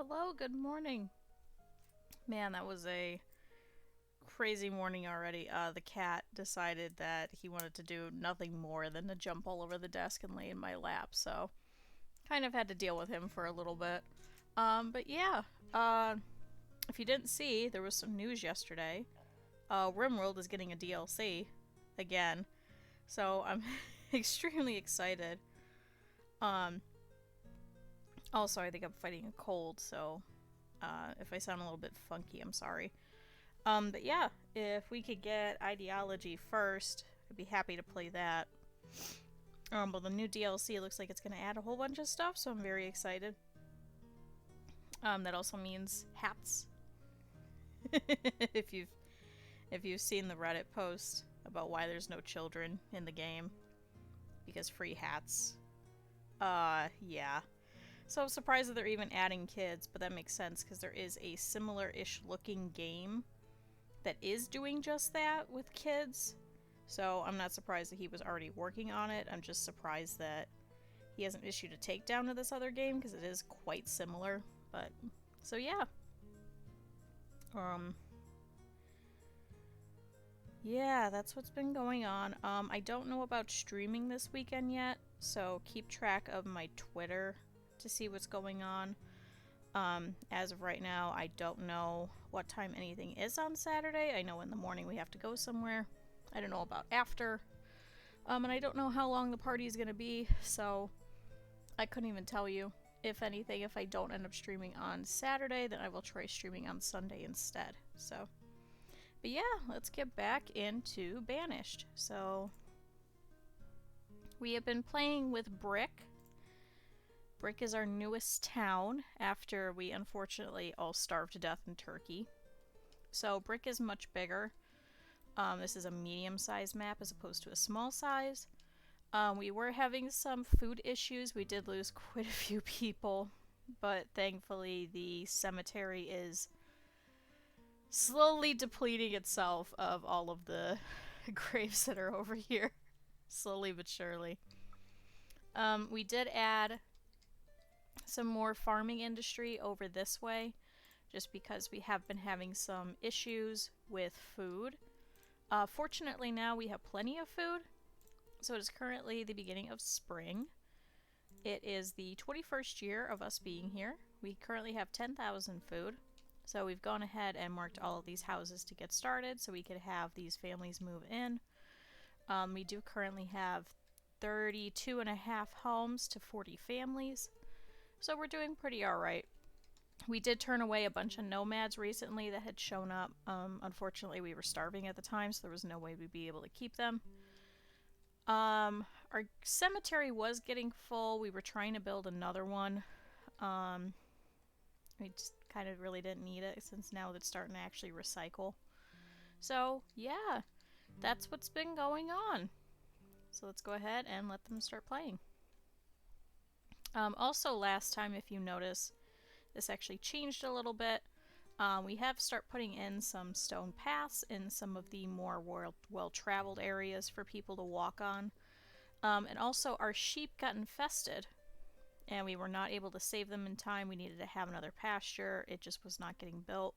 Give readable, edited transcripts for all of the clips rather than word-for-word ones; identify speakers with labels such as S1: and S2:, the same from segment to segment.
S1: Hello, good morning. Man, that was a crazy morning already. The cat decided that he wanted to do nothing more than to jump all over the desk and lay in my lap, so kind of had to deal with him for a little bit. But yeah, if you didn't see, there was some news yesterday. RimWorld is getting a DLC again, so I'm extremely excited. Um, Also, I think I'm fighting a cold, so if I sound a little bit funky, I'm sorry. But yeah, if we could get Ideology first, I'd be happy to play that. But the new DLC looks like it's going to add a whole bunch of stuff, so I'm very excited. That also means hats. if you've seen the Reddit post about why there's no children in the game, because free hats. Yeah. So I'm surprised that they're even adding kids, but that makes sense because there is a similar-ish looking game that is doing just that with kids. So I'm not surprised that he was already working on it. I'm just surprised that he hasn't issued a takedown to this other game because it is quite similar. But so yeah. Yeah, that's what's been going on. I don't know about streaming this weekend yet, so keep track of my Twitter to see what's going on. As of right now, I don't know what time anything is on Saturday. I know in the morning we have to go somewhere. I don't know about after. And I don't know how long the party is going to be, so I couldn't even tell you. If anything, if I don't end up streaming on Saturday, then I will try streaming on Sunday instead. So, but yeah, let's get back into Banished. So, we have been playing with Brick. Brick is our newest town after we unfortunately all starved to death in Turkey. So Brick is much bigger. This is a medium-sized map as opposed to a small size. We were having some food issues. We did lose quite a few people, but thankfully the cemetery is slowly depleting itself of all of the graves that are over here. Slowly but surely. We did add some more farming industry over this way, just because we have been having some issues with food. Fortunately now we have plenty of food, so it is currently the beginning of spring. It is the 21st year of us being here. We currently have 10,000 food, so we've gone ahead and marked all of these houses to get started so we could have these families move in. We do currently have 32 and a half homes to 40 families. So we're doing pretty alright. We did turn away a bunch of nomads recently that had shown up. Unfortunately, we were starving at the time, so there was no way we'd be able to keep them. Our cemetery was getting full. We were trying to build another one. We just kind of really didn't need it since now it's starting to actually recycle. So, yeah, that's what's been going on. So let's go ahead and let them start playing. Also, last time, if you notice, this actually changed a little bit. We have started putting in some stone paths in some of the more well-traveled areas for people to walk on. And also, our sheep got infested, and we were not able to save them in time. We needed to have another pasture. It just was not getting built.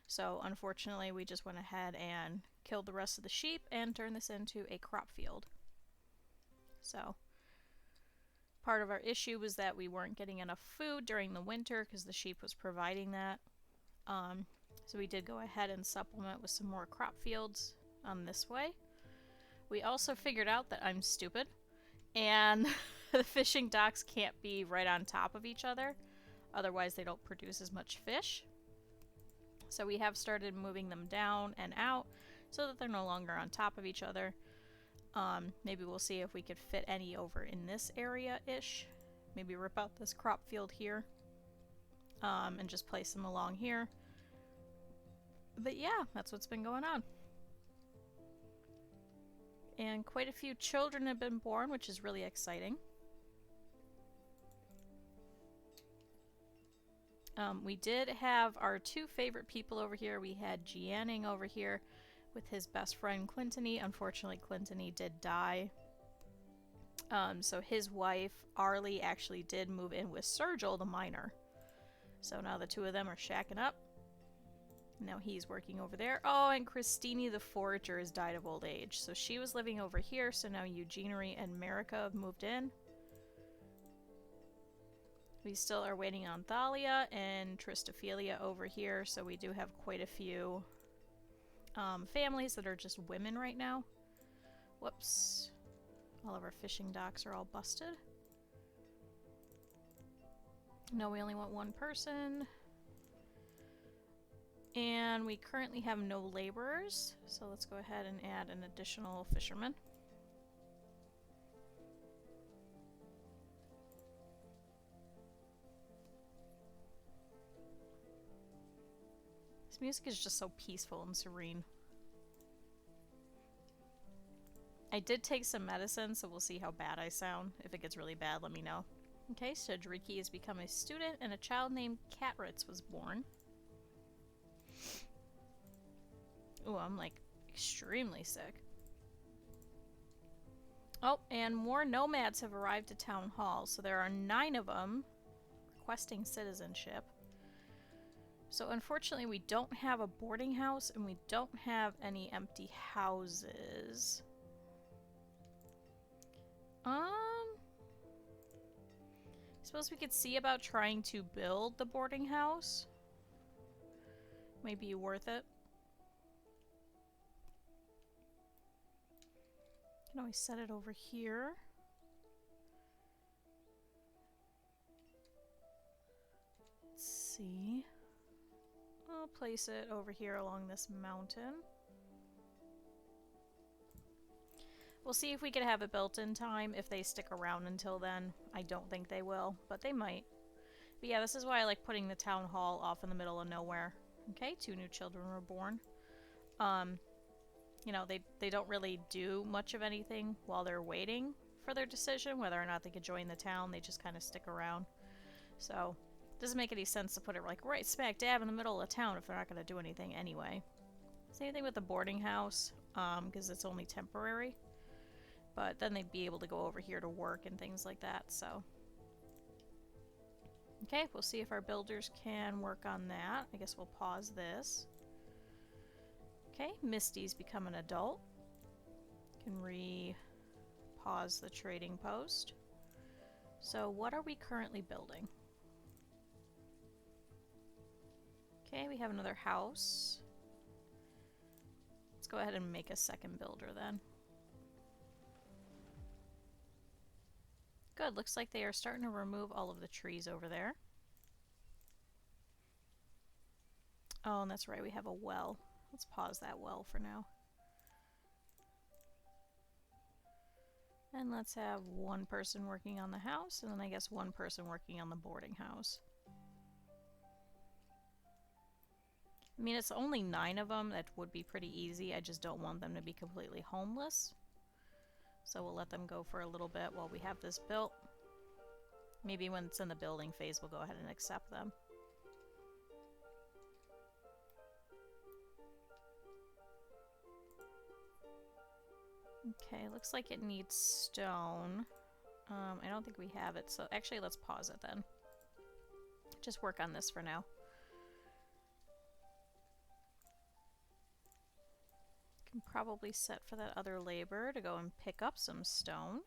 S1: So, unfortunately, we just went ahead and killed the rest of the sheep and turned this into a crop field. So, part of our issue was that we weren't getting enough food during the winter because the sheep was providing that. So we did go ahead and supplement with some more crop fields this way. We also figured out that I'm stupid and the fishing docks can't be right on top of each other. Otherwise they don't produce as much fish. So we have started moving them down and out so that they're no longer on top of each other. Maybe we'll see if we could fit any over in this area-ish. Maybe rip out this crop field here. And just place them along here. But yeah, that's what's been going on. And quite a few children have been born, which is really exciting. We did have our two favorite people over here. We had Jianning over here with his best friend Clintony. Unfortunately, Clintony did die. So his wife, Arlie, actually did move in with Sergil, the miner. So now the two of them are shacking up. Now he's working over there. Oh, and Christine the Forager has died of old age. So she was living over here, so now Eugenery and Marika have moved in. We still are waiting on Thalia and Tristophilia over here, so we do have quite a few families that are just women right now. Whoops. All of our fishing docks are all busted. No, we only want one person. And we currently have no laborers, so let's go ahead and add an additional fisherman. This music is just so peaceful and serene. I did take some medicine, so we'll see how bad I sound. If it gets really bad, let me know. Okay, so Driki has become a student, and a child named Catritz was born. Ooh, I'm like extremely sick. Oh, and more nomads have arrived at Town Hall, so there are 9 of them requesting citizenship. So unfortunately we don't have a boarding house and we don't have any empty houses. I suppose we could see about trying to build the boarding house. Might be worth it. Can always set it over here. Let's see. I'll place it over here along this mountain. We'll see if we can have it built in time. If they stick around until then, I don't think they will, but they might. But yeah, this is why I like putting the town hall off in the middle of nowhere. Okay, 2 new children were born. You know, they don't really do much of anything while they're waiting for their decision, whether or not they could join the town. They just kind of stick around. So, it doesn't make any sense to put it like right smack dab in the middle of town if they're not going to do anything anyway. Same thing with the boarding house, because it's only temporary. But then they'd be able to go over here to work and things like that, so. Okay, we'll see if our builders can work on that. I guess we'll pause this. Okay, Misty's become an adult. Can re-pause the trading post. So what are we currently building? Okay, we have another house. Let's go ahead and make a second builder then. Good, looks like they are starting to remove all of the trees over there. Oh, and that's right, we have a well. Let's pause that well for now. And let's have one person working on the house, and then I guess one person working on the boarding house. I mean, it's only 9 of them. That would be pretty easy. I just don't want them to be completely homeless. So we'll let them go for a little bit while we have this built. Maybe when it's in the building phase, we'll go ahead and accept them. Okay, looks like it needs stone. I don't think we have it, so actually let's pause it then. Just work on this for now. Can probably set for that other labor to go and pick up some stone.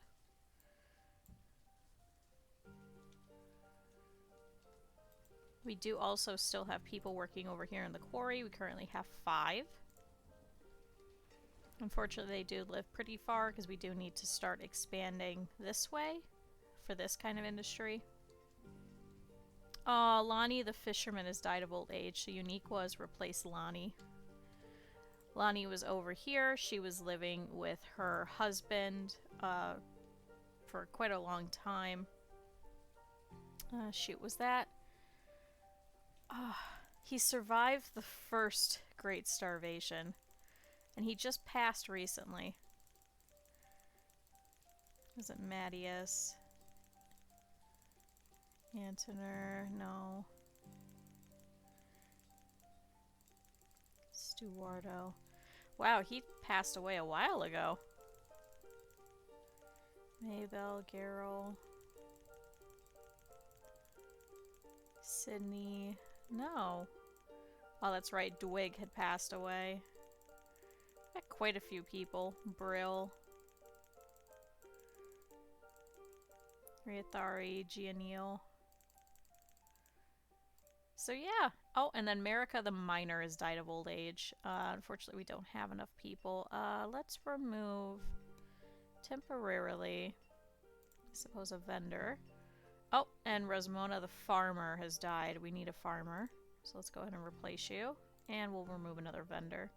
S1: We do also still have people working over here in the quarry. We currently have 5. Unfortunately, they do live pretty far because we do need to start expanding this way for this kind of industry. Oh, Lonnie the fisherman has died of old age, so Uniqua has replaced Lonnie. Lonnie was over here. She was living with her husband for quite a long time. Shoot, was that? He survived the first Great Starvation. And he just passed recently. Was it Mattias? Antoner? No. Stuardo. Wow, he passed away a while ago. Maybell, Geralt. Sydney. No. Oh, that's right. Dwig had passed away. Got quite a few people. Brill. Riathari, Gianil. So yeah. Oh, and then Marika the Miner has died of old age. Unfortunately, we don't have enough people. Let's remove temporarily, I suppose, a vendor. Oh, and Rosmona the Farmer has died. We need a farmer. So let's go ahead and replace you. And we'll remove another vendor.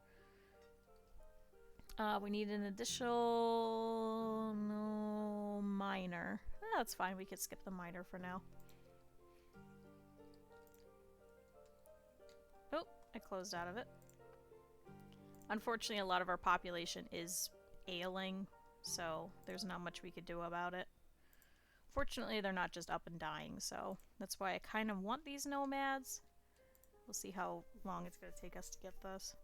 S1: We need an additional miner. That's fine. We could skip the miner for now. Oh, I closed out of it. Unfortunately, a lot of our population is ailing, so there's not much we could do about it. Fortunately, they're not just up and dying, so that's why I kind of want these nomads. We'll see how long it's going to take us to get this.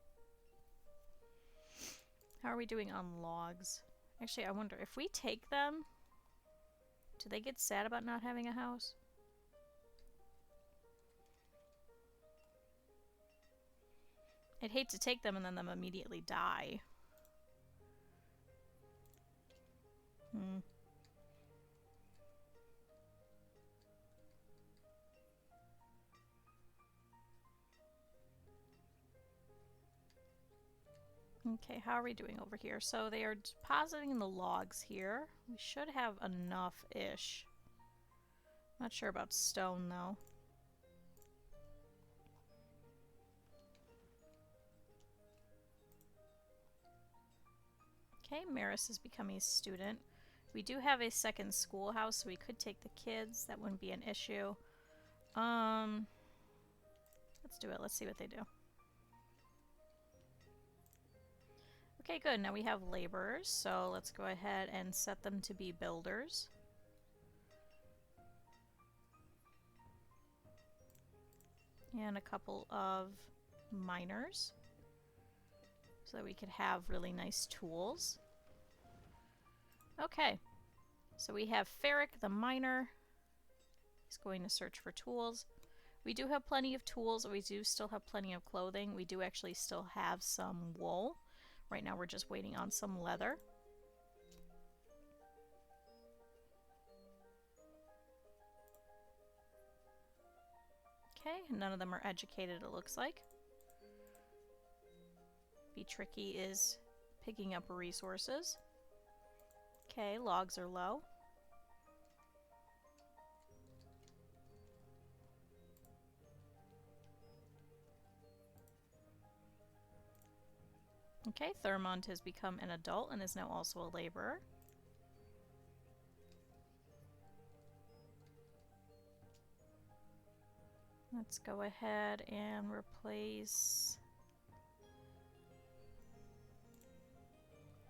S1: How are we doing on logs? Actually, I wonder, if we take them, do they get sad about not having a house? I'd hate to take them and then them immediately die. Okay, how are we doing over here? So they are depositing the logs here. We should have enough-ish. Not sure about stone, though. Okay, Maris is becoming a student. We do have a second schoolhouse, so we could take the kids. That wouldn't be an issue. Let's do it. Let's see what they do. Okay, good. Now we have laborers, so let's go ahead and set them to be builders. And a couple of miners, so that we could have really nice tools. Okay, so we have Ferric the miner. He's going to search for tools. We do have plenty of tools. We do still have plenty of clothing. We do actually still have some wool. Right now we're just waiting on some leather. Okay, none of them are educated, it looks like. Be Tricky is picking up resources. Okay, logs are low. Okay, Thermont has become an adult and is now also a laborer. Let's go ahead and replace...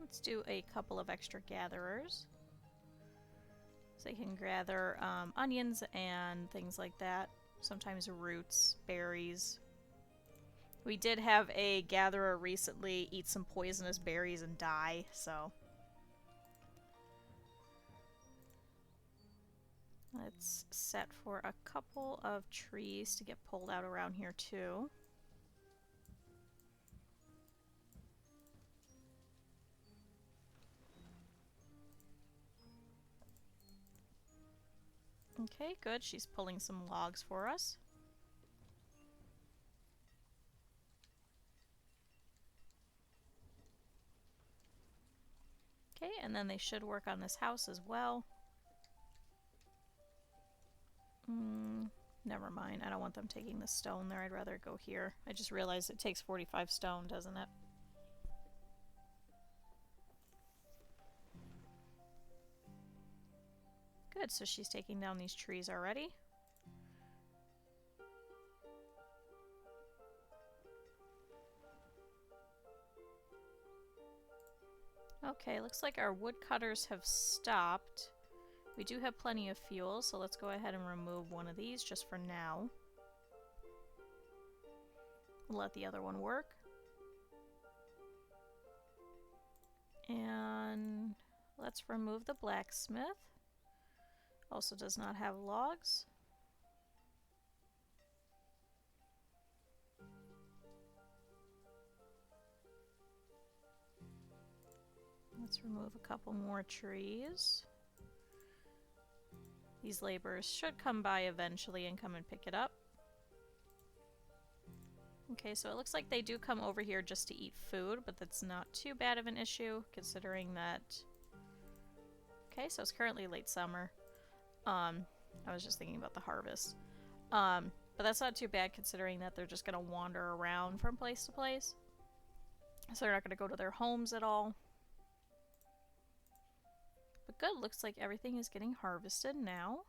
S1: Let's do a couple of extra gatherers. So they can gather onions and things like that. Sometimes roots, berries. We did have a gatherer recently eat some poisonous berries and die, so... Let's set for a couple of trees to get pulled out around here too. Okay, good. She's pulling some logs for us. Okay, and then they should work on this house as well. Never mind. I don't want them taking the stone there. I'd rather go here. I just realized it takes 45 stone, doesn't it? Good, so she's taking down these trees already. Okay, looks like our woodcutters have stopped. We do have plenty of fuel, so let's go ahead and remove one of these just for now. We'll let the other one work. And let's remove the blacksmith. Also does not have logs. Let's remove a couple more trees. These laborers should come by eventually and come and pick it up. Okay, so it looks like they do come over here just to eat food, but that's not too bad of an issue, considering that... Okay, so it's currently late summer. I was just thinking about the harvest. But that's not too bad, considering that they're just going to wander around from place to place. So they're not going to go to their homes at all. But good, looks like everything is getting harvested now.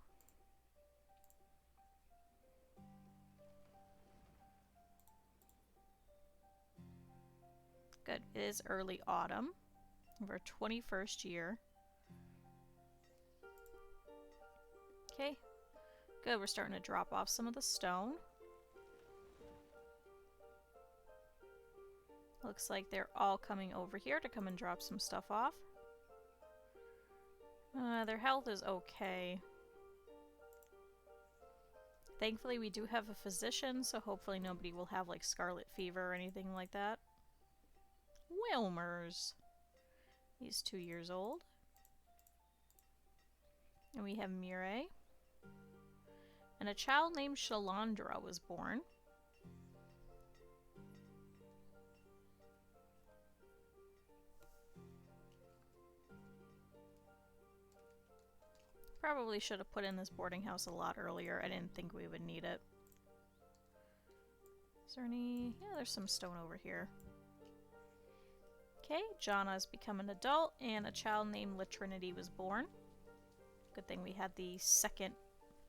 S1: Good, it is early autumn of our 21st year. Okay, good, we're starting to drop off some of the stone. Looks like they're all coming over here to come and drop some stuff off. Their health is okay. Thankfully, we do have a physician, so hopefully nobody will have like scarlet fever or anything like that. Wilmers. He's 2 years old. And we have Mireille. And a child named Shalandra was born. Probably should have put in this boarding house a lot earlier. I didn't think we would need it. Is there any... Yeah, there's some stone over here. Okay, Jana's become an adult, and a child named Latrinity was born. Good thing we had the second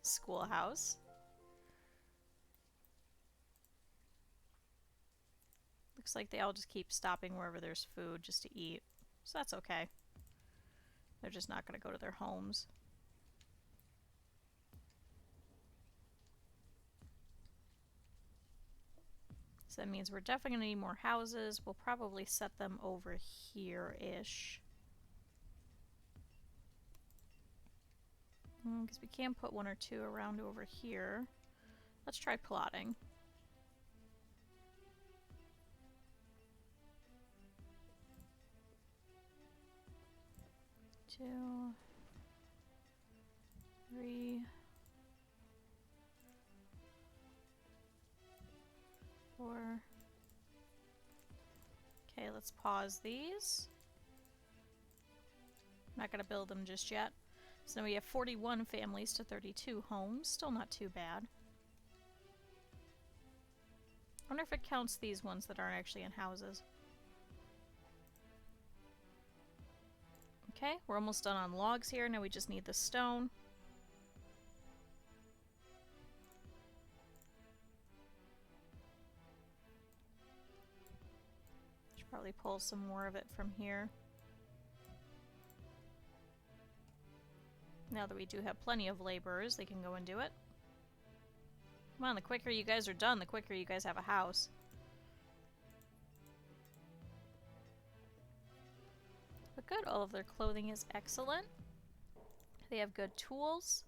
S1: schoolhouse. Looks like they all just keep stopping wherever there's food just to eat. So that's okay. They're just not going to go to their homes. So that means we're definitely going to need more houses. We'll probably set them over here-ish. Because we can put 1 or 2 around over here. Let's try plotting. Two, 3, 4. Okay, let's pause these. I'm not going to build them just yet. So now we have 41 families to 32 homes. Still not too bad. I wonder if it counts these ones that aren't actually in houses. Okay, we're almost done on logs here. Now we just need the stone. Should probably pull some more of it from here. Now that we do have plenty of laborers, they can go and do it. Come on, the quicker you guys are done, the quicker you guys have a house. But good, all of their clothing is excellent. They have good tools.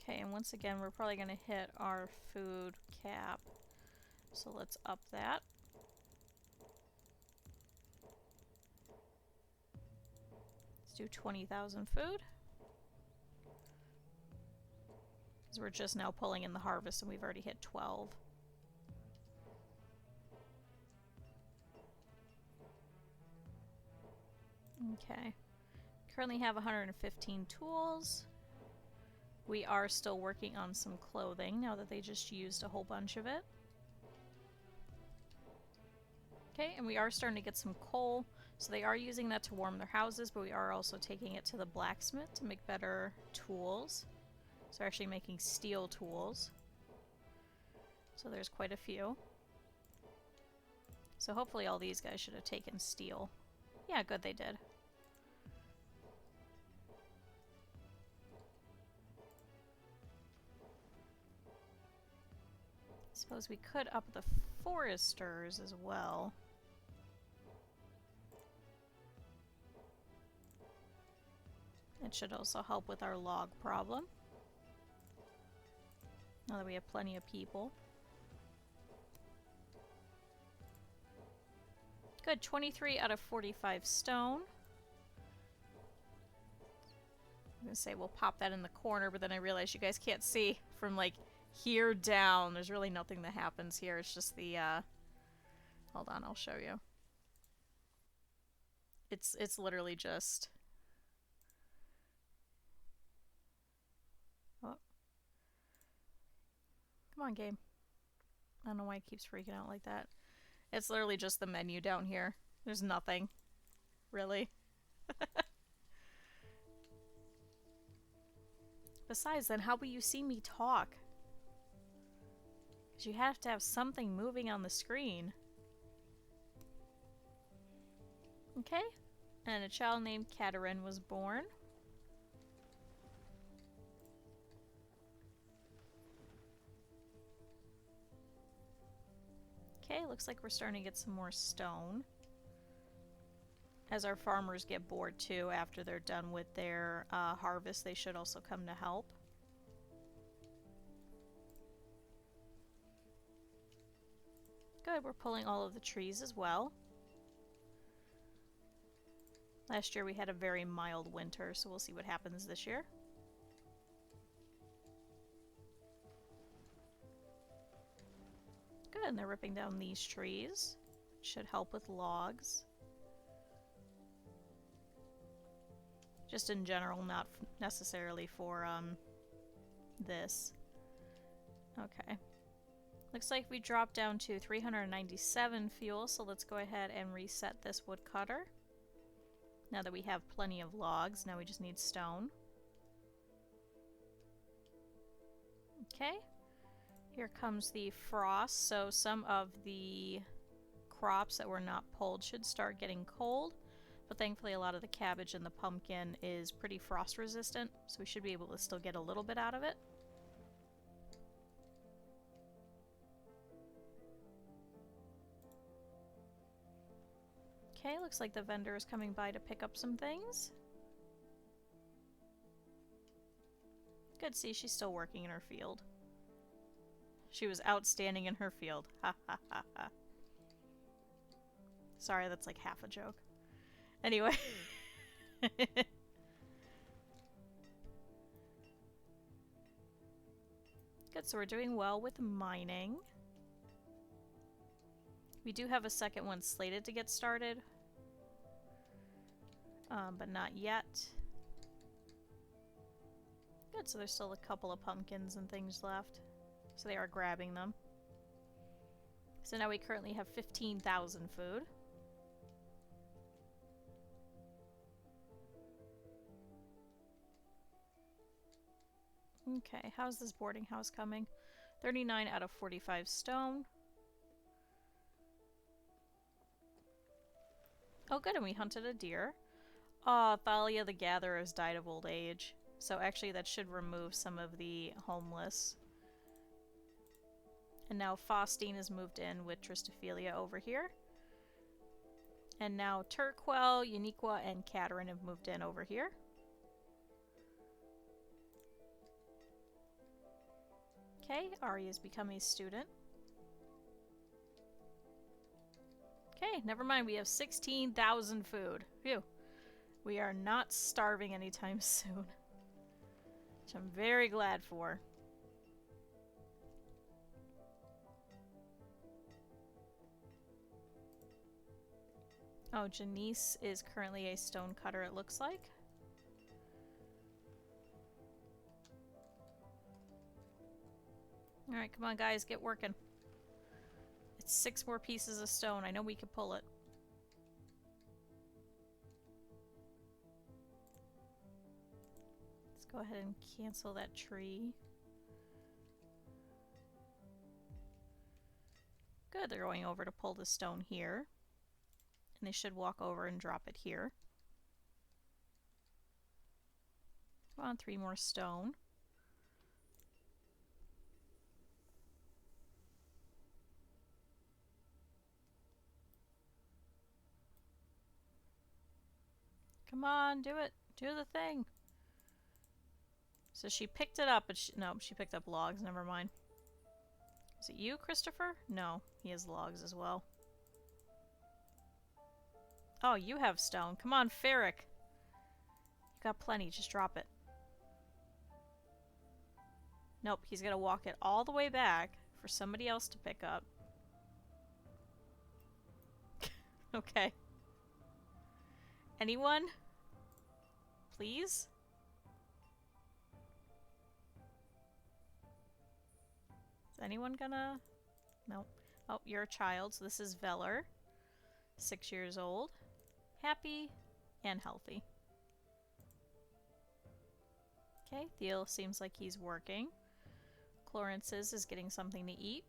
S1: Okay, and once again, we're probably going to hit our food cap. So let's up that. Let's do 20,000 food. Because we're just now pulling in the harvest and we've already hit 12. Okay. Currently have 115 tools. We are still working on some clothing now that they just used a whole bunch of it. Okay, and we are starting to get some coal. So they are using that to warm their houses, but we are also taking it to the blacksmith to make better tools. So they're actually making steel tools. So there's quite a few. So hopefully all these guys should have taken steel. Yeah, good, they did. Suppose we could up the foresters as well. It should also help with our log problem. Now that we have plenty of people. Good, 23 out of 45 stone. I'm gonna say we'll pop that in the corner, but then I realize you guys can't see from like here down. There's really nothing that happens here. It's just the hold on, I'll show you. It's literally just oh. Come on, game. I don't know why it keeps freaking out like that. It's literally just the menu down here. There's nothing. Really. Besides, then how will you see me talk? Because you have to have something moving on the screen. Okay. And a child named Katerin was born. Okay, looks like we're starting to get some more stone. As our farmers get bored too, after they're done with their harvest, they should also come to help. Good, we're pulling all of the trees as well. Last year we had a very mild winter, so we'll see what happens this year. Good, and they're ripping down these trees. Should help with logs. Just in general, not necessarily for this. Okay. Looks like we dropped down to 397 fuel, so let's go ahead and reset this woodcutter. Now that we have plenty of logs, now we just need stone. Okay. Here comes the frost, so some of the crops that were not pulled should start getting cold. But thankfully a lot of the cabbage and the pumpkin is pretty frost resistant, so we should be able to still get a little bit out of it. Okay, looks like the vendor is coming by to pick up some things. Good, see, she's still working in her field. She was outstanding in her field. Ha ha ha ha. Sorry, that's like half a joke. Anyway. Good, so we're doing well with mining. We do have a second one slated to get started. But not yet. Good, so there's still a couple of pumpkins and things left. So they are grabbing them. So now we currently have 15,000 food. Okay, how's this boarding house coming? 39 out of 45 stone. Oh good, and we hunted a deer. Oh, Thalia the Gatherer has died of old age. So actually that should remove some of the homeless. And now Faustine has moved in with Tristophilia over here. And now Turquel, Uniqua, and Katerin have moved in over here. Okay, Ari has become a student. Okay, never mind, we have 16,000 food. Phew. We are not starving anytime soon. Which I'm very glad for. Oh, Janice is currently a stone cutter, it looks like. Alright, come on guys, get working. It's 6 more pieces of stone. I know we can pull it. Let's go ahead and cancel that tree. Good, they're going over to pull the stone here. And they should walk over and drop it here. Come on, 3 more stone. Come on, do it. Do the thing. So she picked it up, but no, she picked up logs. Never mind. Is it you, Christopher? No, he has logs as well. Oh, you have stone. Come on, Ferric. You got plenty. Just drop it. Nope, he's gonna walk it all the way back for somebody else to pick up. Okay. Anyone? Please? Is anyone gonna... Nope. Oh, you're a child, so this is Veller. 6 years old. Happy and healthy. Okay, Thiel seems like he's working. Clarence's is getting something to eat.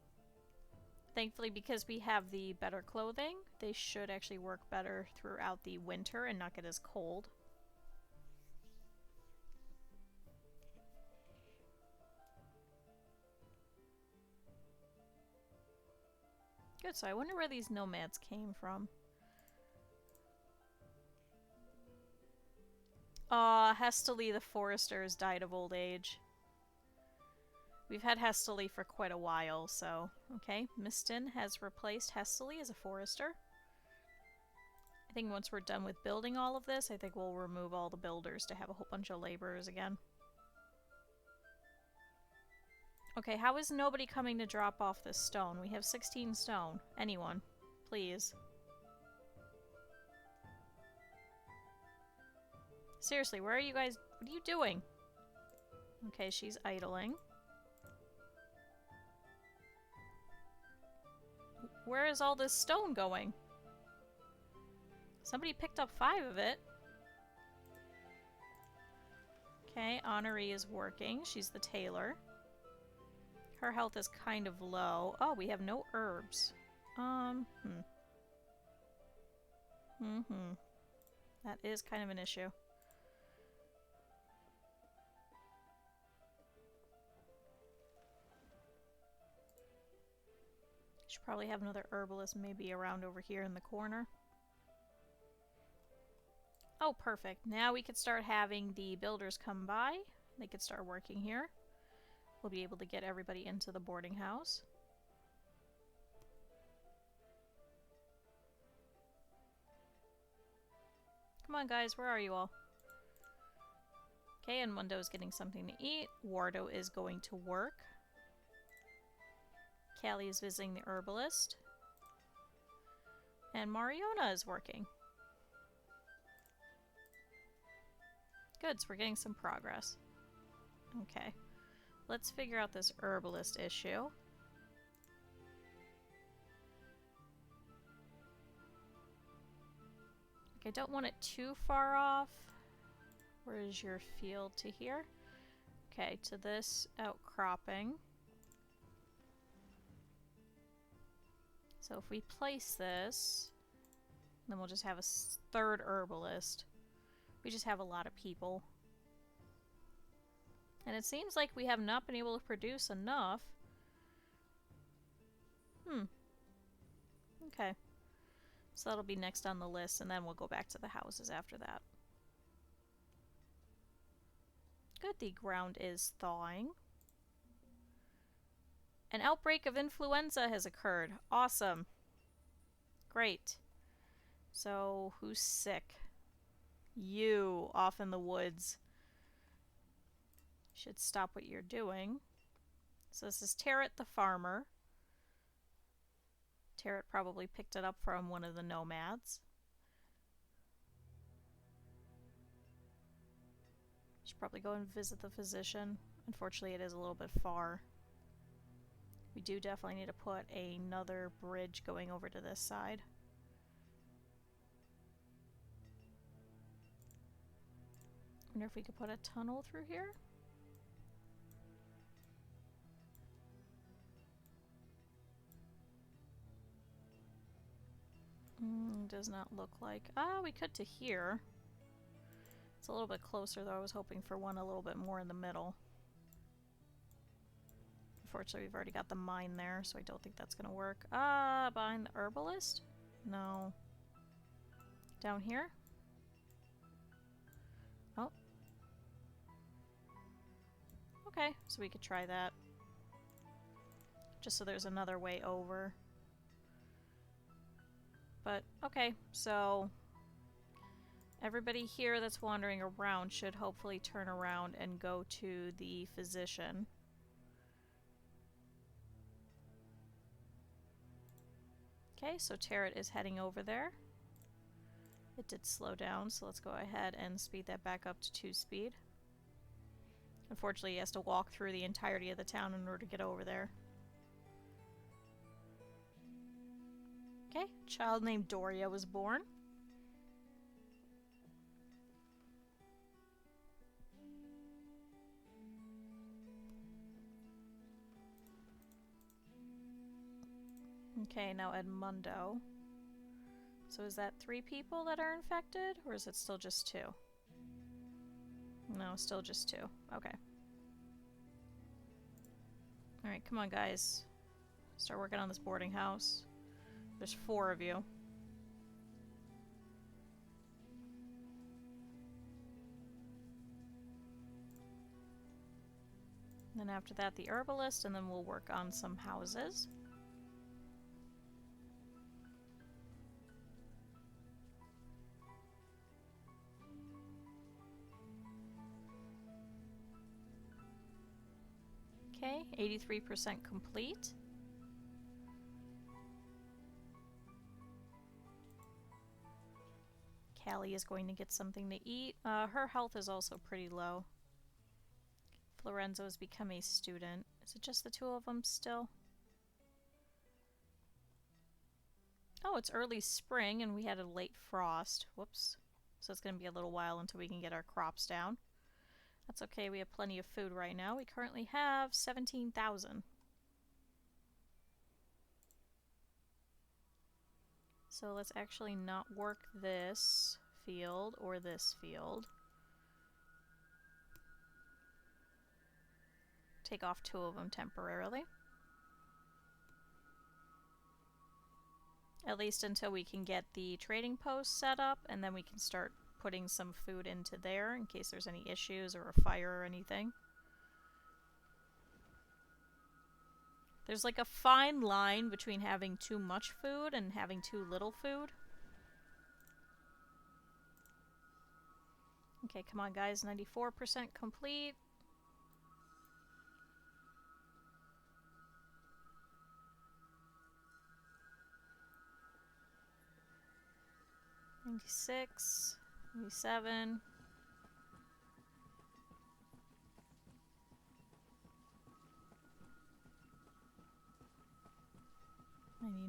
S1: Thankfully, because we have the better clothing, they should actually work better throughout the winter and not get as cold. Good, so I wonder where these nomads came from. Hestily the Foresters died of old age. We've had Hestily for quite a while, so... Okay, Miston has replaced Hestily as a Forester. I think once we're done with building all of this, I think we'll remove all the builders to have a whole bunch of laborers again. Okay, how is nobody coming to drop off this stone? We have 16 stone. Anyone, please. Seriously, where are you guys? What are you doing? Okay, she's idling. Where is all this stone going? Somebody picked up 5 of it. Okay, Honoree is working. She's the tailor. Her health is kind of low. Oh, we have no herbs. That is kind of an issue. Should probably have another herbalist maybe around over here in the corner. Oh, perfect. Now we could start having the builders come by. They could start working here. We'll be able to get everybody into the boarding house. Come on, guys. Where are you all? Okay, and Mundo's getting something to eat. Wardo is going to work. Callie is visiting the herbalist. And Mariona is working. Good, so we're getting some progress. Okay. Let's figure out this herbalist issue. I don't want it too far off. Where is your field to here? Okay, to this outcropping. So if we place this, then we'll just have a third herbalist. We just have a lot of people. And it seems like we have not been able to produce enough. Okay. So that'll be next on the list, and then we'll go back to the houses after that. Good, the ground is thawing. An outbreak of influenza has occurred. Awesome. Great. So, who's sick? You, off in the woods. Should stop what you're doing. So this is Tarot the farmer. Tarot probably picked it up from one of the nomads. Should probably go and visit the physician. Unfortunately, it is a little bit far. We do definitely need to put another bridge going over to this side. Wonder if we could put a tunnel through here? Does not look like... Ah, we could to here. It's a little bit closer though. I was hoping for one a little bit more in the middle. Unfortunately, we've already got the mine there, so I don't think that's gonna work. Behind the herbalist? No. Down here? Oh. Okay, so we could try that. Just so there's another way over. But, okay, so Everybody here that's wandering around should hopefully turn around and go to the physician. Okay, so Tarot is heading over there. It did slow down, so let's go ahead and speed that back up to 2 speed. Unfortunately, he has to walk through the entirety of the town in order to get over there. Okay, a child named Doria was born. Okay, now Edmundo. So is that 3 people that are infected, or is it still just 2? No, still just 2. Okay. Alright, come on guys. Start working on this boarding house. There's 4 of you. Then after that, the herbalist, and then we'll work on some houses. Okay, 83% complete. Callie is going to get something to eat. Her health is also pretty low. Florenzo has become a student. Is it just the 2 of them still? Oh, it's early spring and we had a late frost. Whoops. So it's going to be a little while until we can get our crops down. That's okay, we have plenty of food right now. We currently have 17,000. So let's actually not work this field or this field. Take off 2 of them temporarily. At least until we can get the trading post set up, and then we can start putting some food into there in case there's any issues or a fire or anything. There's like a fine line between having too much food and having too little food. Okay, come on guys, 94% complete. $96, $97.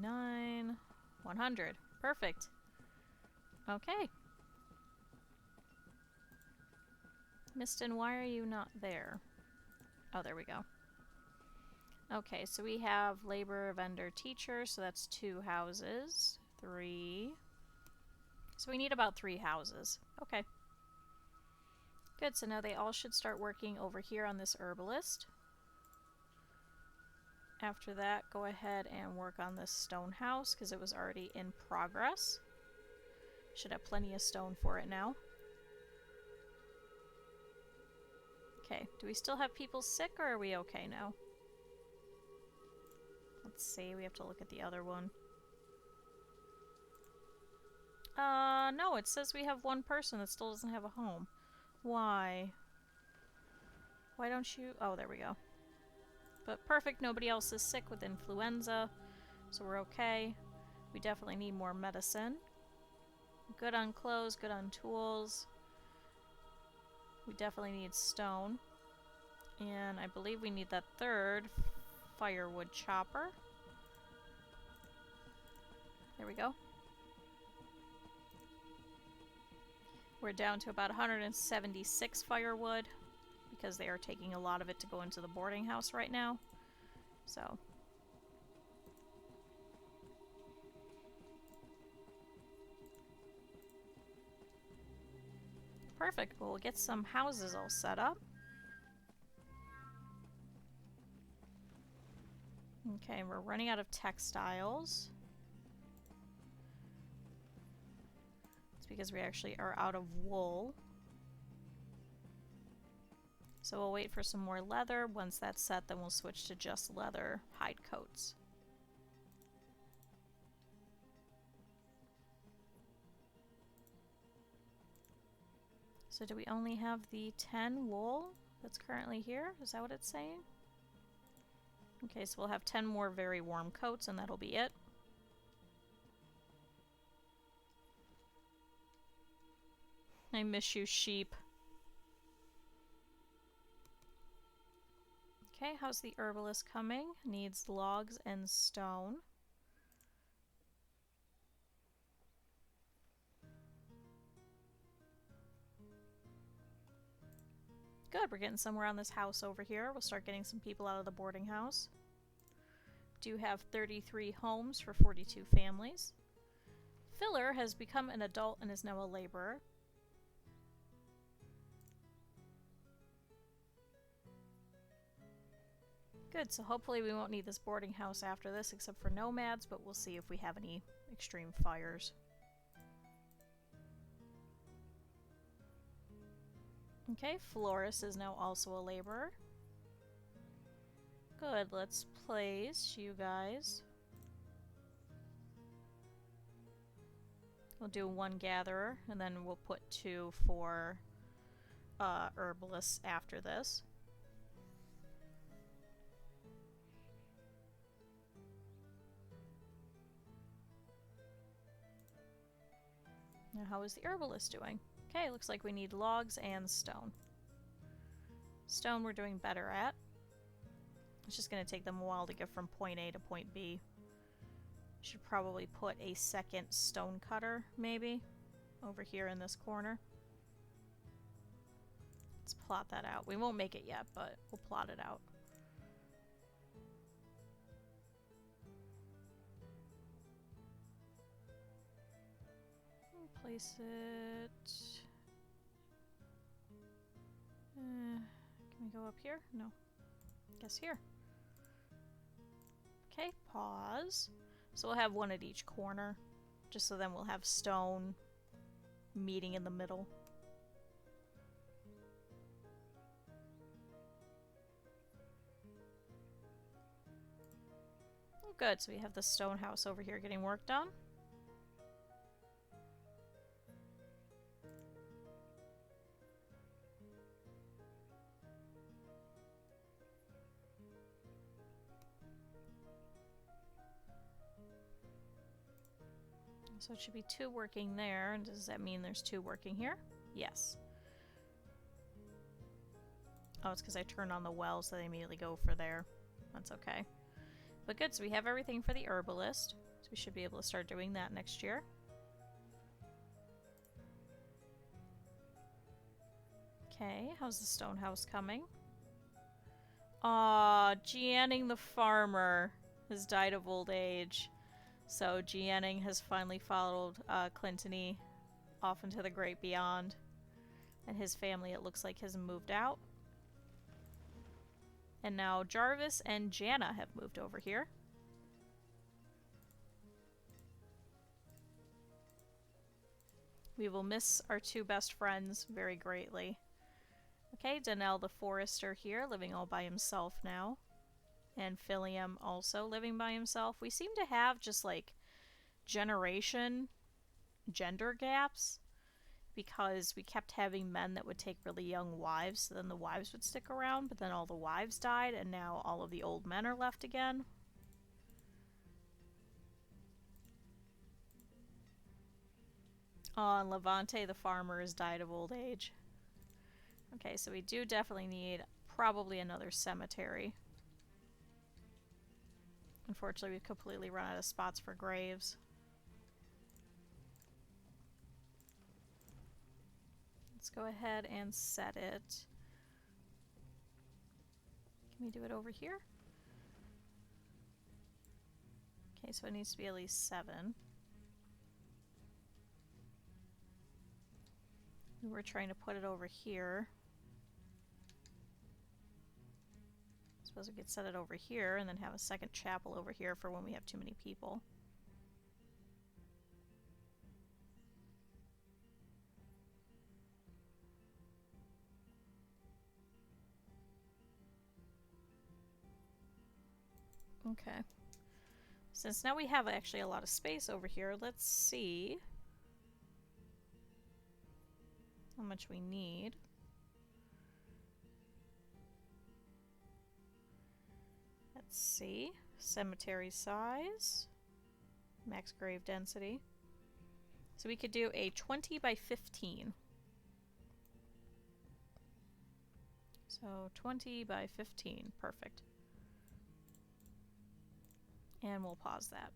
S1: $99, $100. Perfect. Okay. Miston, why are you not there? Oh, there we go. Okay, so we have labor, vendor, teacher, so that's 2 houses. 3. So we need about 3 houses. Okay. Good, so now they all should start working over here on this herbalist. After that, go ahead and work on this stone house, because it was already in progress. Should have plenty of stone for it now. Okay, do we still have people sick, or are we okay now? Let's see, we have to look at the other one. No, it says we have 1 person that still doesn't have a home. Why? Why don't you... Oh, there we go. But perfect, nobody else is sick with influenza, so we're okay. We definitely need more medicine. Good on clothes, good on tools. We definitely need stone. And I believe we need that 3rd firewood chopper. There we go. We're down to about 176 firewood, because they are taking a lot of it to go into the boarding house right now. So. Perfect. Well, we'll get some houses all set up. Okay, we're running out of textiles. It's because we actually are out of wool. So we'll wait for some more leather. Once that's set, then we'll switch to just leather hide coats. So do we only have the 10 wool that's currently here? Is that what it's saying? Okay, so we'll have 10 more very warm coats and that'll be it. I miss you, sheep. Okay, how's the herbalist coming? Needs logs and stone. Good, we're getting somewhere on this house over here. We'll start getting some people out of the boarding house. Do have 33 homes for 42 families. Filler has become an adult and is now a laborer. Good, so hopefully we won't need this boarding house after this except for nomads, but we'll see if we have any extreme fires. Okay, florist is now also a laborer. Good, let's place you guys. We'll do 1 gatherer, and then we'll put 2 for herbalists after this. Now, how is the herbalist doing? Okay, looks like we need logs and stone. Stone we're doing better at. It's just going to take them a while to get from point A to point B. Should probably put a second stone cutter, maybe, over here in this corner. Let's plot that out. We won't make it yet, but we'll plot it out. Place it... can we go up here? No. Guess here. Okay, pause. So we'll have 1 at each corner, just so then we'll have stone meeting in the middle. Oh, good, so we have the stone house over here getting work done. So it should be 2 working there. And does that mean there's 2 working here? Yes. Oh, it's because I turned on the well, so they immediately go for there. That's okay. But good, so we have everything for the herbalist. So we should be able to start doing that next year. Okay, how's the stone house coming? Aw, Gianning the farmer has died of old age. So Gianning has finally followed Clintony off into the great beyond. And his family, it looks like, has moved out. And now Jarvis and Jana have moved over here. We will miss our 2 best friends very greatly. Okay, Danelle the forester here, living all by himself now. And Philium also living by himself. We seem to have just like generation gender gaps because we kept having men that would take really young wives, so then the wives would stick around, but then all the wives died and now all of the old men are left again. Oh, and Levante the farmer has died of old age. Okay, so we do definitely need probably another cemetery. Unfortunately, we've completely run out of spots for graves. Let's go ahead and set it. Can we do it over here? Okay, so it needs to be at least 7. We're trying to put it over here. Suppose we could set it over here and then have a second chapel over here for when we have too many people. Okay. Since now we have actually a lot of space over here, let's see how much we need. Let's see. Cemetery size. Max grave density. So we could do a 20 by 15. So 20 by 15. Perfect. And we'll pause that.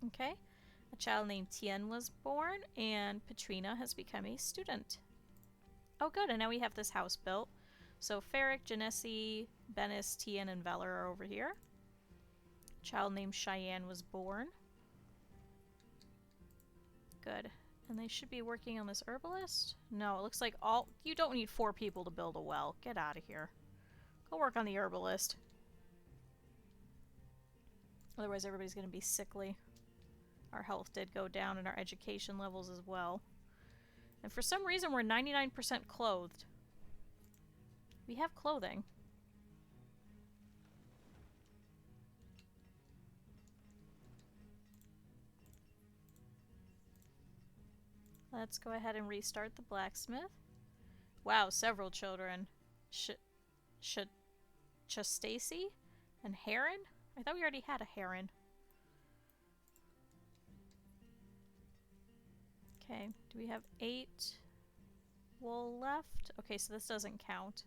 S1: Okay. A child named Tien was born, and Petrina has become a student. Oh good, and now we have this house built. So Ferric, Genesi, Benis, Tien, and Veller are over here. A child named Cheyenne was born. Good. And they should be working on this herbalist? No, it looks like all... You don't need 4 people to build a well. Get out of here. Go work on the herbalist. Otherwise everybody's going to be sickly. Our health did go down and our education levels as well. And for some reason we're 99% clothed. We have clothing. Let's go ahead and restart the blacksmith. Wow, several children. Stacy and Heron? I thought we already had a Heron. Okay, do we have 8 wool left? Okay, so this doesn't count.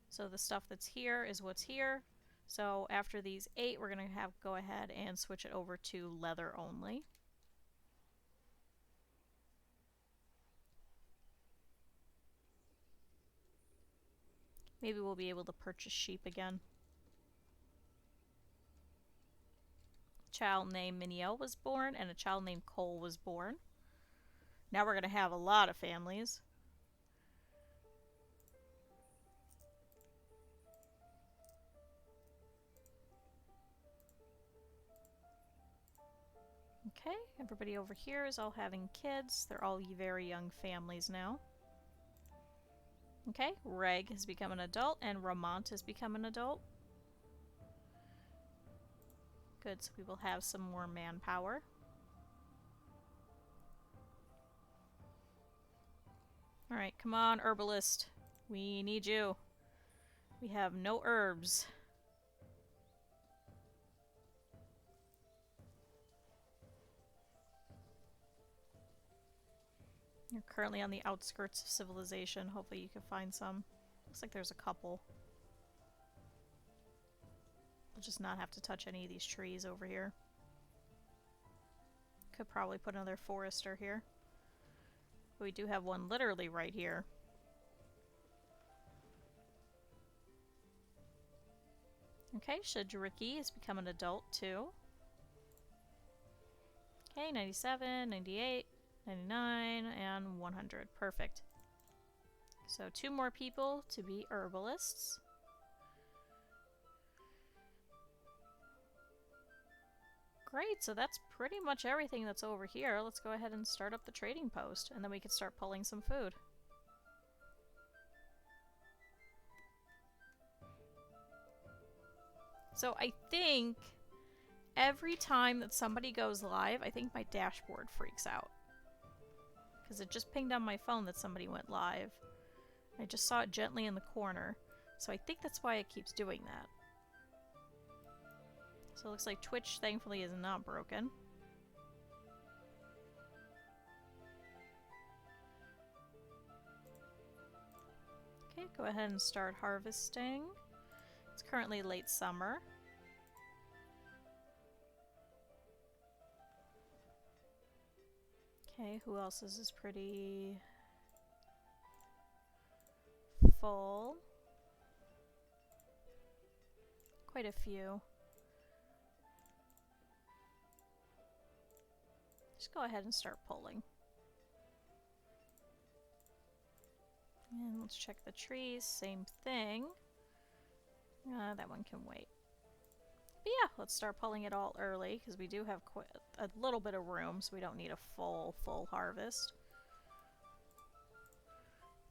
S1: So the stuff that's here is what's here. So after these 8, we're going to have go ahead and switch it over to leather only. Maybe we'll be able to purchase sheep again. A child named Miniel was born, and a child named Cole was born. Now we're going to have a lot of families. Okay, everybody over here is all having kids. They're all very young families now. Okay, Reg has become an adult, and Ramont has become an adult. Good, so we will have some more manpower. Alright, come on, herbalist. We need you. We have no herbs. You're currently on the outskirts of civilization. Hopefully you can find some. Looks like there's a couple. We'll just not have to touch any of these trees over here. Could probably put another forester here. But we do have one literally right here. Okay, Shadriki has become an adult too. Okay, 97, 98, 99, and 100. Perfect. So 2 more people to be herbalists. Great, so that's pretty much everything that's over here. Let's go ahead and start up the trading post, and then we can start pulling some food. So I think every time that somebody goes live, I think my dashboard freaks out. Because it just pinged on my phone that somebody went live. I just saw it gently in the corner. So I think that's why it keeps doing that. So it looks like Twitch, thankfully, is not broken. Okay, go ahead and start harvesting. It's currently late summer. Okay, who else's is pretty full? Quite a few. Just go ahead and start pulling. And let's check the trees, same thing. That one can wait. But yeah, let's start pulling it all early, because we do have quite a little bit of room, so we don't need a full harvest.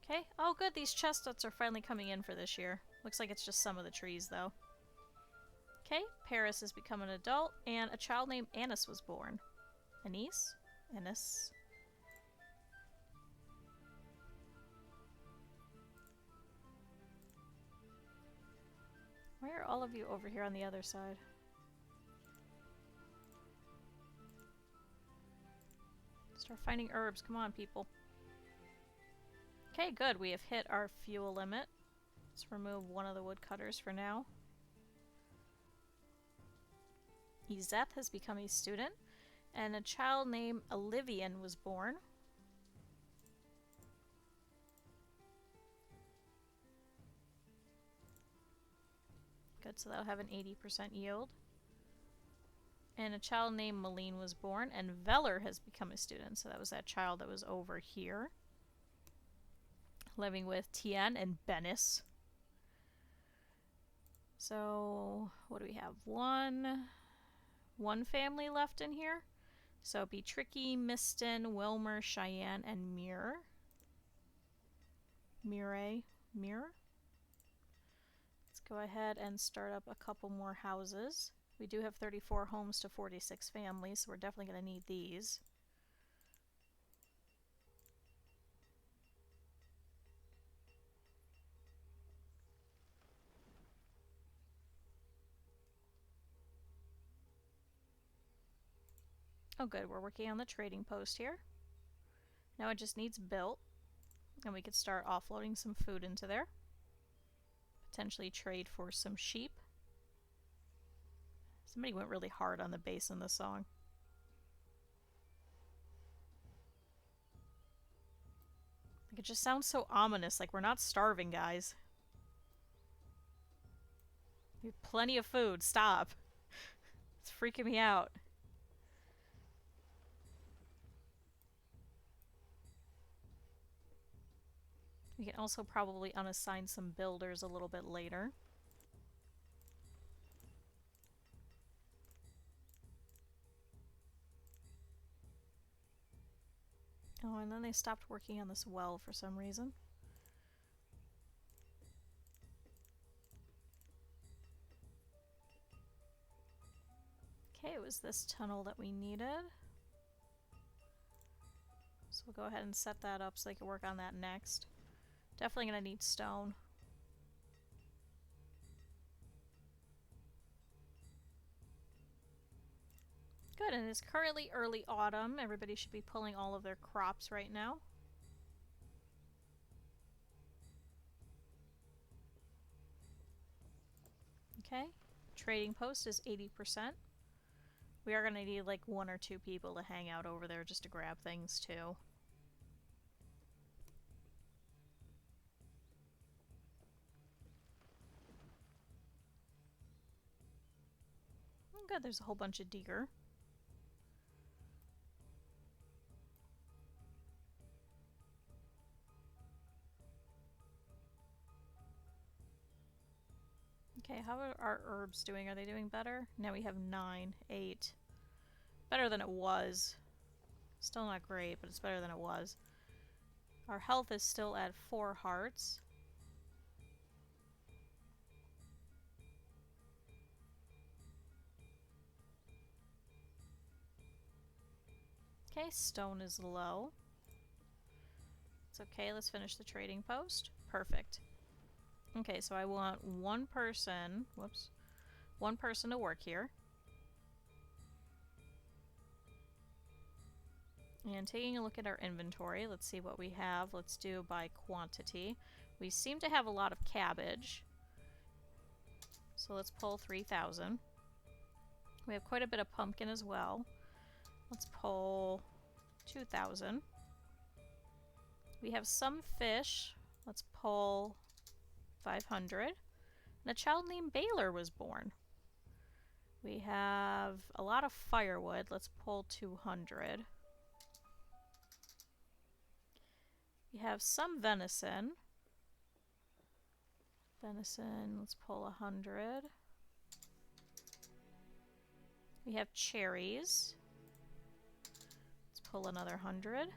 S1: Okay, oh good, these chestnuts are finally coming in for this year. Looks like it's just some of the trees, though. Okay, Paris has become an adult, and a child named Anis was born. Anis? Anis. Why are all of you over here on the other side? Start finding herbs. Come on, people. Okay, good. We have hit our fuel limit. Let's remove one of the woodcutters for now. Izeth has become a student, and a child named Olivian was born. Good, so that'll have an 80% yield. And a child named Malene was born, and Veller has become a student, so that was that child that was over here. Living with Tien and Benis. So, what do we have? One family left in here. So it'd be Tricky, Miston, Wilmer, Cheyenne, and Mirror. Mirror. Let's go ahead and start up a couple more houses. We do have 34 homes to 46 families, so we're definitely going to need these. Oh good, we're working on the trading post here. Now it just needs built, and we could start offloading some food into there. Potentially trade for some sheep. Somebody went really hard on the bass in this song. Like, it just sounds so ominous, like we're not starving, guys. We have plenty of food, stop. It's freaking me out. We can also probably unassign some builders a little bit later. Oh, and then they stopped working on this well for some reason. Okay, it was this tunnel that we needed. So we'll go ahead and set that up so they can work on that next. Definitely gonna need stone. Good, and it's currently early autumn. Everybody should be pulling all of their crops right now. Okay, trading post is 80%. We are going to need like 1 or 2 people to hang out over there just to grab things too. Oh, good, there's a whole bunch of deer. Okay, how are our herbs doing? Are they doing better? Now we have 9, 8. Better than it was. Still not great, but it's better than it was. Our health is still at 4 hearts. Okay, stone is low. It's okay, let's finish the trading post. Perfect. Okay, so I want one person to work here. And taking a look at our inventory, let's see what we have. Let's do by quantity. We seem to have a lot of cabbage. So let's pull 3,000. We have quite a bit of pumpkin as well. Let's pull 2,000. We have some fish. Let's pull 500. And a child named Baylor was born. We have a lot of firewood. Let's pull 200. We have some venison. Let's pull 100. We have cherries. Let's pull another 100.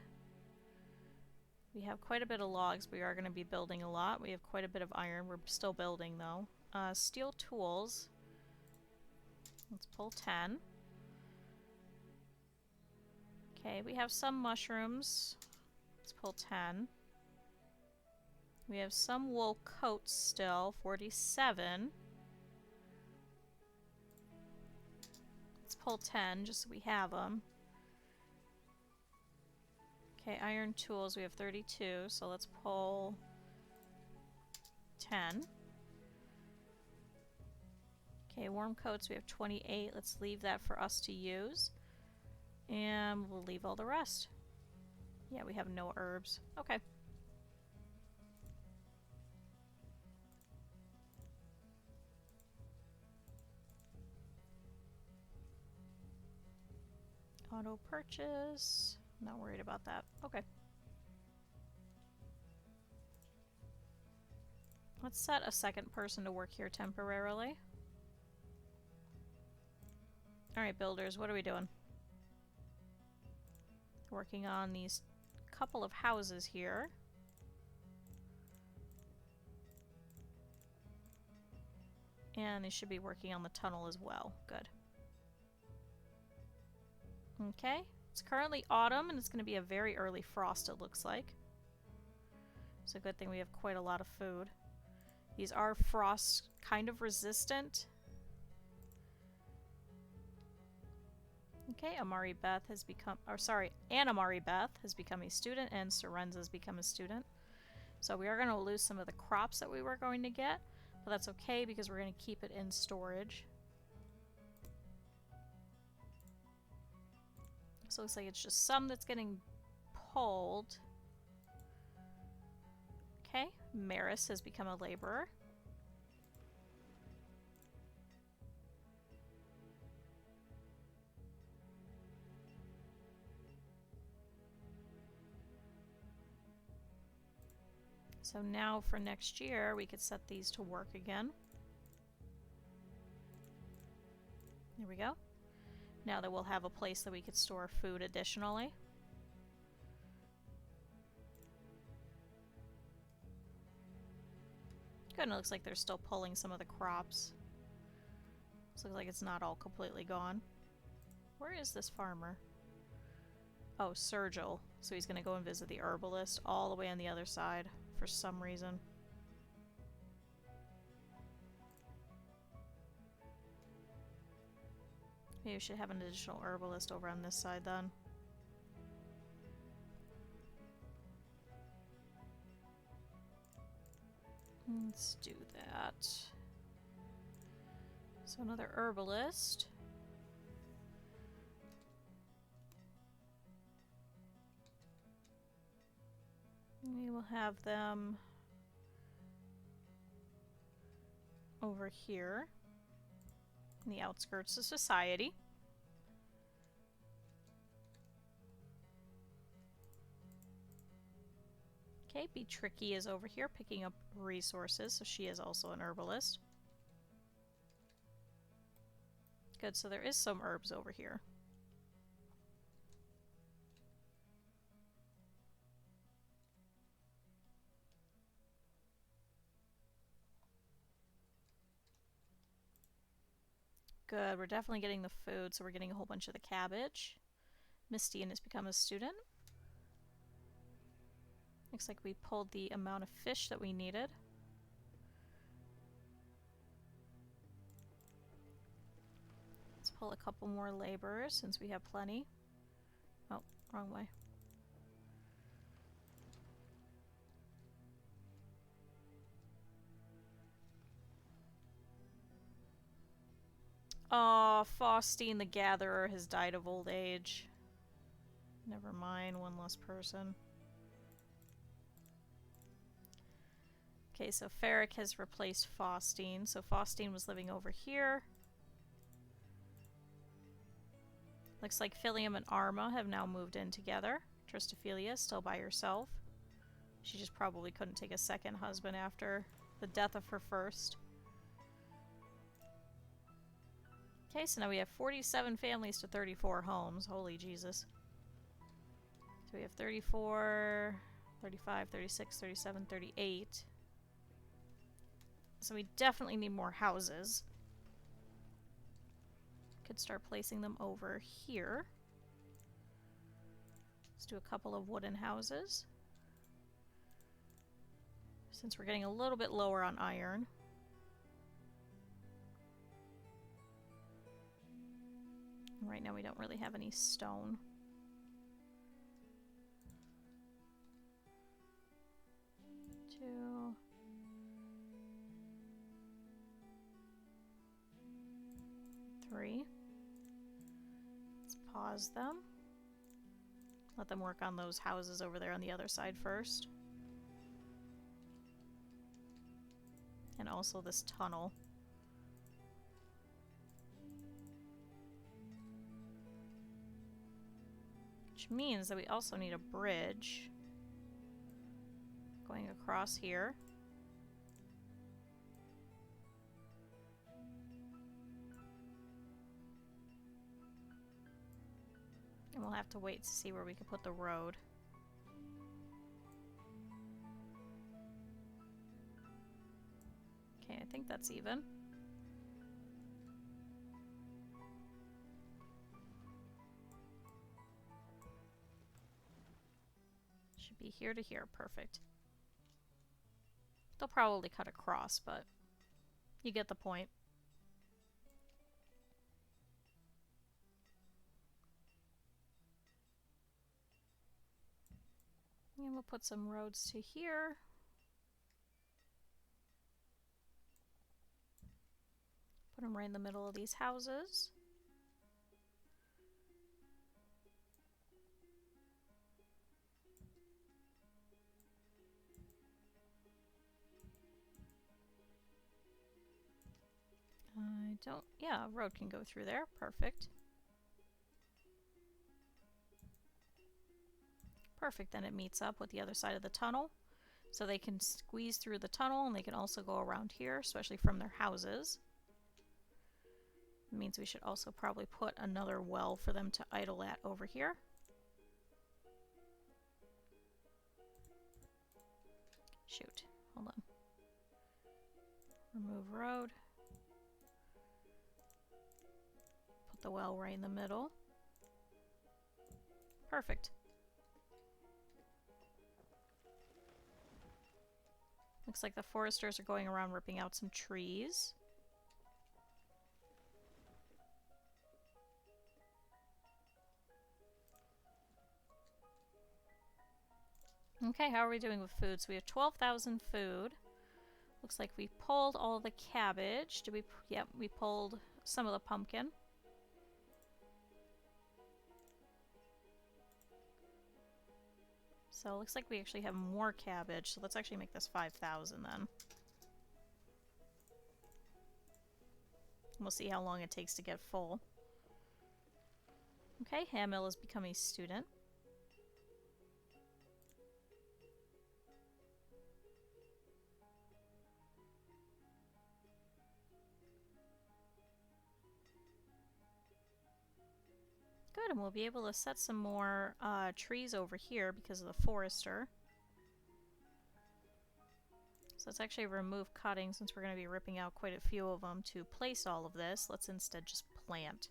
S1: We have quite a bit of logs. We are going to be building a lot. We have quite a bit of iron. We're still building though. Steel tools. Let's pull 10. Okay, we have some mushrooms. Let's pull 10. We have some wool coats still, 47. Let's pull 10 just so we have them. Okay, iron tools, we have 32, so let's pull 10. Okay, warm coats, we have 28. Let's leave that for us to use. And we'll leave all the rest. Yeah, we have no herbs. Okay. Auto purchase. Not worried about that. Okay. Let's set a second person to work here temporarily. Alright, builders, what are we doing? Working on these couple of houses here. And they should be working on the tunnel as well. Good. Okay. It's currently autumn, and it's going to be a very early frost, it looks like. It's a good thing we have quite a lot of food. These are frost kind of resistant. Okay, Amari Beth has become, or sorry, Anamari Beth has become a student, and Sorenza has become a student. So we are going to lose some of the crops that we were going to get, but that's okay because we're going to keep it in storage. So it looks like it's just some that's getting pulled. Okay, Maris has become a laborer. So now for next year, we could set these to work again. There we go. Now that we'll have a place that we could store food additionally. Good, and it looks like they're still pulling some of the crops. This looks like it's not all completely gone. Where is this farmer? Oh, Sergil. So he's going to go and visit the herbalist all the way on the other side for some reason. Maybe we should have an additional herbalist over on this side then. Let's do that. So another herbalist. We will have them over here in the outskirts of society. Okay, Be Tricky is over here picking up resources, so she is also an herbalist. Good, so there is some herbs over here. Good, we're definitely getting the food, so we're getting a whole bunch of the cabbage. Misty has become a student. Looks like we pulled the amount of fish that we needed. Let's pull a couple more laborers since we have plenty. Oh, wrong way. Oh, Faustine the Gatherer has died of old age. Never mind, one less person. Okay, so Ferric has replaced Faustine. So Faustine was living over here. Looks like Philium and Arma have now moved in together. Tristophilia is still by herself. She just probably couldn't take a second husband after the death of her first. Okay, so now we have 47 families to 34 homes. Holy Jesus. So we have 34, 35, 36, 37, 38. So we definitely need more houses. could start placing them over here. Let's do a couple of wooden houses. Since we're getting a little bit lower on iron. Right now we don't really have any stone. Two. Three. Let's pause them. Let them work on those houses over there on the other side first. And also this tunnel. Which means that we also need a bridge going across here. And we'll have to wait to see where we can put the road. Okay, I think that's even. Should be here to here. Perfect. They'll probably cut across, but you get the point. And we'll put some roads to here. Put them right in the middle of these houses. Yeah, a road can go through there. Perfect. Perfect, then it meets up with the other side of the tunnel. So they can squeeze through the tunnel and they can also go around here, especially from their houses. It means we should also probably put another well for them to idle at over here. Shoot, hold on. Remove road. Put the well right in the middle. Perfect. Looks like the foresters are going around ripping out some trees. Okay, how are we doing with food? So we have 12,000 food. Looks like we pulled all the cabbage. Did we? Yep, we pulled some of the pumpkin. So it looks like we actually have more cabbage. So let's actually make this 5,000 then. We'll see how long it takes to get full. Okay, Hamill has become a student. Good, and we'll be able to set some more trees over here because of the forester. So let's actually remove cutting since we're going to be ripping out quite a few of them to place all of this. Let's instead just plant.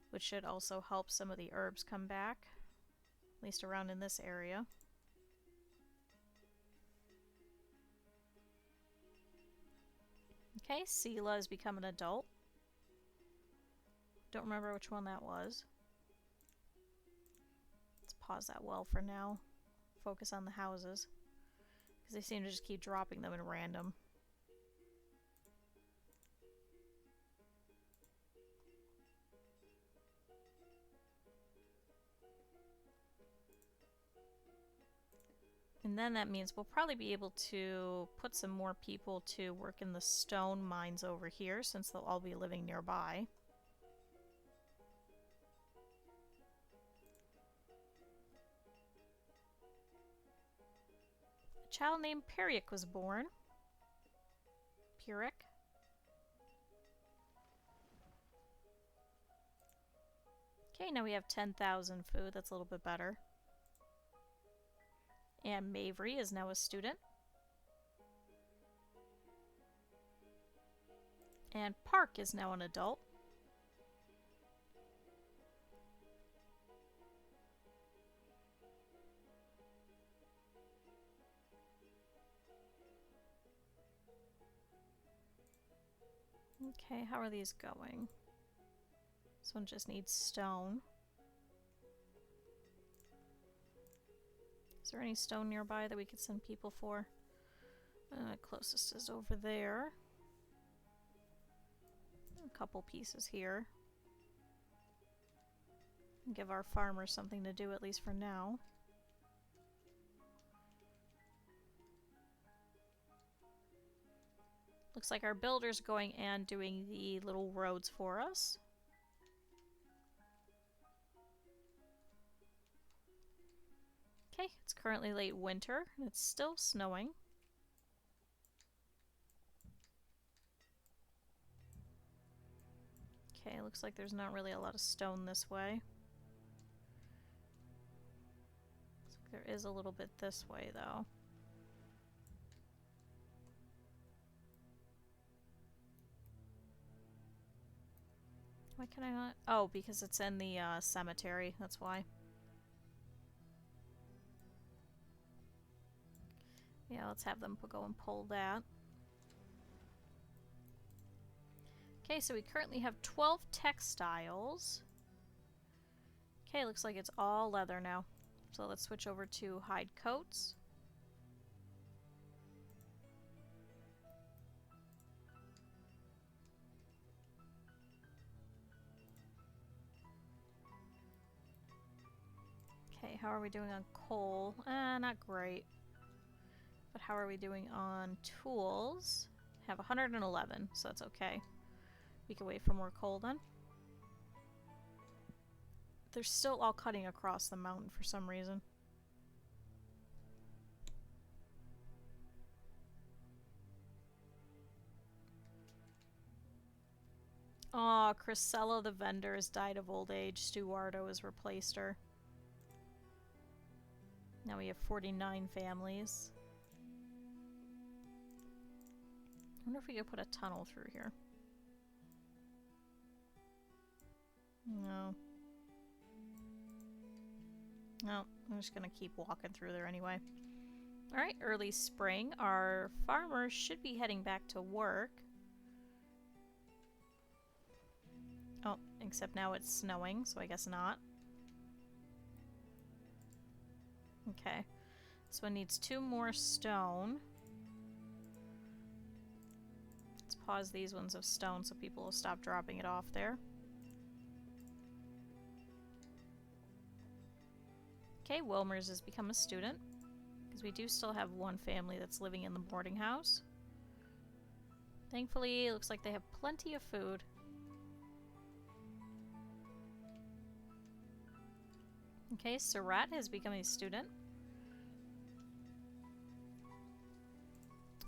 S1: Which should also help some of the herbs come back, at least around in this area. Okay, Sela has become an adult. Don't remember which one that was. Let's pause that well for now. Focus on the houses. Because they seem to just keep dropping them in random. And then that means we'll probably be able to put some more people to work in the stone mines over here, since they'll all be living nearby. A child named Peric was born. Peric. Okay, now we have 10,000 food. That's a little bit better. And Mavry is now a student. And Park is now an adult. Okay, how are these going? This one just needs stone. Is there any stone nearby that we could send people for? Closest is over there. A couple pieces here. Give our farmers something to do, at least for now. Looks like our builder's going and doing the little roads for us. Okay, it's currently late winter, and it's still snowing. Okay, looks like there's not really a lot of stone this way. Looks like there is a little bit this way, though. Why can I not? Oh, because it's in the cemetery, that's why. Yeah, let's have them go and pull that. Okay, so we currently have 12 textiles. Okay, looks like it's all leather now. So let's switch over to hide coats. Okay, how are we doing on coal? Not great. But how are we doing on tools? Have 111, so that's okay. We can wait for more coal then. They're still all cutting across the mountain for some reason. Aw, Chrysella the vendor has died of old age. Stuardo has replaced her. Now we have 49 families. I wonder if we could put a tunnel through here. No. No, I'm just gonna keep walking through there anyway. Alright, early spring. Our farmers should be heading back to work. Oh, except now it's snowing, so I guess not. Okay. This one needs 2 more stone. Let's pause these ones of stone so people will stop dropping it off there. Okay, Wilmer's has become a student. Because we do still have one family that's living in the boarding house. Thankfully, it looks like they have plenty of food. Okay, Surat has become a student.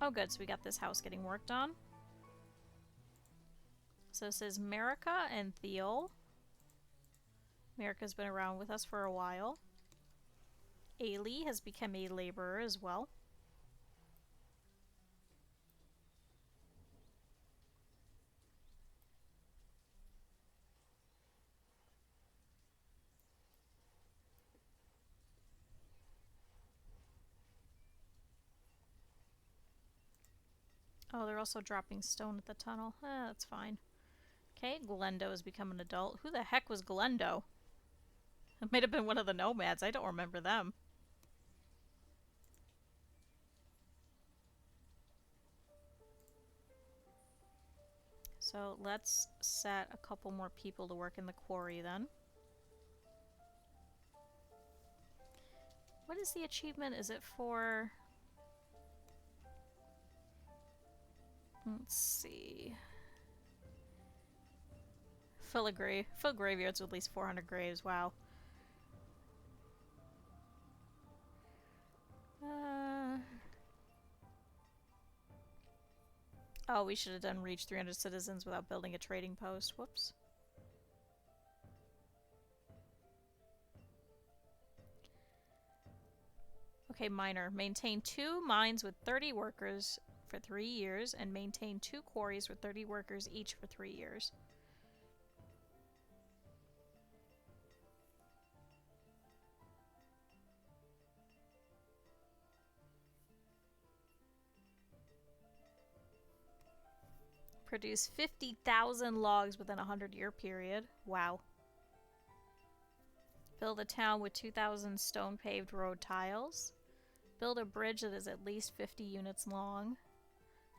S1: Oh good, so we got this house getting worked on. So this is Marika and Theo. Marika's been around with us for a while. Ailey has become a laborer as well. Oh, they're also dropping stone at the tunnel. That's fine. Okay, Glendo has become an adult. Who the heck was Glendo? It might have been one of the nomads. I don't remember them. So let's set a couple more people to work in the quarry then. What is the achievement? Is it for... Let's see... Fill graveyards with at least 400 graves. Wow. Oh, we should have done reach 300 citizens without building a trading post. Whoops. Okay, miner. Maintain 2 mines with 30 workers for 3 years and maintain 2 quarries with 30 workers each for 3 years. Produce 50,000 logs within a 100-year period. Wow. Build a town with 2,000 stone paved road tiles. Build a bridge that is at least 50 units long.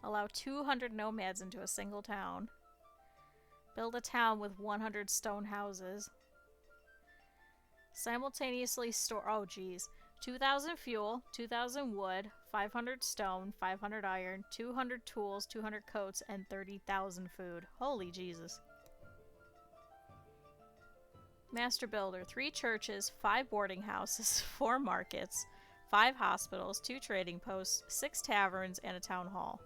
S1: Allow 200 nomads into a single town. Build a town with 100 stone houses. Simultaneously store, oh geez, 2,000 fuel, 2,000 wood, 500 stone, 500 iron, 200 tools, 200 coats, and 30,000 food. Holy Jesus. Master Builder, 3 churches, 5 boarding houses, 4 markets, 5 hospitals, 2 trading posts, 6 taverns, and a town hall.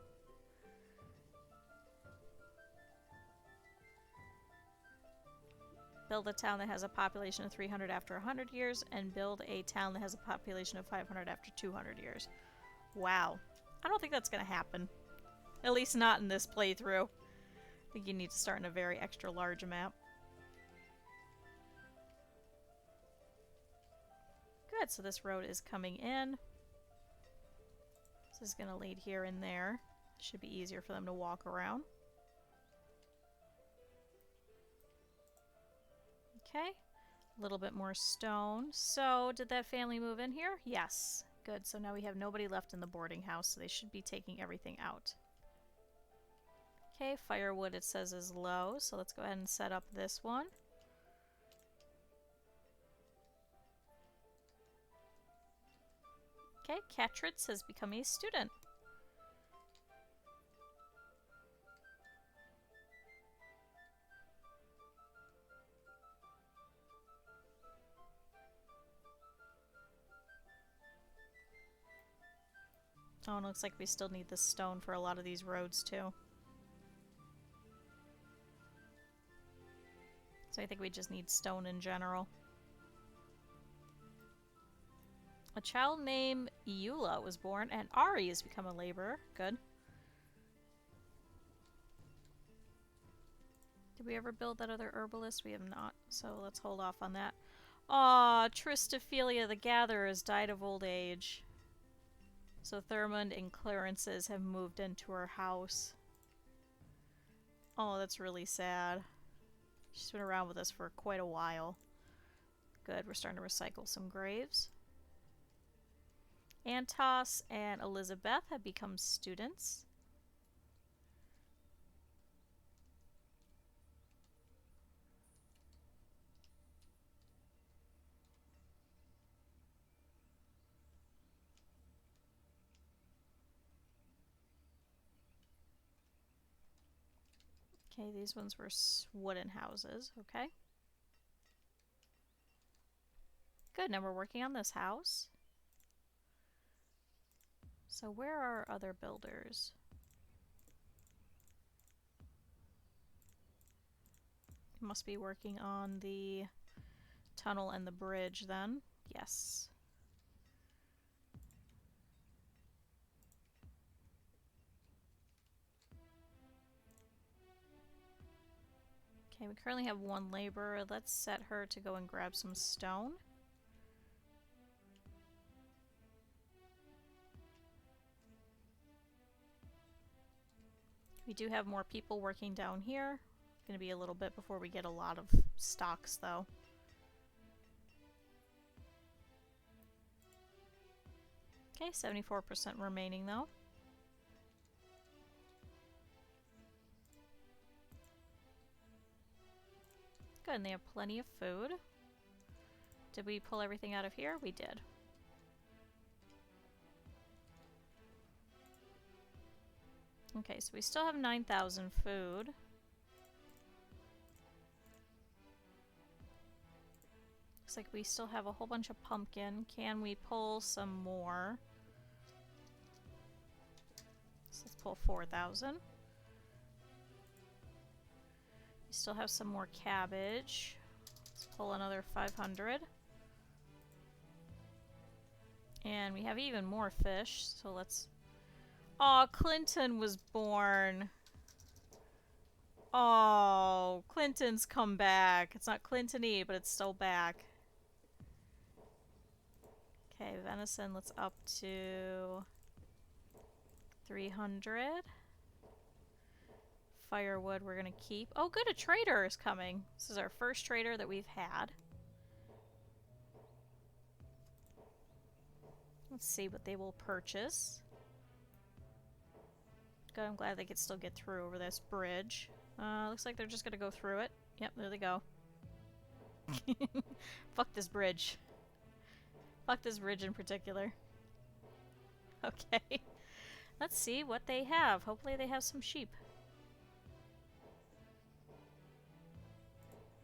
S1: Build a town that has a population of 300 after 100 years, and build a town that has a population of 500 after 200 years. Wow. I don't think that's going to happen. At least not in this playthrough. I think you need to start in a very extra large map. Good, so this road is coming in. This is going to lead here and there. Should be easier for them to walk around. Okay, a little bit more stone. So, did that family move in here? Yes. Good, so now we have nobody left in the boarding house, so they should be taking everything out. Okay, firewood it says is low, so let's go ahead and set up this one. Okay, Catritz has become a student. Oh, and it looks like we still need the stone for a lot of these roads, too. So I think we just need stone in general. A child named Eula was born, and Ari has become a laborer. Good. Did we ever build that other herbalist? We have not, so let's hold off on that. Aw, Tristophilia the Gatherer has died of old age. So Thurmond and Clarence's have moved into her house. Oh, that's really sad. She's been around with us for quite a while. Good, we're starting to recycle some graves. Antos and Elizabeth have become students. Okay, these ones were wooden houses, okay. Good, now we're working on this house. So where are our other builders? Must be working on the tunnel and the bridge then. Yes. Okay, we currently have 1 laborer. Let's set her to go and grab some stone. We do have more people working down here. Gonna be a little bit before we get a lot of stocks though. Okay, 74% remaining though. Good, and they have plenty of food. Did we pull everything out of here? We did. Okay, so we still have 9,000 food. Looks like we still have a whole bunch of pumpkin. Can we pull some more? So let's pull 4,000. We still have some more cabbage. Let's pull another 500. And we have even more fish, so let's... Oh, Clinton was born. Oh, Clinton's come back. It's not Clinton-y, but it's still back. Okay, venison, let's up to 300. Firewood we're gonna keep. Oh good, a trader is coming. This is our first trader that we've had. Let's see what they will purchase. Good, I'm glad they could still get through over this bridge. Looks like they're just gonna go through it. Yep, there they go. Fuck this bridge. Fuck this bridge in particular. Okay. Let's see what they have. Hopefully they have some sheep.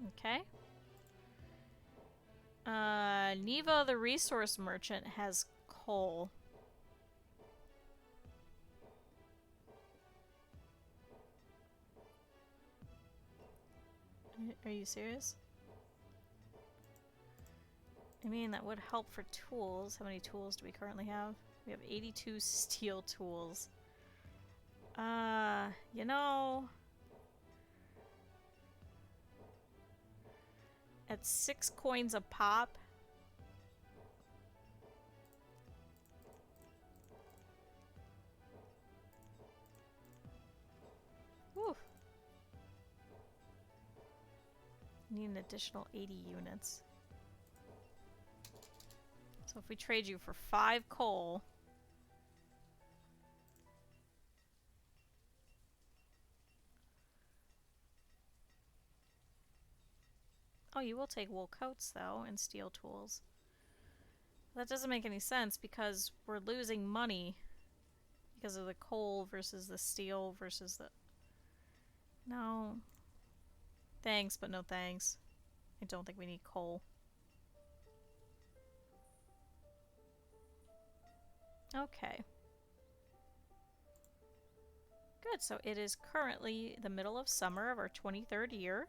S1: Okay. Neva the resource merchant has coal. Are you serious? I mean, that would help for tools. How many tools do we currently have? We have 82 steel tools. You know... At 6 coins a pop... Whew. Need an additional 80 units. So if we trade you for 5 coal... Oh, you will take wool coats, though, and steel tools. That doesn't make any sense, because we're losing money because of the coal versus the steel versus the... No. Thanks, but no thanks. I don't think we need coal. Okay. Good, so it is currently the middle of summer of our 23rd year.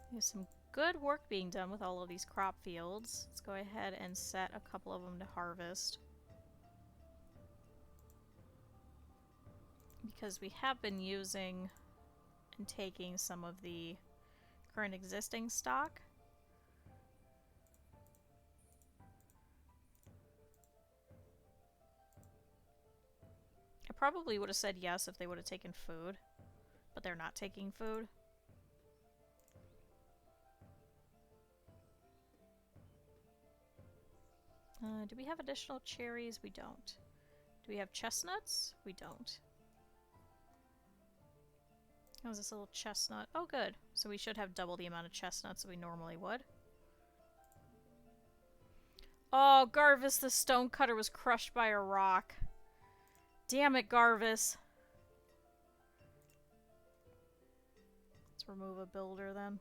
S1: There's some good work being done with all of these crop fields. Let's go ahead and set a couple of them to harvest. Because we have been using and taking some of the current existing stock. I probably would have said yes if they would have taken food, but they're not taking food. Do we have additional cherries? We don't. Do we have chestnuts? We don't. How is this little chestnut? Oh, good. So we should have double the amount of chestnuts that we normally would. Oh, Garvis the stonecutter was crushed by a rock. Damn it, Garvis. Let's remove a builder then.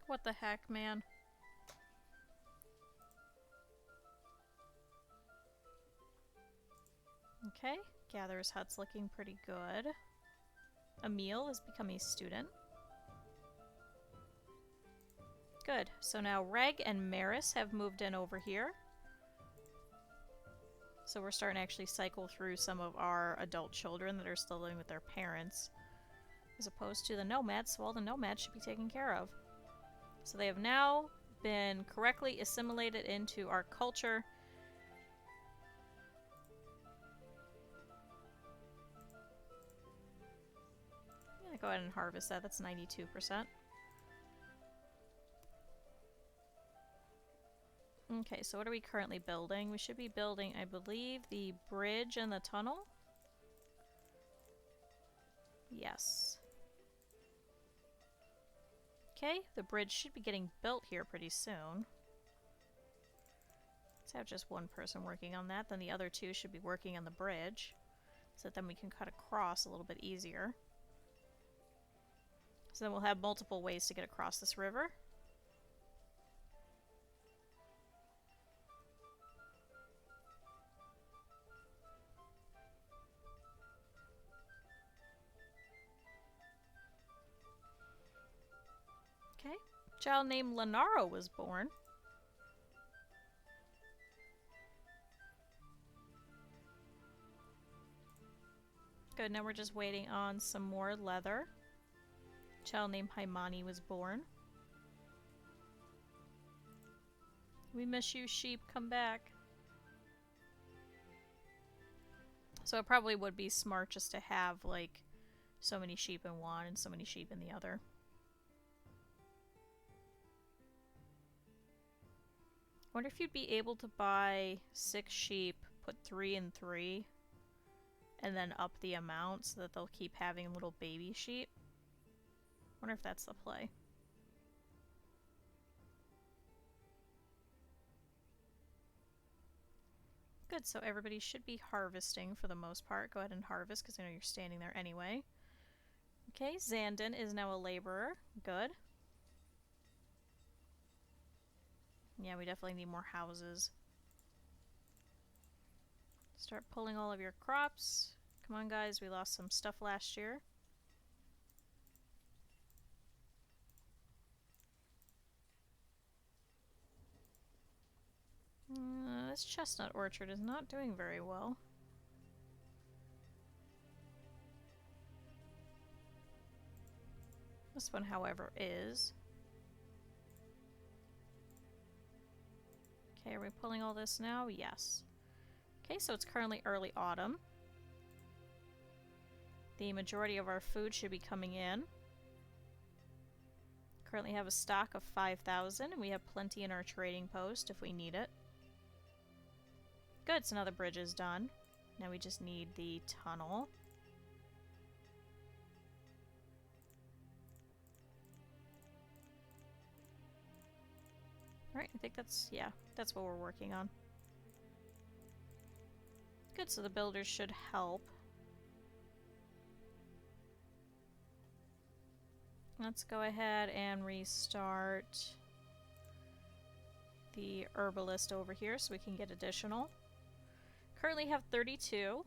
S1: What the heck, man? Okay, Gatherer's Hut's looking pretty good. Emil has become a student. Good, so now Reg and Maris have moved in over here. So we're starting to actually cycle through some of our adult children that are still living with their parents. As opposed to the nomads, so all the nomads should be taken care of. So they have now been correctly assimilated into our culture. Yeah, go ahead and harvest that. That's 92%. Okay, so what are we currently building? We should be building, I believe, the bridge and the tunnel? Yes. Okay, the bridge should be getting built here pretty soon. Let's have just one person working on that, then the other two should be working on the bridge. So that then we can cut across a little bit easier. So then we'll have multiple ways to get across this river. Okay. Child named Lenaro was born. Good, now we're just waiting on some more leather. Child named Haimani was born. We miss you, sheep. Come back. So it probably would be smart just to have, like, so many sheep in one and so many sheep in the other. I wonder if you'd be able to buy 6 sheep, put 3 and 3, and then up the amount so that they'll keep having little baby sheep. I wonder if that's the play. Good, so everybody should be harvesting for the most part. Go ahead and harvest because I know you're standing there anyway. Okay, Zandon is now a laborer. Good. Yeah, we definitely need more houses. Start pulling all of your crops. Come on, guys, we lost some stuff last year. This chestnut orchard is not doing very well. This one, however, is. Okay, are we pulling all this now? Yes. Okay, so it's currently early autumn. The majority of our food should be coming in. Currently have a stock of 5,000, and we have plenty in our trading post if we need it. Good, so now the bridge is done. Now we just need the tunnel. Alright, I think that's, yeah, that's what we're working on. Good, so the builders should help. Let's go ahead and restart the herbalist over here so we can get additional. Currently have 32,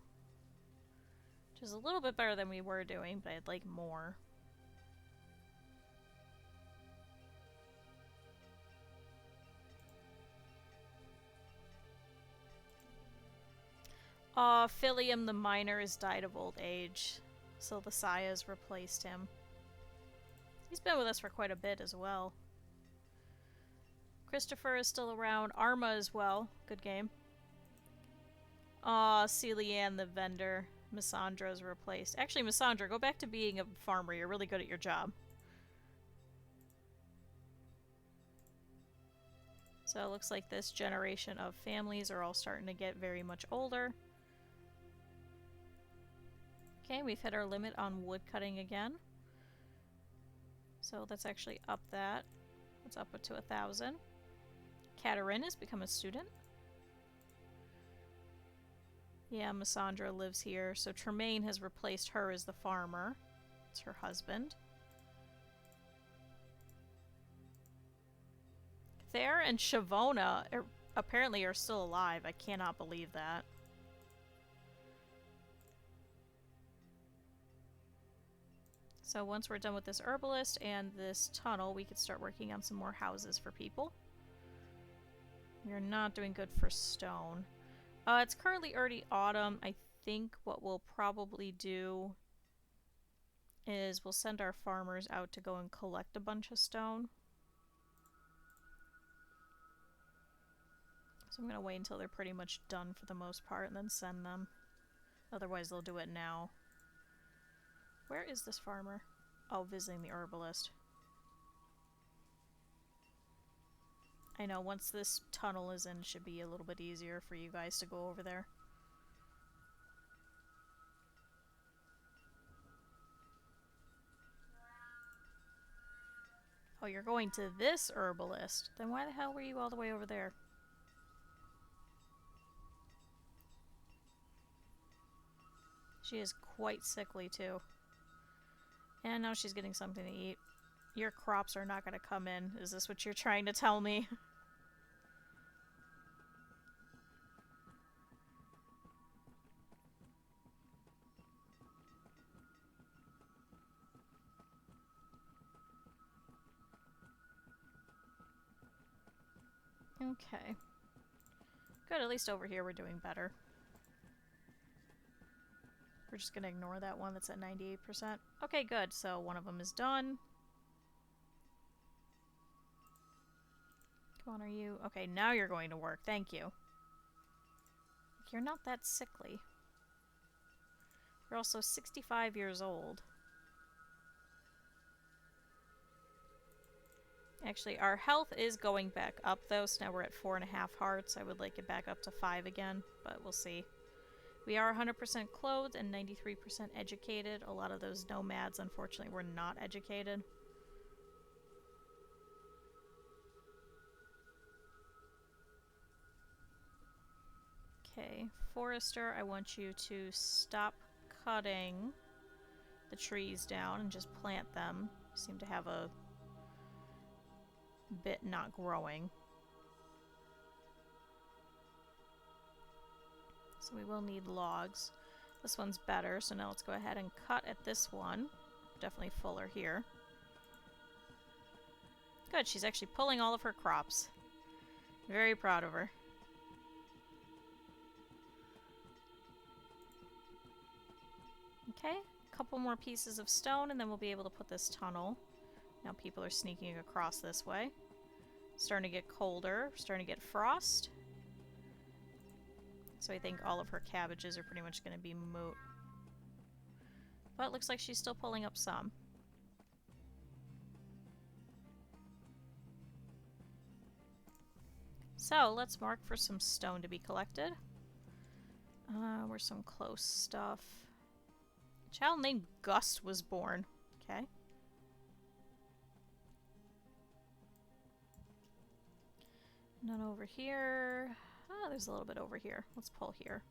S1: which is a little bit better than we were doing, but I'd like more. Philium the Miner has died of old age, so the Saya's replaced him. He's been with us for quite a bit as well. Christopher is still around. Arma as well. Good game. Aw, Celianne the vendor. Missandra's replaced. Actually, Missandra, go back to being a farmer. You're really good at your job. So it looks like this generation of families are all starting to get very much older. Okay, we've hit our limit on wood cutting again. So let's actually up that. Let's up it to 1,000. Katerin has become a student. Yeah, Missandra lives here. So Tremaine has replaced her as the farmer. It's her husband. Thayer and Shavona apparently are still alive. I cannot believe that. So once we're done with this herbalist and this tunnel, we could start working on some more houses for people. We're not doing good for stone. It's currently early autumn. I think what we'll probably do is we'll send our farmers out to go and collect a bunch of stone. So I'm going to wait until they're pretty much done for the most part and then send them. Otherwise they'll do it now. Where is this farmer? Oh, visiting the herbalist. I know, once this tunnel is in, it should be a little bit easier for you guys to go over there. Oh, you're going to this herbalist? Then why the hell were you all the way over there? She is quite sickly, too. And now she's getting something to eat. Your crops are not going to come in. Is this what you're trying to tell me? Okay. Good, at least over here we're doing better. We're just gonna ignore that one that's at 98%. Okay, good, so one of them is done. Come on, are you... Okay, now you're going to work. Thank you. You're not that sickly. You're also 65 years old. Actually, our health is going back up, though, so now we're at 4.5 hearts. I would like it back up to 5 again, but we'll see. We are 100% clothed and 93% educated. A lot of those nomads, unfortunately, were not educated. Okay, Forester, I want you to stop cutting the trees down and just plant them. You seem to have a bit not growing. So we will need logs. This one's better, so now let's go ahead and cut at this one. Definitely fuller here. Good, she's actually pulling all of her crops. Very proud of her. Okay, a couple more pieces of stone and then we'll be able to put this tunnel. Now people are sneaking across this way. Starting to get colder, starting to get frost. So I think all of her cabbages are pretty much going to be moot. But it looks like she's still pulling up some. So let's mark for some stone to be collected. Where's some close stuff? A child named Gust was born. Okay. None over here. Ah, there's a little bit over here. Let's pull here.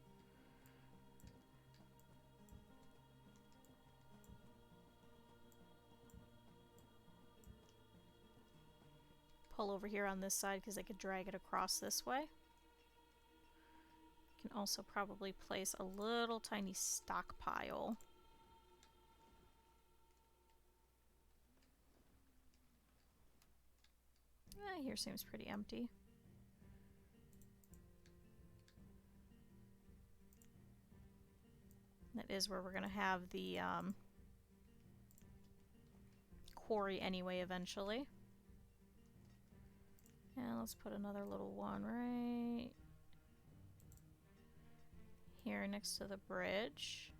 S1: Pull over here on this side because I could drag it across this way. Can also probably place a little tiny stockpile. Here seems pretty empty. That is where we're going to have the quarry anyway eventually. And let's put another little one right here next to the bridge.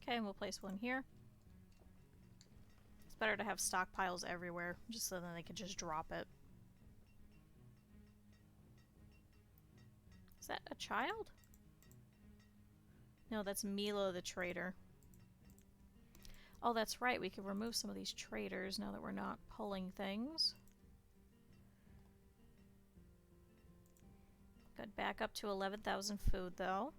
S1: Okay, and we'll place one here. It's better to have stockpiles everywhere, just so then they can just drop it. Is that a child? No, that's Milo the trader. Oh, that's right, we can remove some of these traders now that we're not pulling things. Good, back up to 11,000 food though.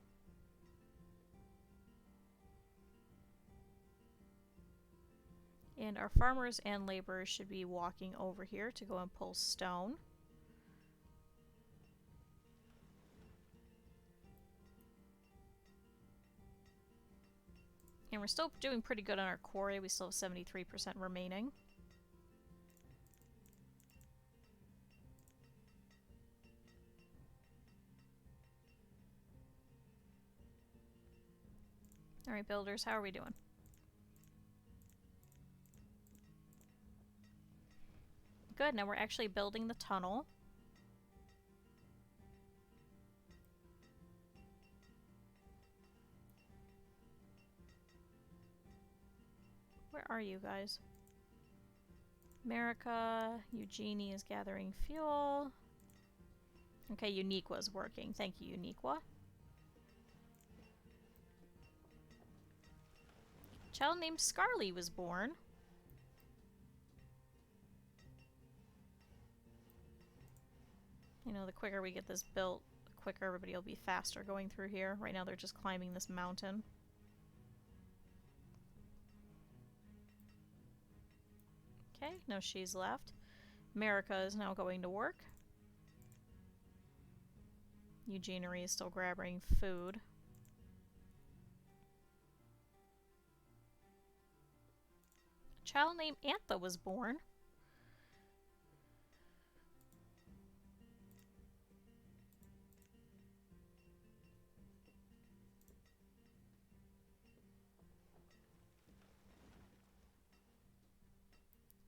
S1: And our farmers and laborers should be walking over here to go and pull stone. And we're still doing pretty good on our quarry. We still have 73% remaining. Alright, builders, how are we doing? Good, now we're actually building the tunnel. Where are you guys? America, Eugenie is gathering fuel. Okay, Uniqua's working. Thank you, Uniqua. A child named Scarly was born. You know, the quicker we get this built, the quicker everybody will be faster going through here. Right now they're just climbing this mountain. Okay, no, she's left. America is now going to work. Eugenery is still grabbing food. A child named Antha was born.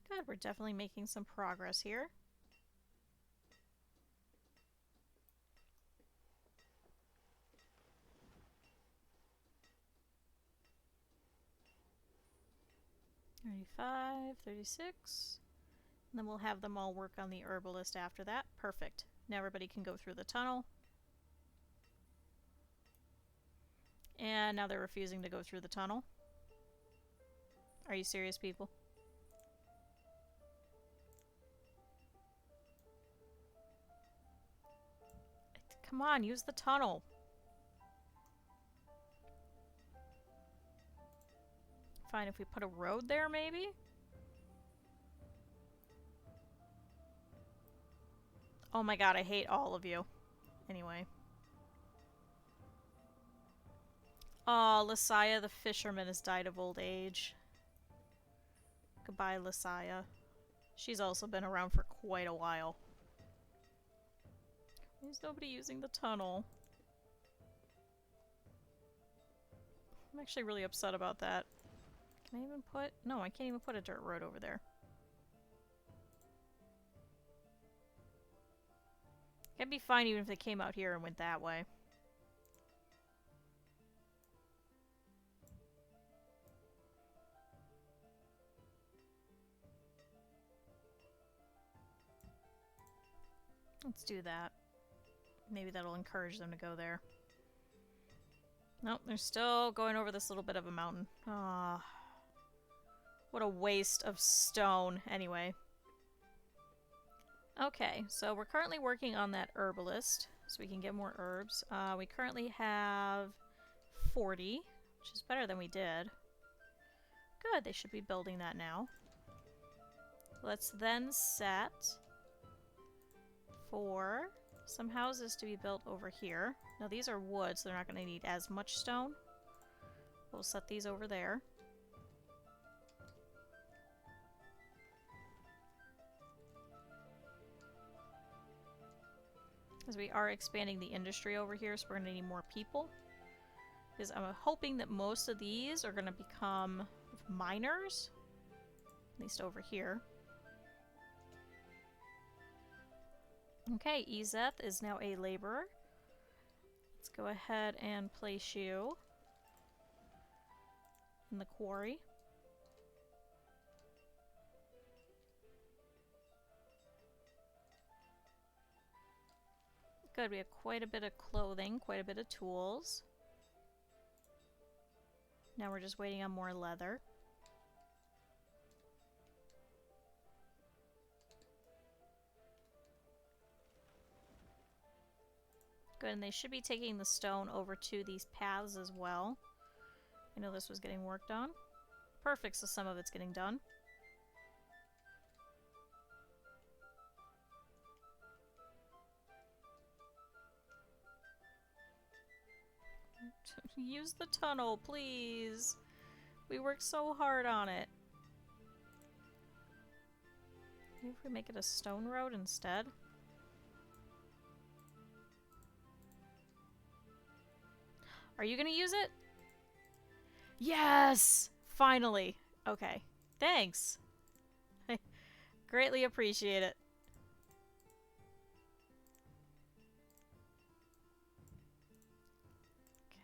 S1: Good, we're definitely making some progress here. $35, $36. And then we'll have them all work on the herbalist after that. Perfect. Now everybody can go through the tunnel. And now they're refusing to go through the tunnel. Are you serious, people? Come on, use the tunnel. Fine, if we put a road there, maybe? Oh my god, I hate all of you. Anyway. Oh, Lysia the fisherman has died of old age. Goodbye, Lysia. She's also been around for quite a while. There's nobody using the tunnel. I'm actually really upset about that. Can I even put... No, I can't even put a dirt road over there. I'd be fine even if they came out here and went that way. Let's do that. Maybe that'll encourage them to go there. Nope, they're still going over this little bit of a mountain. Ah, what a waste of stone. Anyway. Okay, so we're currently working on that herbalist, so we can get more herbs. We currently have 40, which is better than we did. Good, they should be building that now. Let's then set for some houses to be built over here. Now these are wood, so they're not going to need as much stone. We'll set these over there. Because we are expanding the industry over here, so we're going to need more people. Because I'm hoping that most of these are going to become miners. At least over here. Okay, Ezeth is now a laborer. Let's go ahead and place you in the quarry. Good, we have quite a bit of clothing, quite a bit of tools. Now we're just waiting on more leather. Good, and they should be taking the stone over to these paths as well. I know this was getting worked on. Perfect, so some of it's getting done. Use the tunnel, please. We worked so hard on it. Maybe if we make it a stone road instead. Are you gonna use it? Yes! Finally. Okay. Thanks. I greatly appreciate it.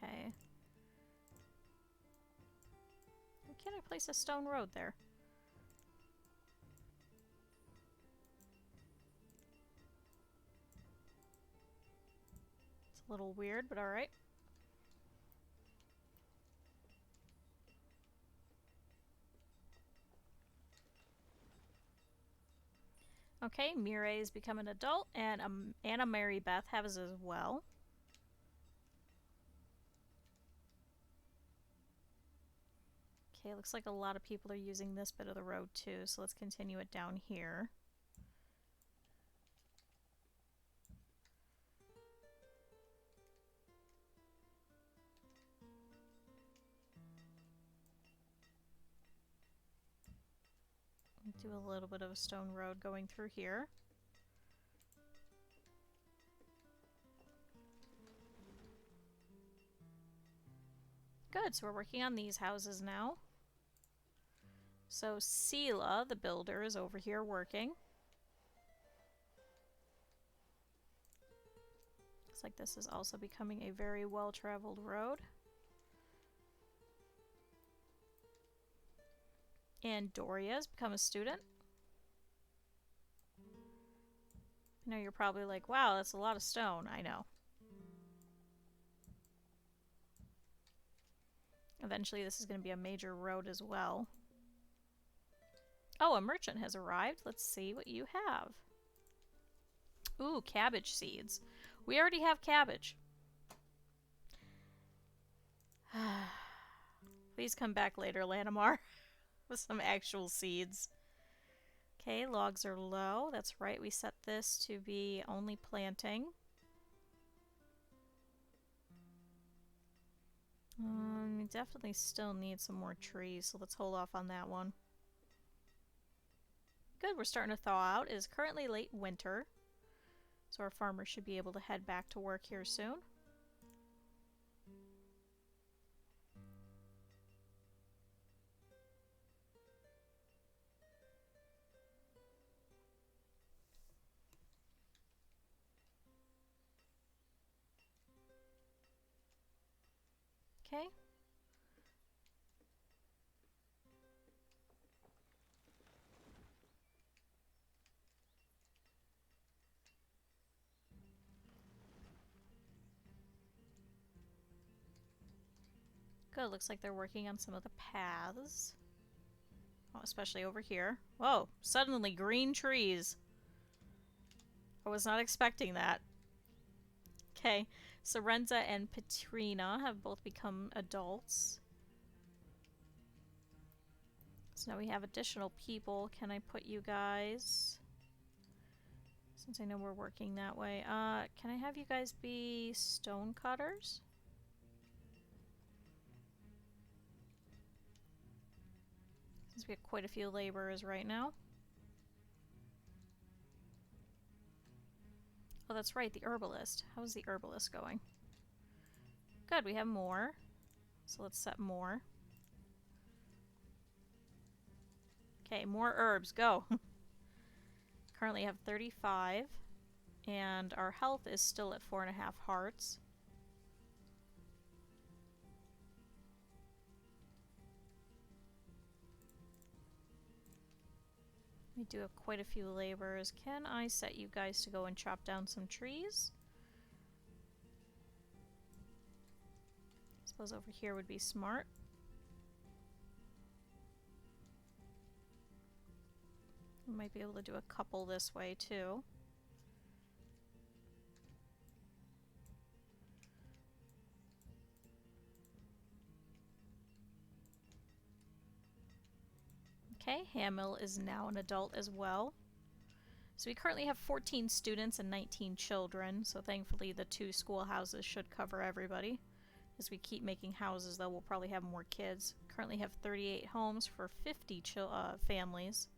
S1: Okay. Why can't I place a stone road there? It's a little weird, but alright. Okay, Mireille has become an adult, and Anna Mary Beth has as well. Okay, looks like a lot of people are using this bit of the road too, so let's continue it down here. Do a little bit of a stone road going through here. Good, so we're working on these houses now. So Sela, the builder, is over here working. Looks like this is also becoming a very well-traveled road. And Doria has become a student. I know you're probably like, wow, that's a lot of stone. I know. Eventually this is going to be a major road as well. Oh, a merchant has arrived. Let's see what you have. Ooh, cabbage seeds. We already have cabbage. Please come back later, Lanimar, with some actual seeds. Okay, logs are low. That's right, we set this to be only planting. We definitely still need some more trees, so let's hold off on that one. Good, we're starting to thaw out. It is currently late winter, so our farmers should be able to head back to work here soon. Okay. Good, looks like they're working on some of the paths. Oh, especially over here. Whoa, suddenly green trees. I was not expecting that. Okay, Sorenza and Petrina have both become adults. So now we have additional people. Can I put you guys... Since I know we're working that way. Can I have you guys be stone cutters? Since we have quite a few laborers right now. Oh, that's right, the herbalist. How's the herbalist going? Good, we have more. So let's set more. Okay, more herbs, go! Currently have 35. And our health is still at 4.5 hearts. We do have quite a few laborers. Can I set you guys to go and chop down some trees? I suppose over here would be smart. We might be able to do a couple this way too. Okay, Hamill is now an adult as well. So we currently have 14 students and 19 children, so thankfully the 2 schoolhouses should cover everybody. As we keep making houses, though, we'll probably have more kids. Currently have 38 homes for 50 families.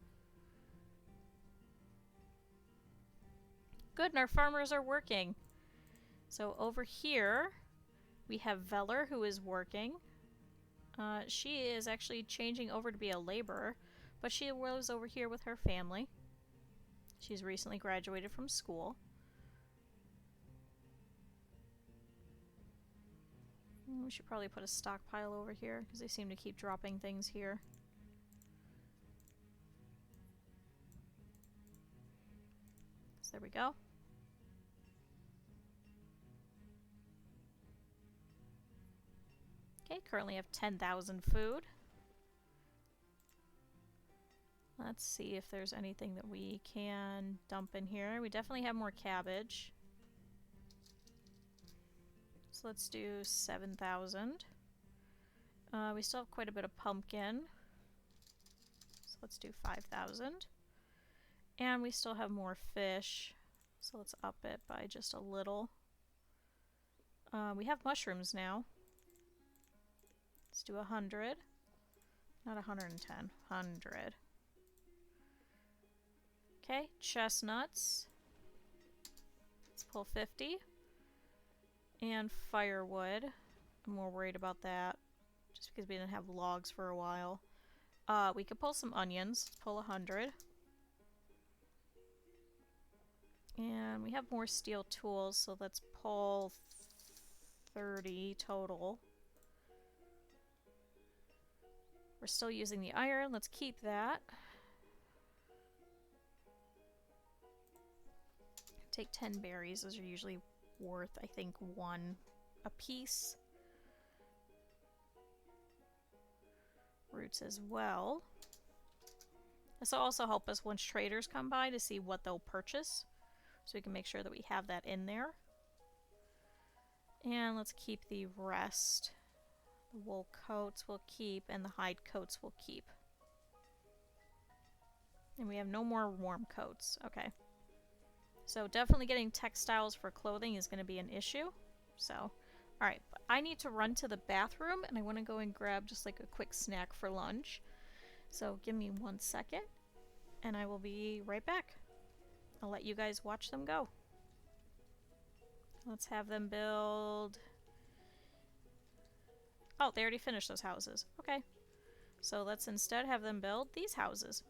S1: Good, and our farmers are working. So over here, we have Veller, who is working. She is actually changing over to be a laborer, but she was over here with her family. She's recently graduated from school. We should probably put a stockpile over here, because they seem to keep dropping things here. So there we go. Okay, currently have 10,000 food. Let's see if there's anything that we can dump in here. We definitely have more cabbage. So let's do 7,000. We still have quite a bit of pumpkin. So let's do 5,000. And we still have more fish. So let's up it by just a little. We have mushrooms now. Let's do 100. Not 110. 100. Okay, chestnuts. Let's pull 50. And firewood. I'm more worried about that, just because we didn't have logs for a while. We could pull some onions. Let's pull 100. And we have more steel tools, so let's pull 30 total. We're still using the iron. Let's keep that. Take 10 berries. Those are usually worth, I think, 1 a piece. Roots as well. This will also help us once traders come by to see what they'll purchase, so we can make sure that we have that in there. And let's keep the rest. The wool coats we'll keep, and the hide coats we'll keep. And we have no more warm coats. Okay. So definitely getting textiles for clothing is going to be an issue. So, alright. I need to run to the bathroom, and I want to go and grab just like a quick snack for lunch. So give me 1 second, and I will be right back. I'll let you guys watch them go. Let's have them build... Oh, they already finished those houses. Okay. So let's instead have them build these houses.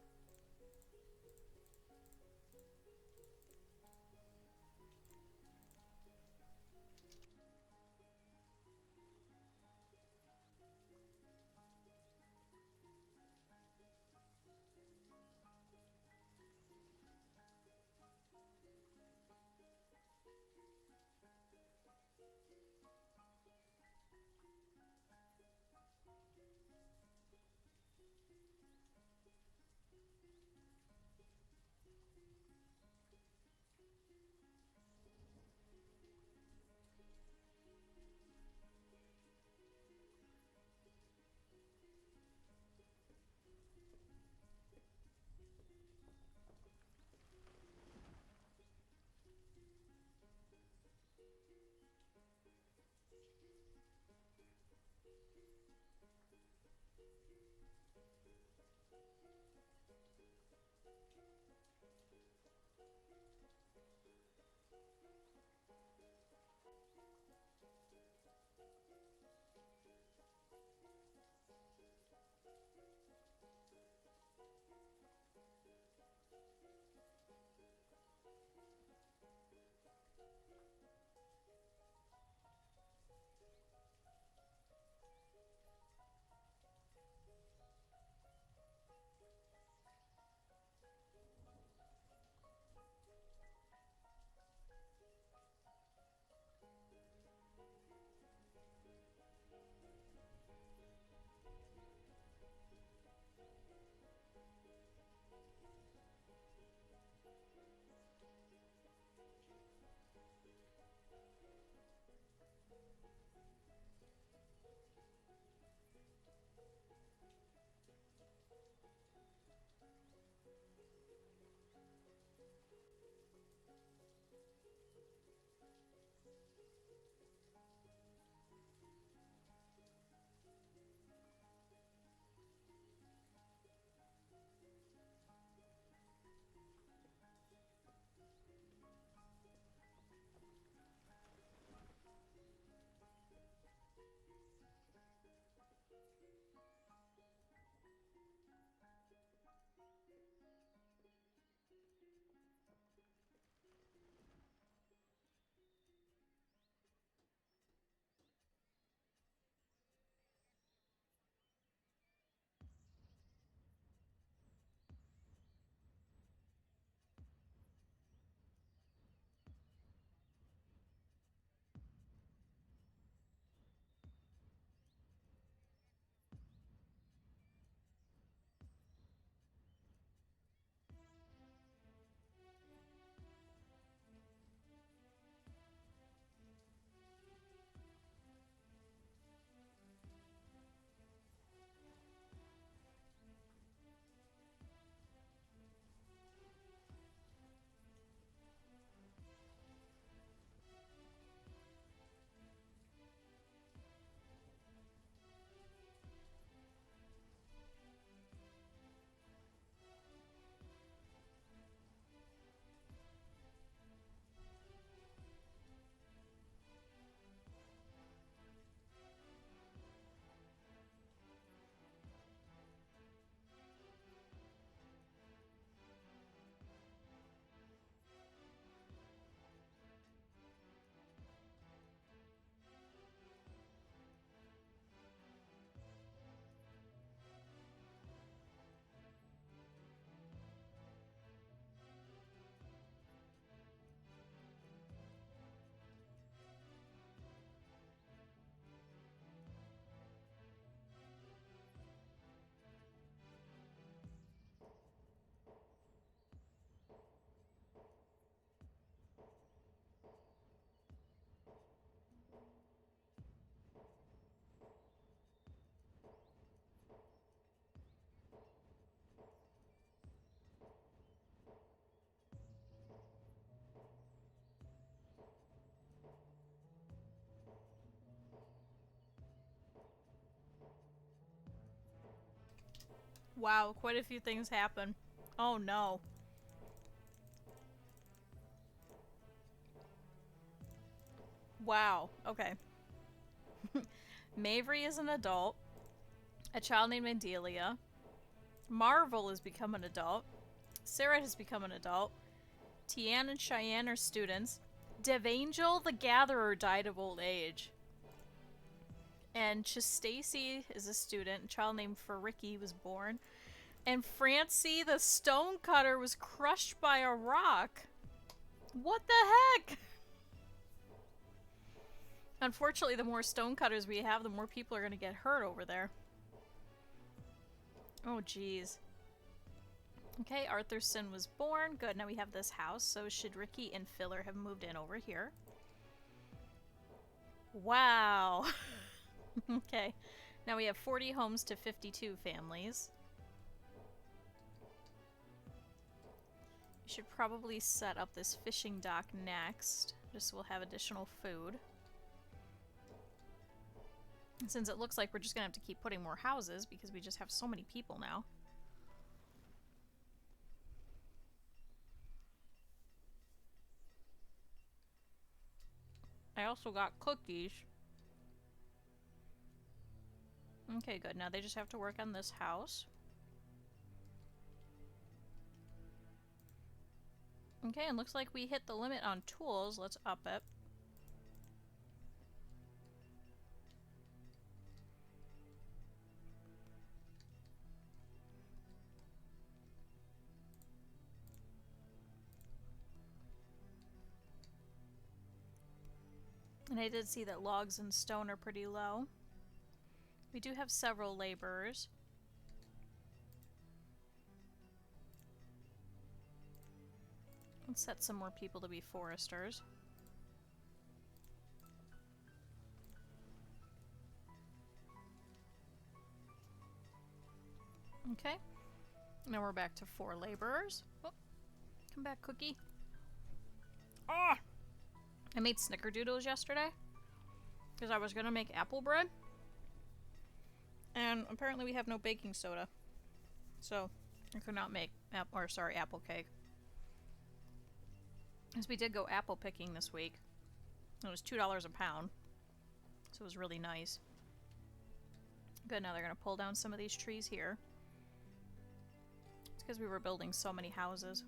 S1: Wow, quite a few things happen. Oh no. Wow, okay. Mavery is an adult. A child named Adelia. Marvel has become an adult. Sarah has become an adult. Tian and Cheyenne are students. Devangel the Gatherer died of old age. And Stacy is a student. A child named Fariki was born. And Francie the Stonecutter was crushed by a rock. What the heck? Unfortunately, the more stonecutters we have, the more people are going to get hurt over there. Oh, jeez. Okay, Arthurson was born. Good, now we have this house. So should Ricky and Filler have moved in over here? Wow. Okay, now we have 40 homes to 52 families. We should probably set up this fishing dock next, just so we'll have additional food. Since it looks like we're just gonna have to keep putting more houses because we just have so many people now. I also got cookies. Okay, good. Now they just have to work on this house. Okay, and looks like we hit the limit on tools. Let's up it. And I did see that logs and stone are pretty low. We do have several laborers. Let's set some more people to be foresters. Okay. Now we're back to 4 laborers. Oh, come back, Cookie. Ah! I made snickerdoodles yesterday because I was gonna make apple bread, and apparently we have no baking soda, so I could not make apple cake. Because we did go apple picking this week. It was $2 a pound, so it was really nice. Good, now they're gonna pull down some of these trees here. It's because we were building so many houses.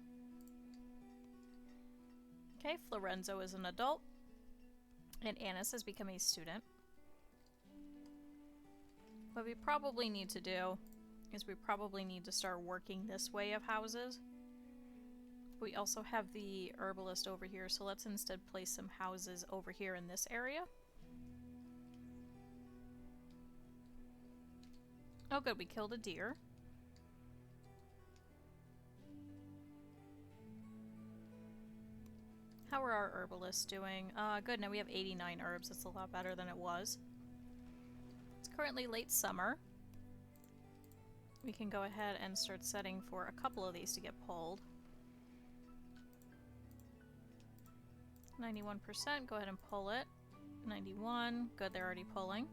S1: Okay, Florenzo is an adult, and Annis has become a student. What we probably need to do is we probably need to start working this way of houses. We also have the herbalist over here, so let's instead place some houses over here in this area. Oh good, we killed a deer. How are our herbalists doing? Good, now we have 89 herbs. That's a lot better than it was. It's currently late summer. We can go ahead and start setting for a couple of these to get pulled. 91%, go ahead and pull it. 91, good, they're already pulling.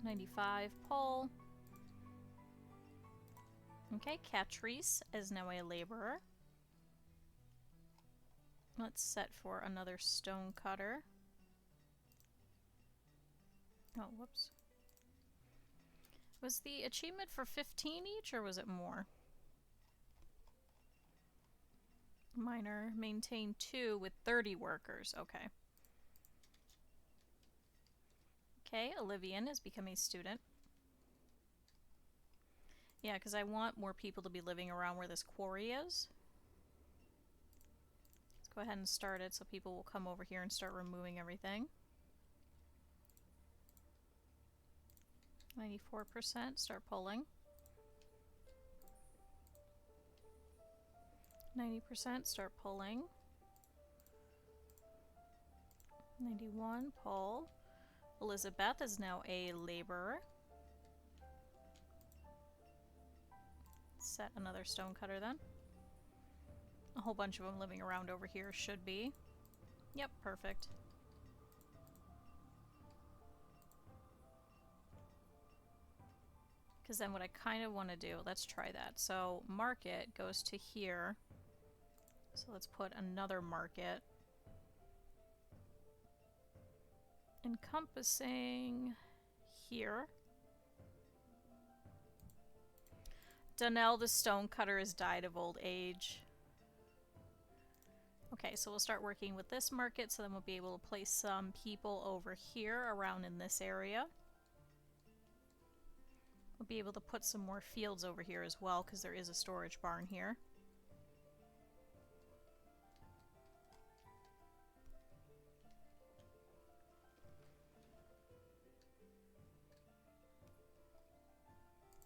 S1: $95, pull. Okay, Catrice is now a laborer. Let's set for another stone cutter. Oh, whoops. Was the achievement for 15 each, or was it more? Miner, maintain 2 with 30 workers. Okay. Okay, Olivian has become a student. Yeah, because I want more people to be living around where this quarry is. Let's go ahead and start it so people will come over here and start removing everything. 94%, start pulling. 90%, start pulling. 91, pull. Elizabeth is now a laborer. Set another stone cutter then. A whole bunch of them living around over here should be. Yep, perfect. Because then what I kind of want to do, let's try that. So market goes to here. So let's put another market. Encompassing here. Donnell the stonecutter has died of old age. Okay, so we'll start working with this market, so then we'll be able to place some people over here around in this area. We'll be able to put some more fields over here as well, because there is a storage barn here.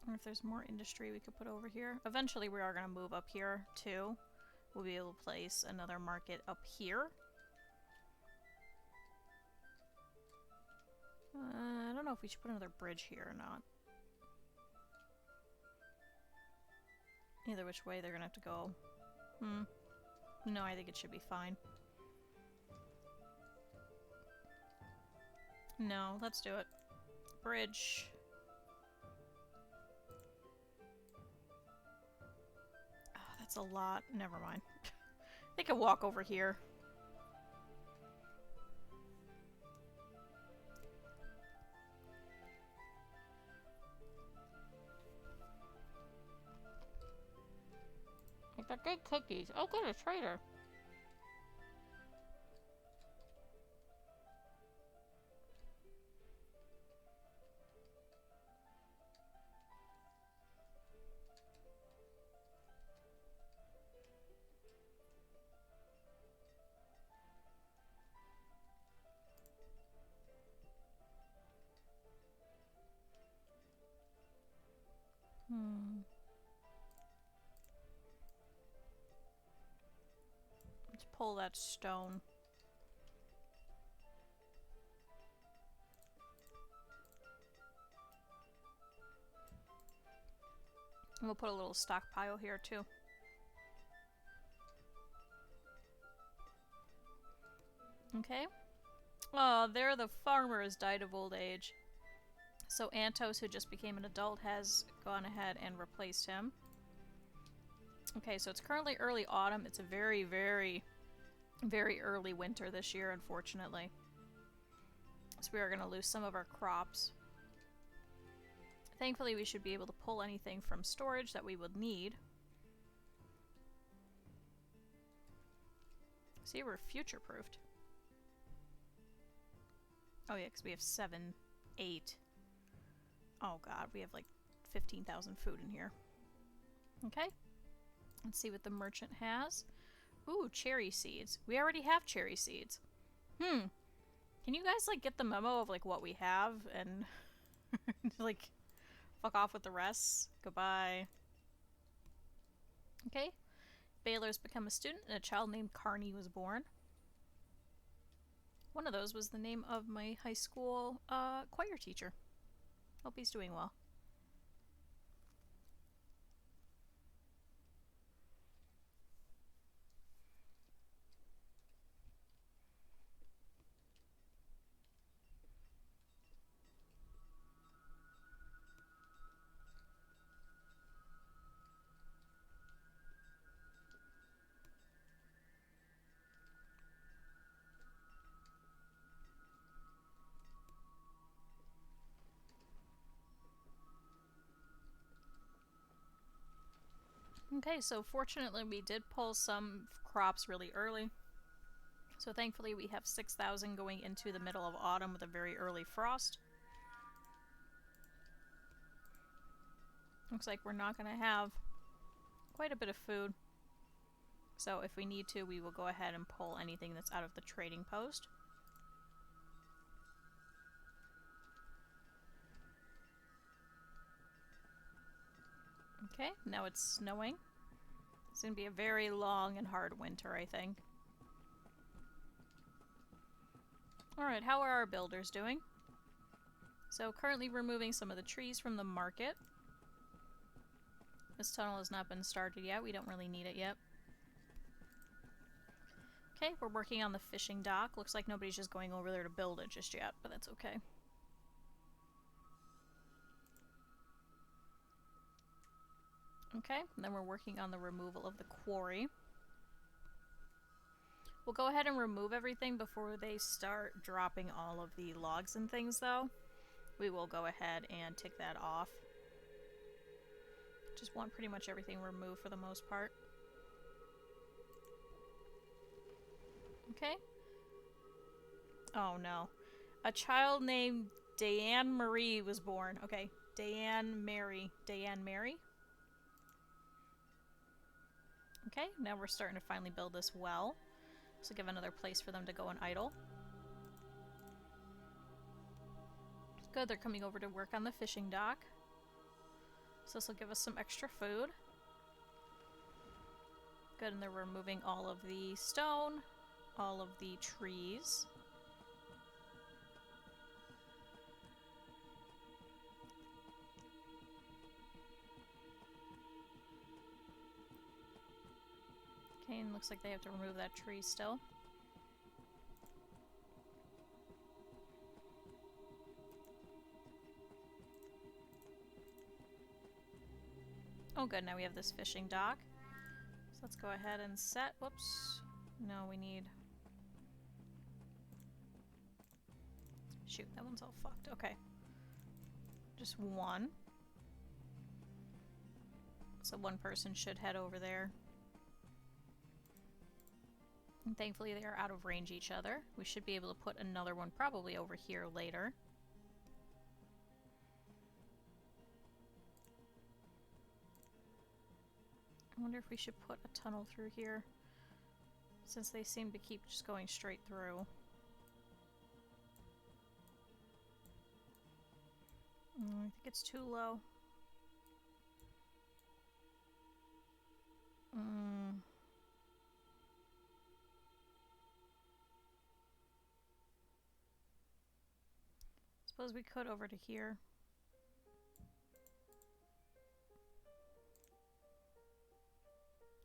S1: Or if there's more industry we could put over here. Eventually we are going to move up here too. We'll be able to place another market up here. I don't know if we should put another bridge here or not. Either which way they're going to have to go. No, I think it should be fine. No, let's do it. Bridge. Oh, that's a lot. Never mind. They can walk over here. I got good cookies. Oh, good, a trader. Let's pull that stone. And we'll put a little stockpile here too. Okay. Oh, there the farmer has died of old age. So Antos, who just became an adult, has gone ahead and replaced him. Okay, so it's currently early autumn. It's a very, very, very early winter this year, unfortunately. So we are going to lose some of our crops. Thankfully, we should be able to pull anything from storage that we would need. See, we're future-proofed. Oh yeah, because we have 7, 8. Oh god, we have like 15,000 food in here. Okay. Let's see what the merchant has. Ooh, cherry seeds. We already have cherry seeds. Can you guys like get the memo of like what we have and like fuck off with the rest? Goodbye. Okay. Baylor's become a student and a child named Carney was born. One of those was the name of my high school choir teacher. Hope he's doing well. Okay, so fortunately we did pull some crops really early. So thankfully we have 6,000 going into the middle of autumn with a very early frost. Looks like we're not going to have quite a bit of food. So if we need to, we will go ahead and pull anything that's out of the trading post. Okay, now it's snowing. It's going to be a very long and hard winter, I think. Alright, how are our builders doing? So currently removing some of the trees from the market. This tunnel has not been started yet. We don't really need it yet. Okay, we're working on the fishing dock. Looks like nobody's just going over there to build it just yet, but that's okay. Okay, and then we're working on the removal of the quarry. We'll go ahead and remove everything before they start dropping all of the logs and things, though. We will go ahead and tick that off. Just want pretty much everything removed for the most part. Okay. Oh no. A child named Diane Marie was born. Okay. Diane Mary. Diane Mary? Okay, now we're starting to finally build this well. So give another place for them to go and idle. Good, they're coming over to work on the fishing dock. So this will give us some extra food. Good, and they're removing all of the stone, all of the trees. Okay, and looks like they have to remove that tree still. Oh good, now we have this fishing dock. So let's go ahead and set. Whoops. No, we need... Shoot, that one's all fucked. Okay. Just one. So one person should head over there. And thankfully they are out of range each other. We should be able to put another one probably over here later. I wonder if we should put a tunnel through here, since they seem to keep just going straight through. I think it's too low. Suppose we could over to here.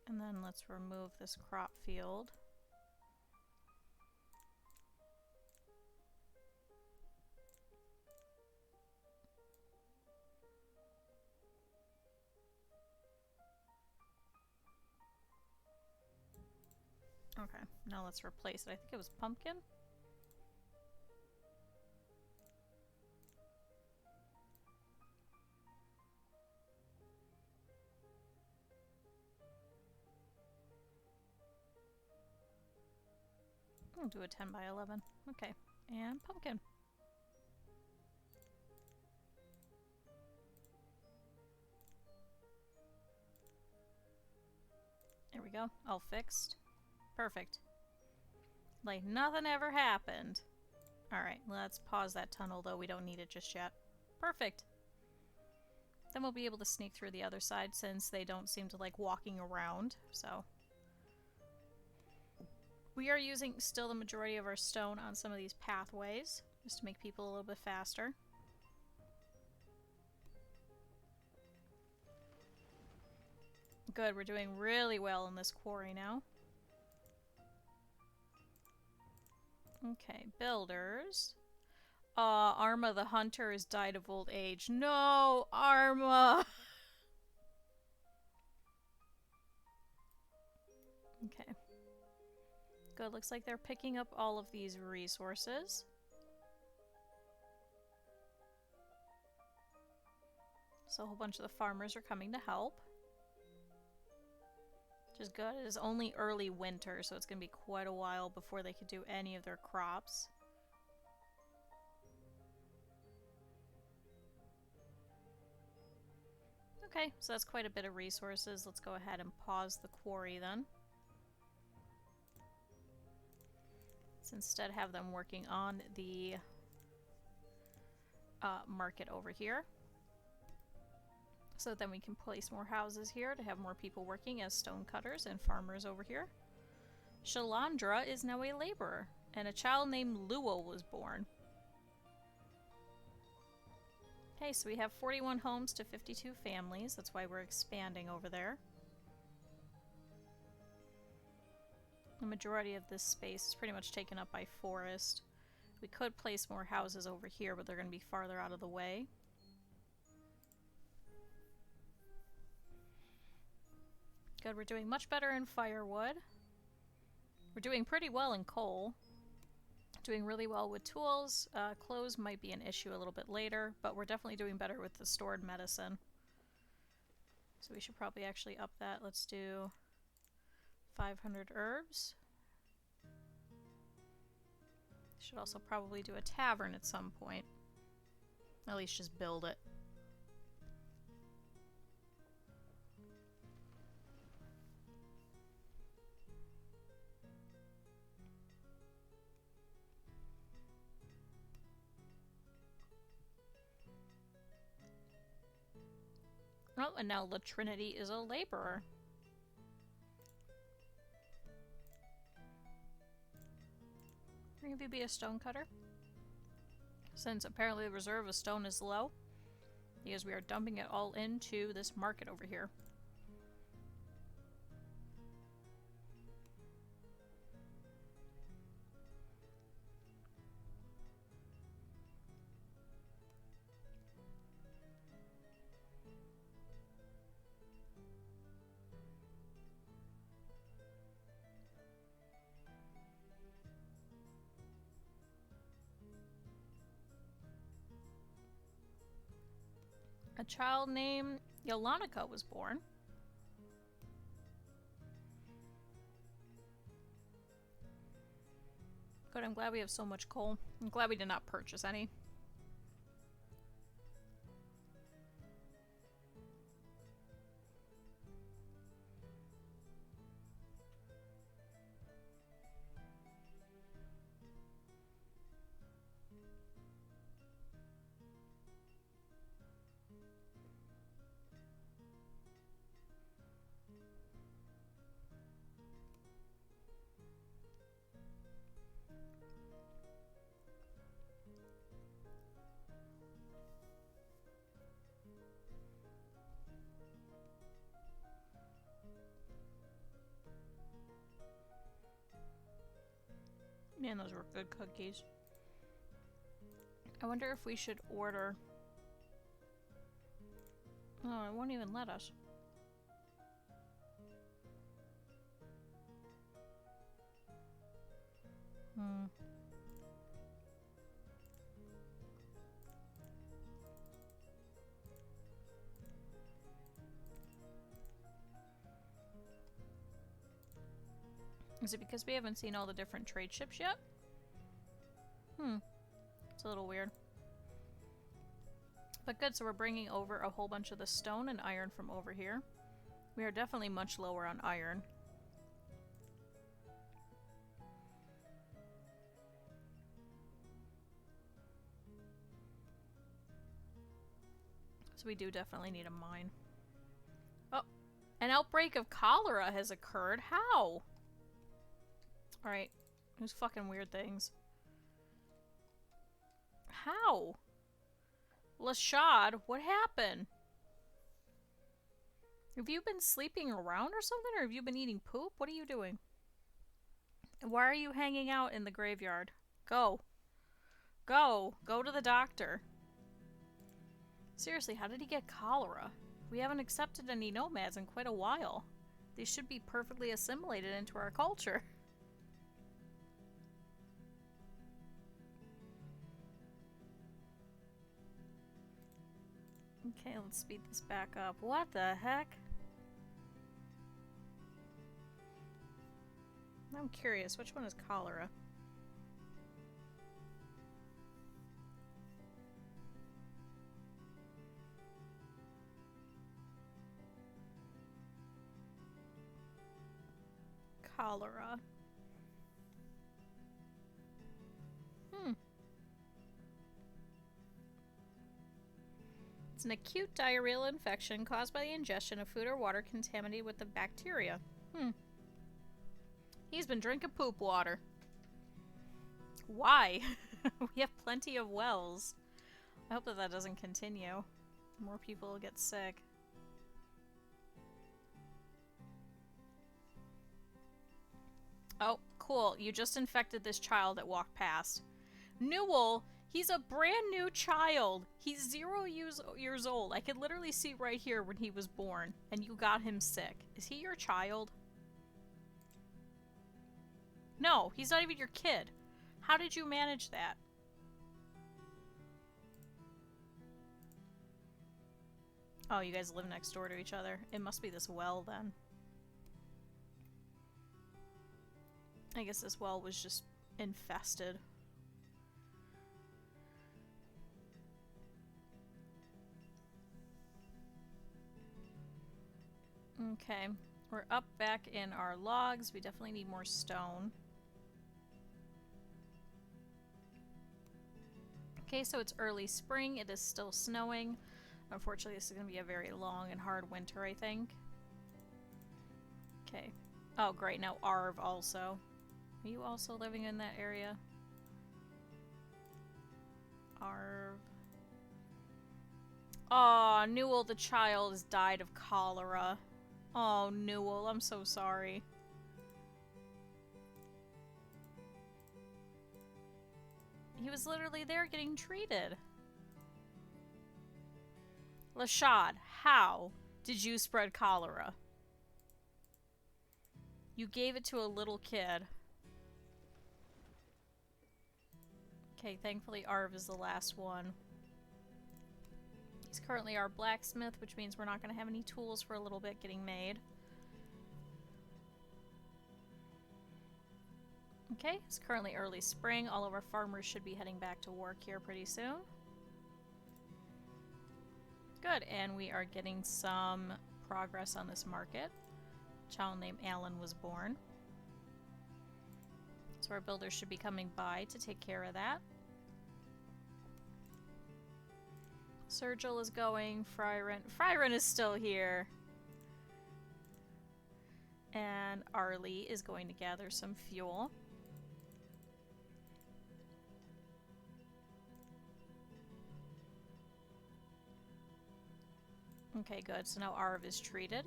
S1: And then let's remove this crop field. Okay, now let's replace it. I think it was pumpkin? I'll do a 10 by 11. Okay, and pumpkin. There we go, all fixed. Perfect. Like nothing ever happened. Alright, let's pause that tunnel though, we don't need it just yet. Perfect. Then we'll be able to sneak through the other side since they don't seem to like walking around, so. We are using still the majority of our stone on some of these pathways, just to make people a little bit faster. Good, we're doing really well in this quarry now. Okay, builders. Arma the hunter has died of old age. No, Arma! Okay. Good, looks like they're picking up all of these resources. So a whole bunch of the farmers are coming to help. Which is good. It is only early winter, so it's going to be quite a while before they could do any of their crops. Okay, so that's quite a bit of resources. Let's go ahead and pause the quarry then. Let's instead have them working on the market over here. So then we can place more houses here to have more people working as stonecutters and farmers over here. Shalandra is now a laborer, and a child named Luo was born. Okay, so we have 41 homes to 52 families. That's why we're expanding over there. The majority of this space is pretty much taken up by forest. We could place more houses over here, but they're going to be farther out of the way. good. We're doing much better in firewood. We're doing pretty well in coal. Doing really well with tools. Clothes might be an issue a little bit later, but we're definitely doing better with the stored medicine. So we should probably actually up that. Let's do 500 herbs. Should also probably do a tavern at some point. At least just build it. Oh, and now La Trinity is a laborer. Have you be a stonecutter? Since apparently the reserve of stone is low, because we are dumping it all into this market over here. A child named Yelanica was born. Good, I'm glad we have so much coal. I'm glad we did not purchase any. Man, those were good cookies. I wonder if we should order... Oh, it won't even let us. Is it because we haven't seen all the different trade ships yet? It's a little weird. But good, so we're bringing over a whole bunch of the stone and iron from over here. We are definitely much lower on iron. So we do definitely need a mine. Oh, an outbreak of cholera has occurred. How? Alright, those fucking weird things. How? Lashad, what happened? Have you been sleeping around or something, or have you been eating poop? What are you doing? Why are you hanging out in the graveyard? Go. Go. Go to the doctor. Seriously, how did he get cholera? We haven't accepted any nomads in quite a while. They should be perfectly assimilated into our culture. Okay, let's speed this back up. What the heck? I'm curious, which one is cholera? Cholera. It's an acute diarrheal infection caused by the ingestion of food or water contaminated with the bacteria. He's been drinking poop water. Why? We have plenty of wells. I hope that that doesn't continue. More people will get sick. Oh, cool. You just infected this child that walked past. Newell He's a brand new child. He's 0 years old. I could literally see right here when he was born, and you got him sick. Is he your child? No, he's not even your kid. How did you manage that? Oh, you guys live next door to each other. It must be this well, then. I guess this well was just infested. Okay, we're up back in our logs. We definitely need more stone. Okay, so it's early spring. It is still snowing. Unfortunately, this is going to be a very long and hard winter, I think. Okay. Oh, great. Now Arv also. Are you also living in that area? Arv. Oh, Newell the child has died of cholera. Oh, Newell, I'm so sorry. He was literally there getting treated. Lashad, how did you spread cholera? You gave it to a little kid. Okay, thankfully Arv is the last one. He's currently our blacksmith, which means we're not going to have any tools for a little bit getting made. Okay, it's currently early spring. All of our farmers should be heading back to work here pretty soon. Good, and we are getting some progress on this market. A child named Alan was born. So our builders should be coming by to take care of that. Sergil is going. Fryren is still here. And Arlie is going to gather some fuel. Okay, good. So now Arv is treated.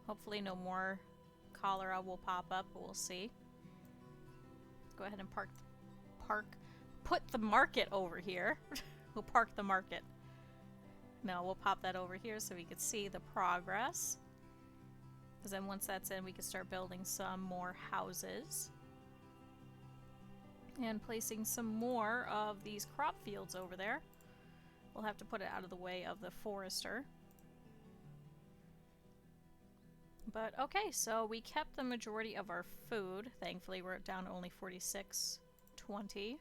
S1: Hopefully no more cholera will pop up, but we'll see. Go ahead and put the market over here. We'll park the market. No, we'll pop that over here so we can see the progress. Because then once that's in, we can start building some more houses. And placing some more of these crop fields over there. We'll have to put it out of the way of the forester. But okay, so we kept the majority of our food. Thankfully, we're down to only 46.20.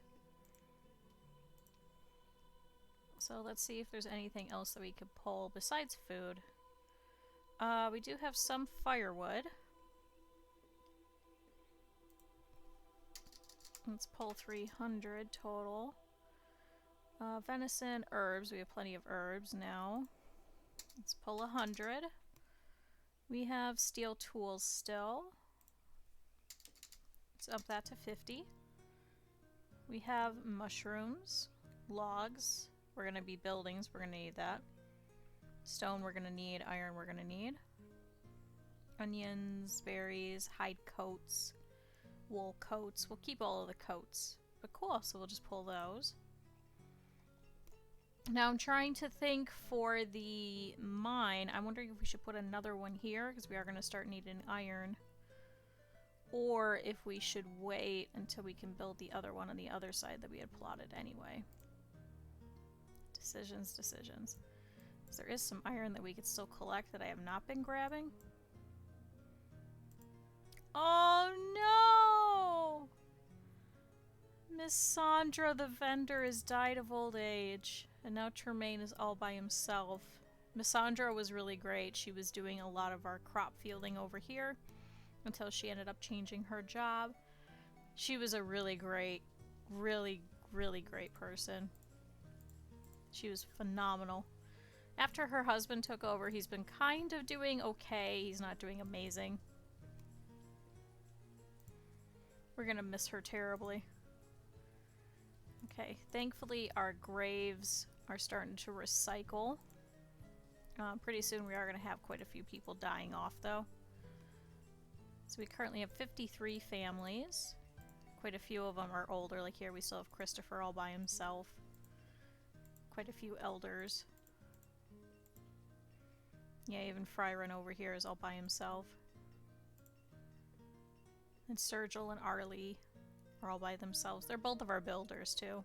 S1: So let's see if there's anything else that we could pull besides food. We do have some firewood. Let's pull 300 total. Venison, herbs. We have plenty of herbs now. Let's pull 100. We have steel tools still. Let's up that to 50. We have mushrooms, logs. We're going to be buildings. We're going to need that. Stone we're going to need. Iron we're going to need. Onions, berries, hide coats, wool coats. We'll keep all of the coats. But cool, so we'll just pull those. Now I'm trying to think for the mine. I'm wondering if we should put another one here, because we are going to start needing iron. Or if we should wait until we can build the other one on the other side that we had plotted anyway. Decisions, decisions. There is some iron that we could still collect that I have not been grabbing. Oh no! Miss Sandra the vendor has died of old age. And now Tremaine is all by himself. Miss Sandra was really great. She was doing a lot of our crop fielding over here until she ended up changing her job. She was a really great, really great person. She was phenomenal. After her husband took over, he's been kind of doing okay. He's not doing amazing. We're gonna miss her terribly. Okay, thankfully our graves are starting to recycle. Pretty soon we are going to have quite a few people dying off though. So we currently have 53 families. Quite a few of them are older, like here we still have Christopher all by himself. quite a few elders. Yeah, even Fryron over here is all by himself. And Sergil and Arlie are all by themselves. They're both of our builders, too.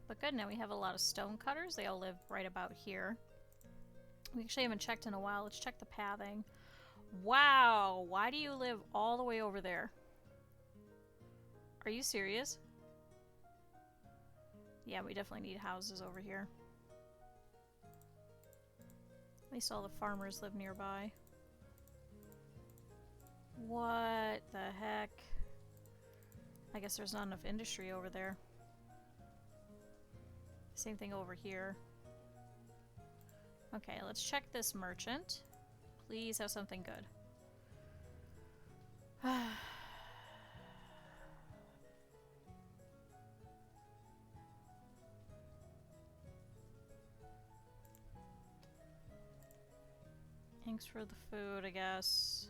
S1: But good, now we have a lot of stone cutters. They all live right about here. We actually haven't checked in a while. Let's check the pathing. Wow! Why do you live all the way over there? Are you serious? Yeah, we definitely need houses over here. At least all the farmers live nearby. What the heck? I guess there's not enough industry over there. Same thing over here. Okay, let's check this merchant. Please have something good. Thanks for the food, I guess.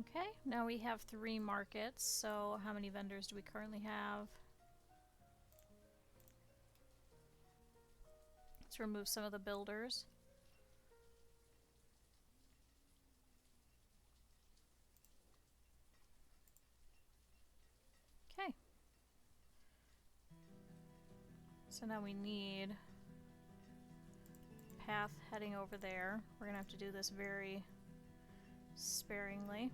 S1: Okay, now we have 3 markets, so how many vendors do we currently have? Let's remove some of the builders. Okay. So now we need a path heading over there. We're gonna have to do this very sparingly.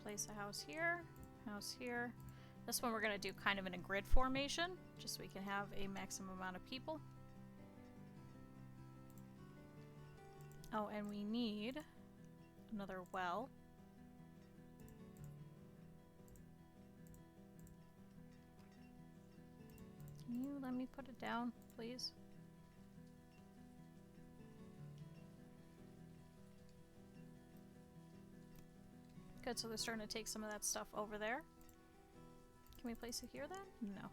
S1: Place a house here, house here. This one we're going to do kind of in a grid formation, just so we can have a maximum amount of people. Oh, and we need another well. Can you let me put it down, please? Good, so they're starting to take some of that stuff over there. Can we place it here then? No.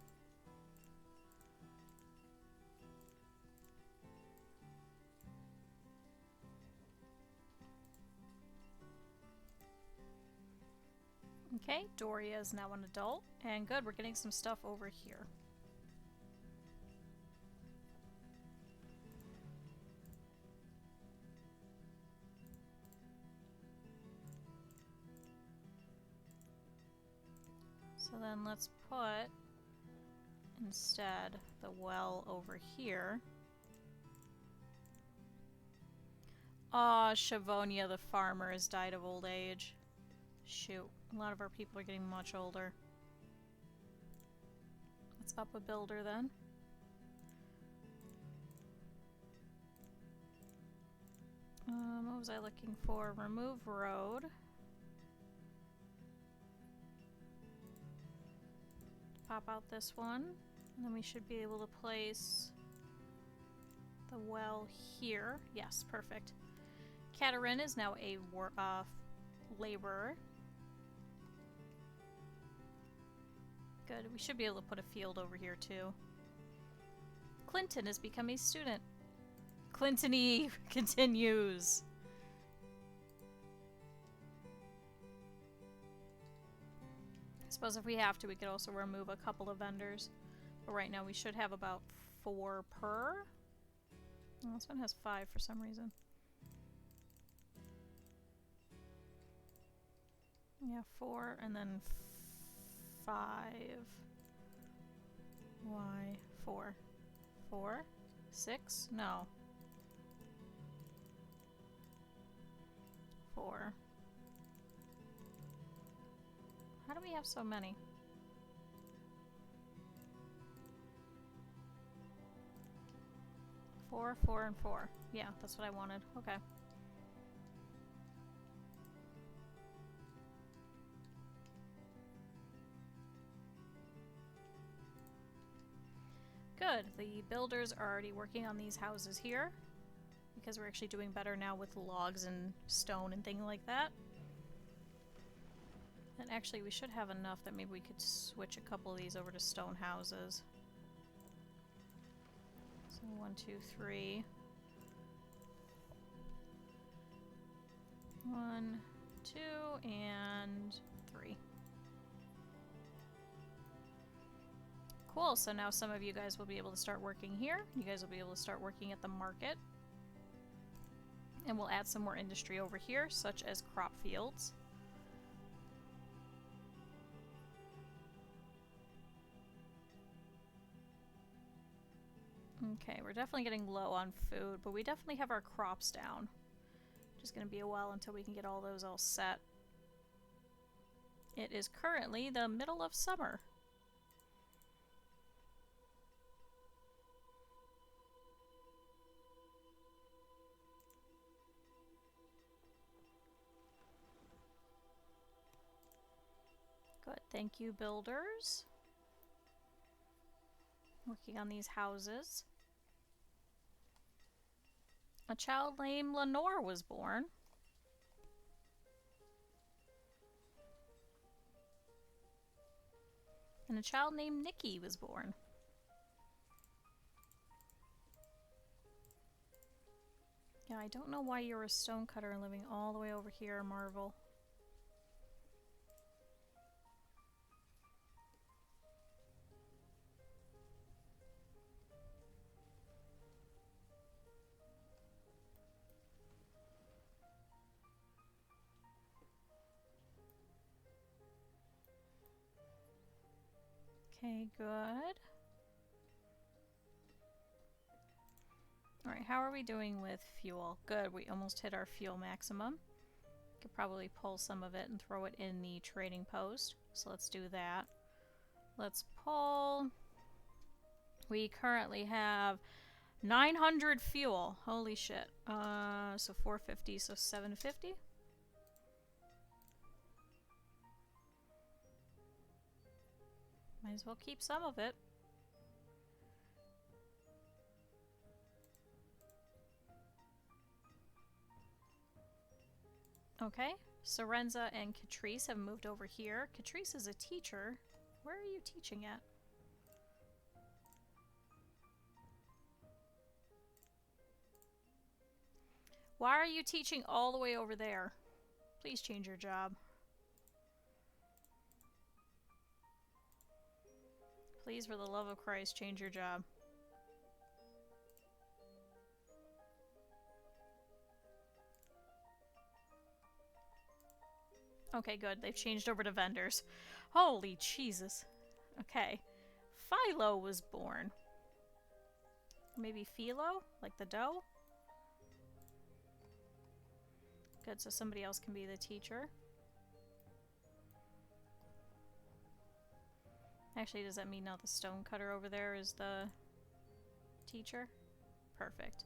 S1: Okay, Doria is now an adult, and good, we're getting some stuff over here. So then let's put, instead, the well over here. Aw, Shavonia the farmer has died of old age. Shoot, a lot of our people are getting much older. Let's up a builder then. What was I looking for? Remove road. Pop out this one, and then we should be able to place the well here. Yes, perfect. Katerin is now a laborer. Good, we should be able to put a field over here too. Clinton has become a student. Clinton-y continues. I suppose if we have to, we could also remove a couple of vendors. But right now we should have about 4 per. Oh, this one has 5 for some reason. Yeah, 4 and then 5. Why? 4. 4? 6? No. 4. How do we have so many? 4, 4, and 4. Yeah, that's what I wanted. Okay. good. The builders are already working on these houses here because we're actually doing better now with logs and stone and things like that. And actually we should have enough that maybe we could switch a couple of these over to stone houses. So 1, 2, 3. 1, 2, and 3. Cool, so now some of you guys will be able to start working here. You guys will be able to start working at the market. And we'll add some more industry over here, such as crop fields. Okay, we're definitely getting low on food, but we definitely have our crops down. Just gonna be a while until we can get all those all set. It is currently the middle of summer. Good, thank you, builders. Working on these houses. A child named Lenore was born. And a child named Nikki was born. Yeah, I don't know why you're a stonecutter and living all the way over here, Marvel. Okay, good. Alright, how are we doing with fuel? Good, we almost hit our fuel maximum. Could probably pull some of it and throw it in the trading post. So let's do that. Let's pull. We currently have 900 fuel. Holy shit. So 450, so 750? Might as well keep some of it. Okay, Sorenza and Catrice have moved over here. Catrice is a teacher. Where are you teaching at? Why are you teaching all the way over there? Please change your job. Please, for the love of Christ, change your job. Okay, good. They've changed over to vendors. Holy Jesus. Okay. Philo was born. Maybe Philo? Like the dough? Good, so somebody else can be the teacher. Actually, does that mean now the stonecutter over there is the teacher? Perfect.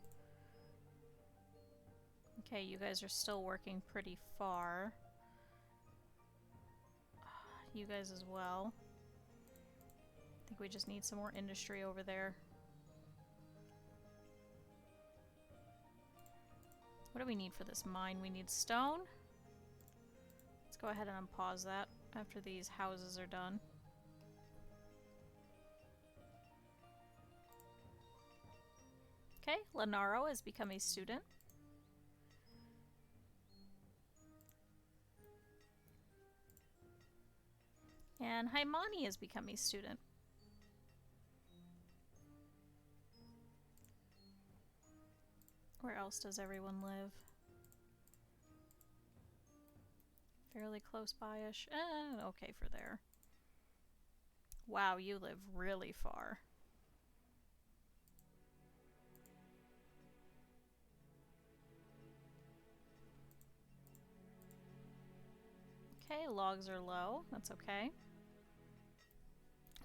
S1: Okay, you guys are still working pretty far. You guys as well. I think we just need some more industry over there. What do we need for this mine? We need stone. Let's go ahead and unpause that after these houses are done. Okay, Lenaro has become a student. And Haimani has become a student. Where else does everyone live? Fairly close by-ish. Okay for there. Wow, you live really far. Okay, logs are low. That's okay.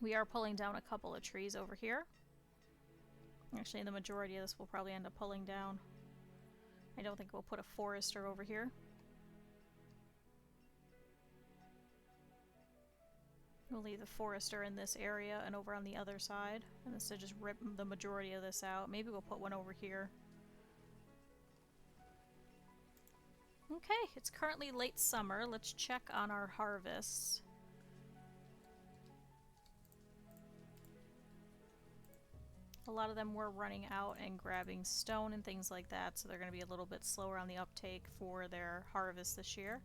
S1: We are pulling down a couple of trees over here. Actually, the majority of this will probably end up pulling down. I don't think we'll put a forester over here. We'll leave the forester in this area and over on the other side. And instead just rip the majority of this out. Maybe we'll put one over here. Okay, it's currently late summer. Let's check on our harvests. A lot of them were running out and grabbing stone and things like that, so they're going to be a little bit slower on the uptake for their harvest this year.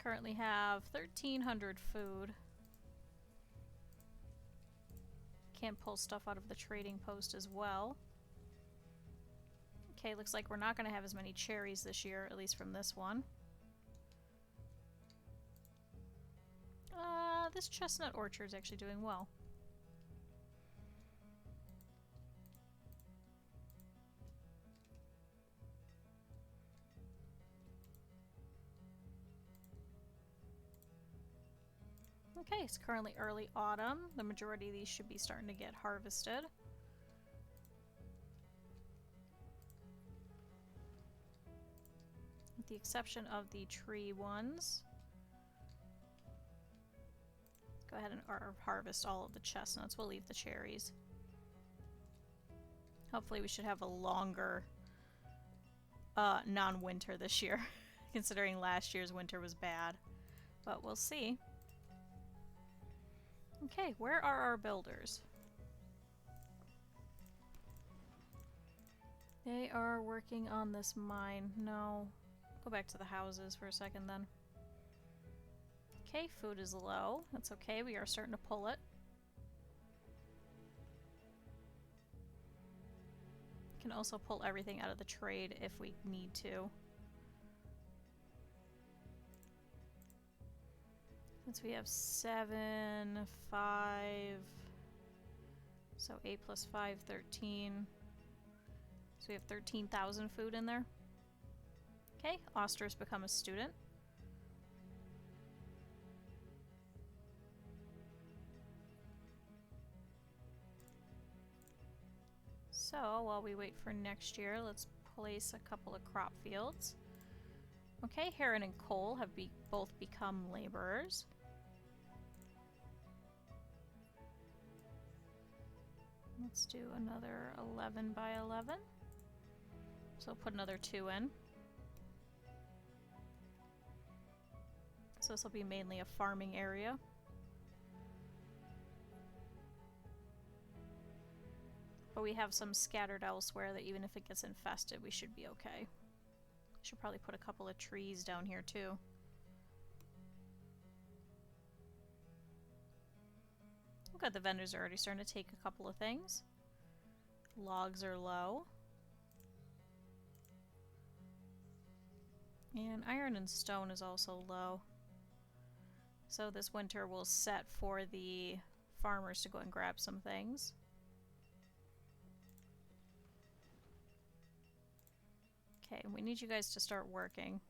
S1: Currently have 1,300 food. Can't pull stuff out of the trading post as well. Okay, looks like we're not going to have as many cherries this year, at least from this one. This chestnut orchard is actually doing well. Okay, it's currently early autumn. The majority of these should be starting to get harvested. With the exception of the tree ones. Go ahead and harvest all of the chestnuts. We'll leave the cherries. Hopefully we should have a longer non-winter this year, considering last year's winter was bad. But we'll see. Okay, where are our builders? They are working on this mine. No. Go back to the houses for a second then. Okay, food is low. That's okay, we are starting to pull it. Can also pull everything out of the trade if we need to. Since we have 7, 5, so 8 plus 5, 13. So we have 13,000 food in there. Okay, Oster's become a student. So, while we wait for next year, let's place a couple of crop fields. Okay, Heron and Cole have both become laborers. Let's do another 11 by 11. So put another 2 in. So this will be mainly a farming area. But we have some scattered elsewhere that even if it gets infested, we should be okay. Should probably put a couple of trees down here too. Okay, the vendors are already starting to take a couple of things. Logs are low. And iron and stone is also low. So this winter will set for the farmers to go and grab some things. Okay, we need you guys to start working.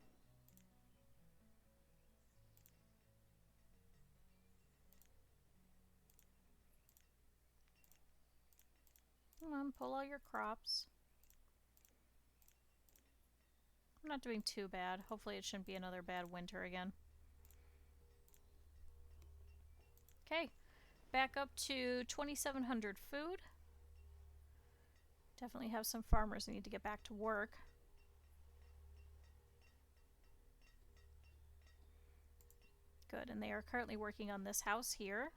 S1: Come on, pull all your crops. I'm not doing too bad. Hopefully it shouldn't be another bad winter again. Okay, back up to 2,700 food. Definitely have some farmers that need to get back to work. Good, and they are currently working on this house here.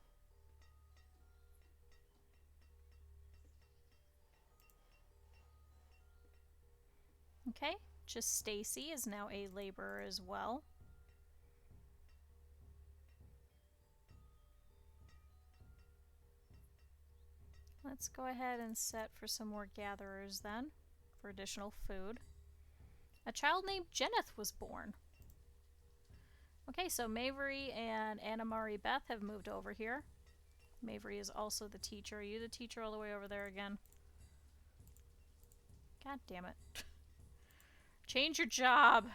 S1: Okay, just Stacy is now a laborer as well. Let's go ahead and set for some more gatherers then, for additional food. A child named Jenneth was born. Okay, so Mavery and Annamari Beth have moved over here. Mavery is also the teacher. Are you the teacher all the way over there again? God damn it. Change your job.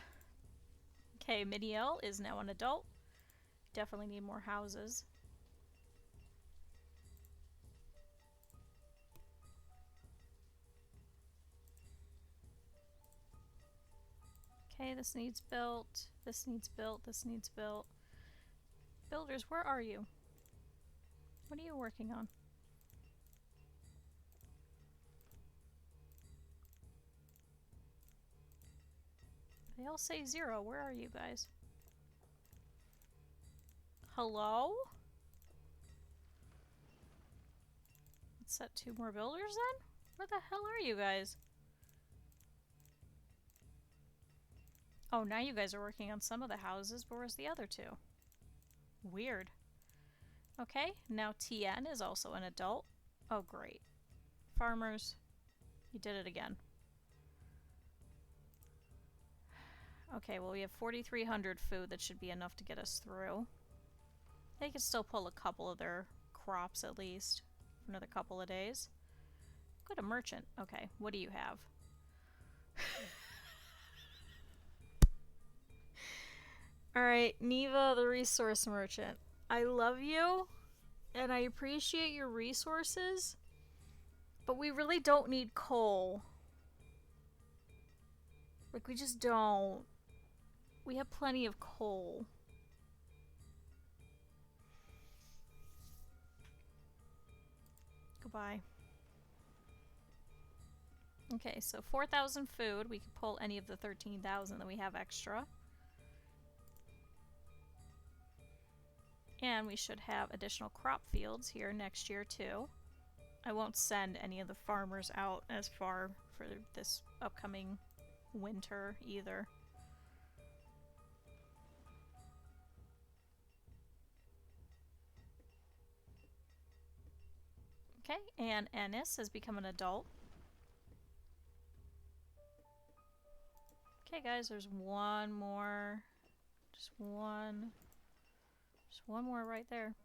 S1: Okay, Midiel is now an adult. Definitely need more houses. Okay, this needs built. This needs built. This needs built. Builders, where are you? What are you working on? They all say 0. Where are you guys? Hello? Let's set 2 more builders then? Where the hell are you guys? Oh, now you guys are working on some of the houses, but where's the other 2? Weird. Okay, now TN is also an adult. Oh, great. Farmers, you did it again. Okay, well we have 4,300 food. That should be enough to get us through. They can still pull a couple of their crops at least for another couple of days. Go to merchant. Okay, what do you have? Alright, Neva the resource merchant. I love you and I appreciate your resources, but we really don't need coal. Like, we just don't. We have plenty of coal. Goodbye. Okay, so 4,000 food. We could pull any of the 13,000 that we have extra. And we should have additional crop fields here next year too. I won't send any of the farmers out as far for this upcoming winter either. Okay, and Ennis has become an adult. Okay guys, there's one more. Just one more right there.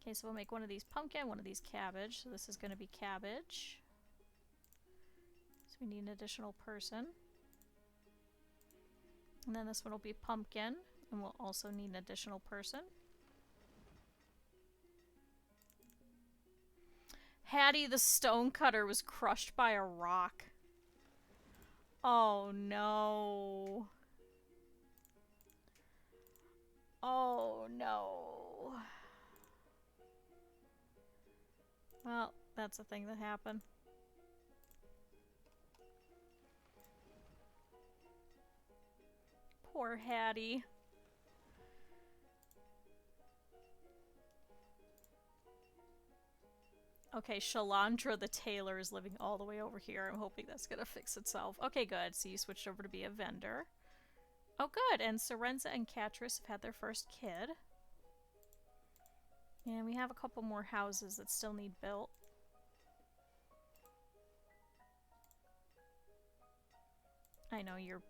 S1: Okay, so we'll make one of these pumpkin, one of these cabbage. So this is going to be cabbage. So we need an additional person. And then this one will be pumpkin, and we'll also need an additional person. Hattie the stonecutter was crushed by a rock. Oh no. Oh no. Well, that's a thing that happened. Poor Hattie. Okay, Shalandra the tailor is living all the way over here. I'm hoping that's gonna fix itself. Okay, good. So you switched over to be a vendor. Oh, good. And Sorenza and Catrice have had their first kid. And we have a couple more houses that still need built. I know you're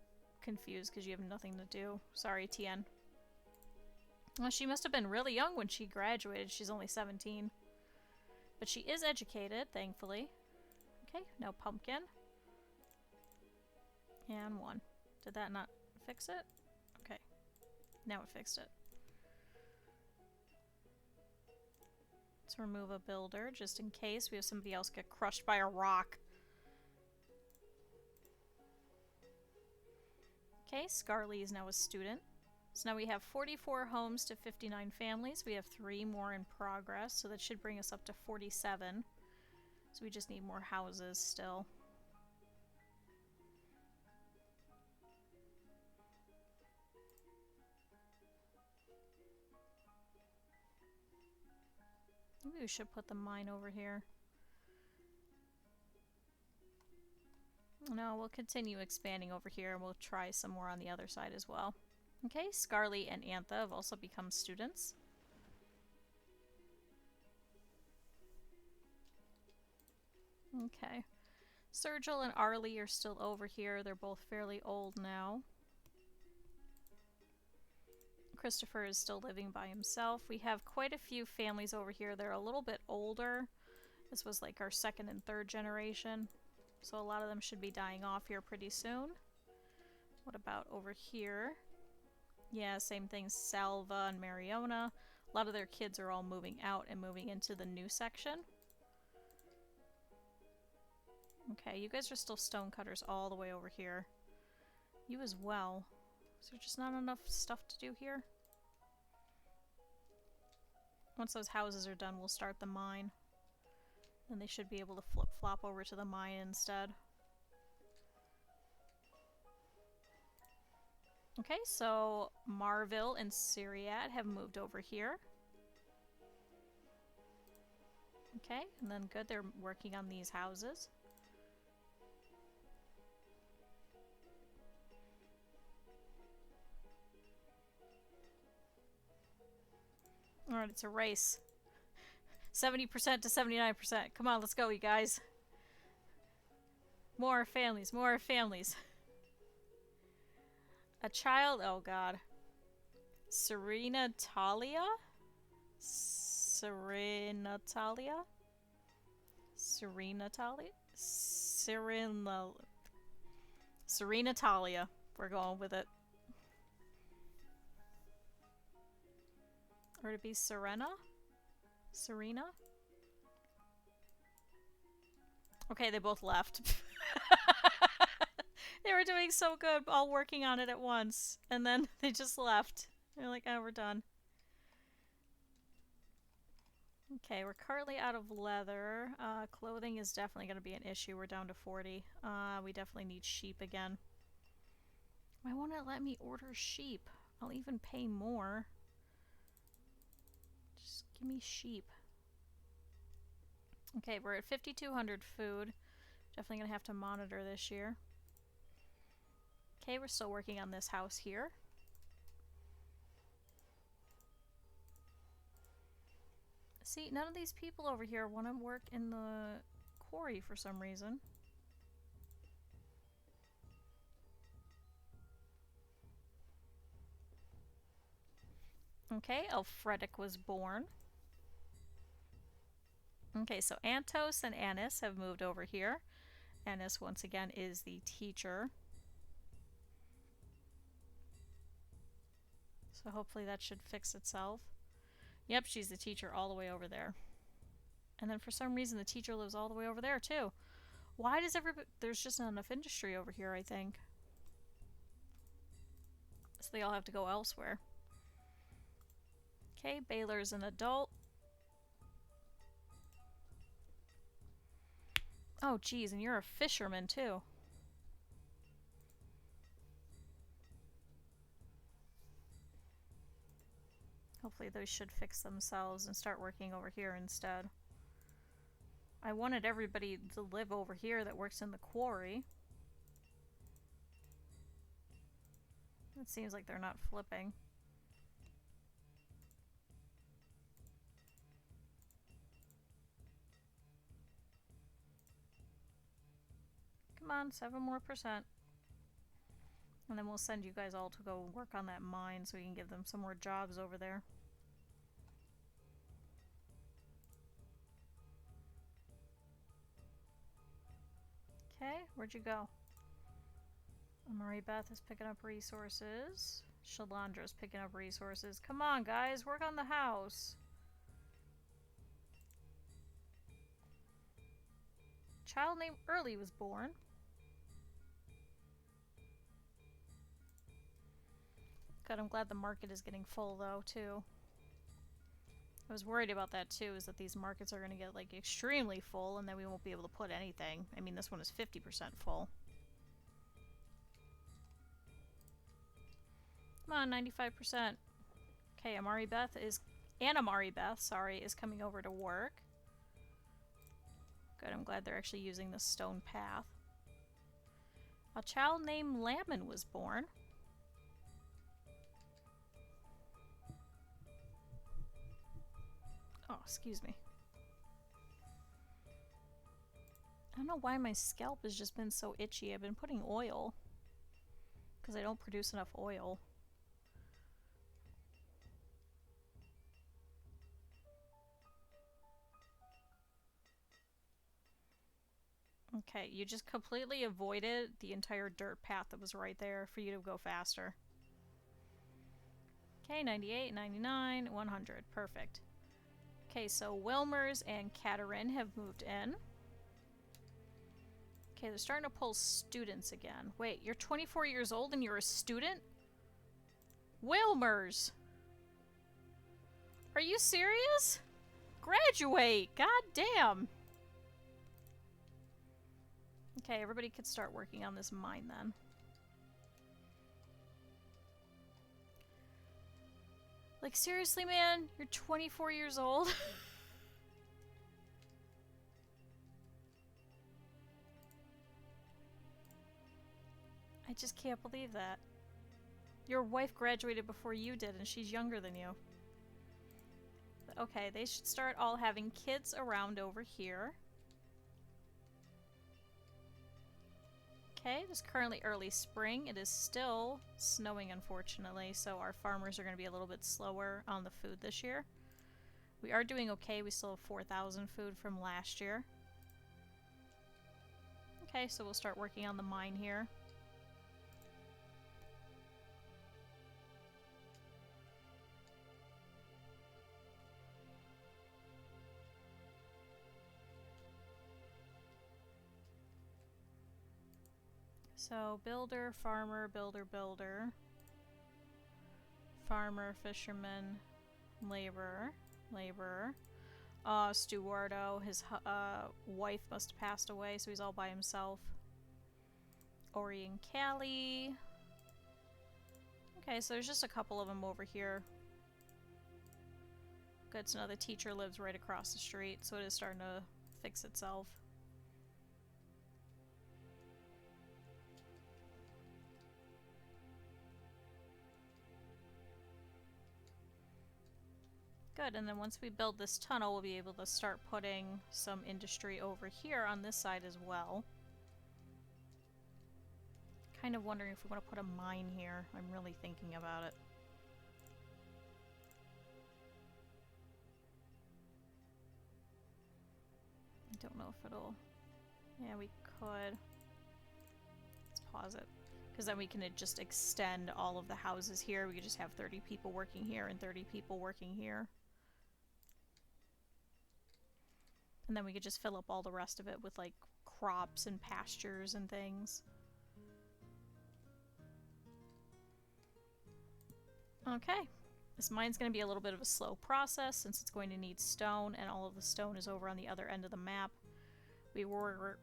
S1: confused because you have nothing to do. Sorry, Tien. Well, she must have been really young when she graduated. She's only 17. But she is educated, thankfully. Okay, no pumpkin. And 1. Did that not fix it? Okay. Now it fixed it. Let's remove a builder just in case we have somebody else get crushed by a rock. Okay, Scarly is now a student. So now we have 44 homes to 59 families. We have 3 more in progress, so that should bring us up to 47. So we just need more houses still. Maybe we should put the mine over here. No, we'll continue expanding over here and we'll try some more on the other side as well. Okay, Scarly and Antha have also become students. Okay. Sergil and Arlie are still over here. They're both fairly old now. Christopher is still living by himself. We have quite a few families over here. They're a little bit older. This was like our 2nd and 3rd generation. So a lot of them should be dying off here pretty soon. What about over here? Yeah, same thing. Salva and Mariona. A lot of their kids are all moving out and moving into the new section. Okay, you guys are still stonecutters all the way over here. You as well. Is there just not enough stuff to do here? Once those houses are done, we'll start the mine. Then they should be able to flip-flop over to the mine instead. Okay, so Marville and Syriat have moved over here. Okay, and then good, they're working on these houses. Alright, it's a race. 70% to 79%. Come on, let's go, you guys. More families, more families. A child, oh god. Serena Talia? Serena Talia? Serena Talia? Serena Talia. We're going with it. Or to be Serena? Serena? Okay, they both left. They were doing so good, all working on it at once. And then they just left. They're like, oh, we're done. Okay, we're currently out of leather. Clothing is definitely going to be an issue. We're down to 40. We definitely need sheep again. Why won't it let me order sheep? I'll even pay more. Just give me sheep. Okay, we're at 5,200 food. Definitely going to have to monitor this year. Okay, we're still working on this house here. See, none of these people over here want to work in the quarry for some reason. Okay, Alfredic was born. Okay, so Antos and Annis have moved over here. Annis, once again, is the teacher. So hopefully that should fix itself. Yep, she's the teacher all the way over there. And then for some reason the teacher lives all the way over there too. Why does everybody... There's just not enough industry over here, I think. So they all have to go elsewhere. Okay, Baylor's an adult. Oh, geez, and you're a fisherman too. Hopefully those should fix themselves and start working over here instead. I wanted everybody to live over here that works in the quarry. It seems like they're not flipping. Come on, 7% more. And then we'll send you guys all to go work on that mine so we can give them some more jobs over there. Okay, where'd you go? Marie Beth is picking up resources. Shalandra's picking up resources. Come on, guys, work on the house. Child named Early was born. Good, I'm glad the market is getting full though, too. I was worried about that too, is that these markets are going to get like extremely full and then we won't be able to put anything. I mean, this one is 50% full. Come on, 95%. Okay, Anna Mari Beth, sorry, is coming over to work. Good, I'm glad they're actually using the stone path. A child named Lamon was born. Oh, excuse me. I don't know why my scalp has just been so itchy. I've been putting oil because I don't produce enough oil. Okay, you just completely avoided the entire dirt path that was right there for you to go faster. Okay, 98, 99, 100. Perfect. Okay, so Wilmers and Caterin have moved in. Okay, they're starting to pull students again. Wait, you're 24 years old and you're a student? Wilmers! Are you serious? Graduate! God damn! Okay, everybody could start working on this mine then. Like, seriously, man? You're 24 years old? I just can't believe that. Your wife graduated before you did, and she's younger than you. But okay, they should start all having kids around over here. Okay, it is currently early spring. It is still snowing, unfortunately, so our farmers are going to be a little bit slower on the food this year. We are doing okay. We still have 4,000 food from last year. Okay, so we'll start working on the mine here. So, builder, farmer, builder, builder. Farmer, fisherman, laborer, laborer. Stuardo, his wife must have passed away, so he's all by himself. Ori and Callie. Okay, so there's just a couple of them over here. Good to know the teacher lives right across the street, so it is starting to fix itself. Good, and then once we build this tunnel, we'll be able to start putting some industry over here on this side as well. Kind of wondering if we want to put a mine here. I'm really thinking about it. I don't know if it'll... Yeah, we could. Let's pause it. Because then we can just extend all of the houses here. We could just have 30 people working here and 30 people working here. And then we could just fill up all the rest of it with, like, crops and pastures and things. Okay. This mine's going to be a little bit of a slow process since it's going to need stone, and all of the stone is over on the other end of the map. We were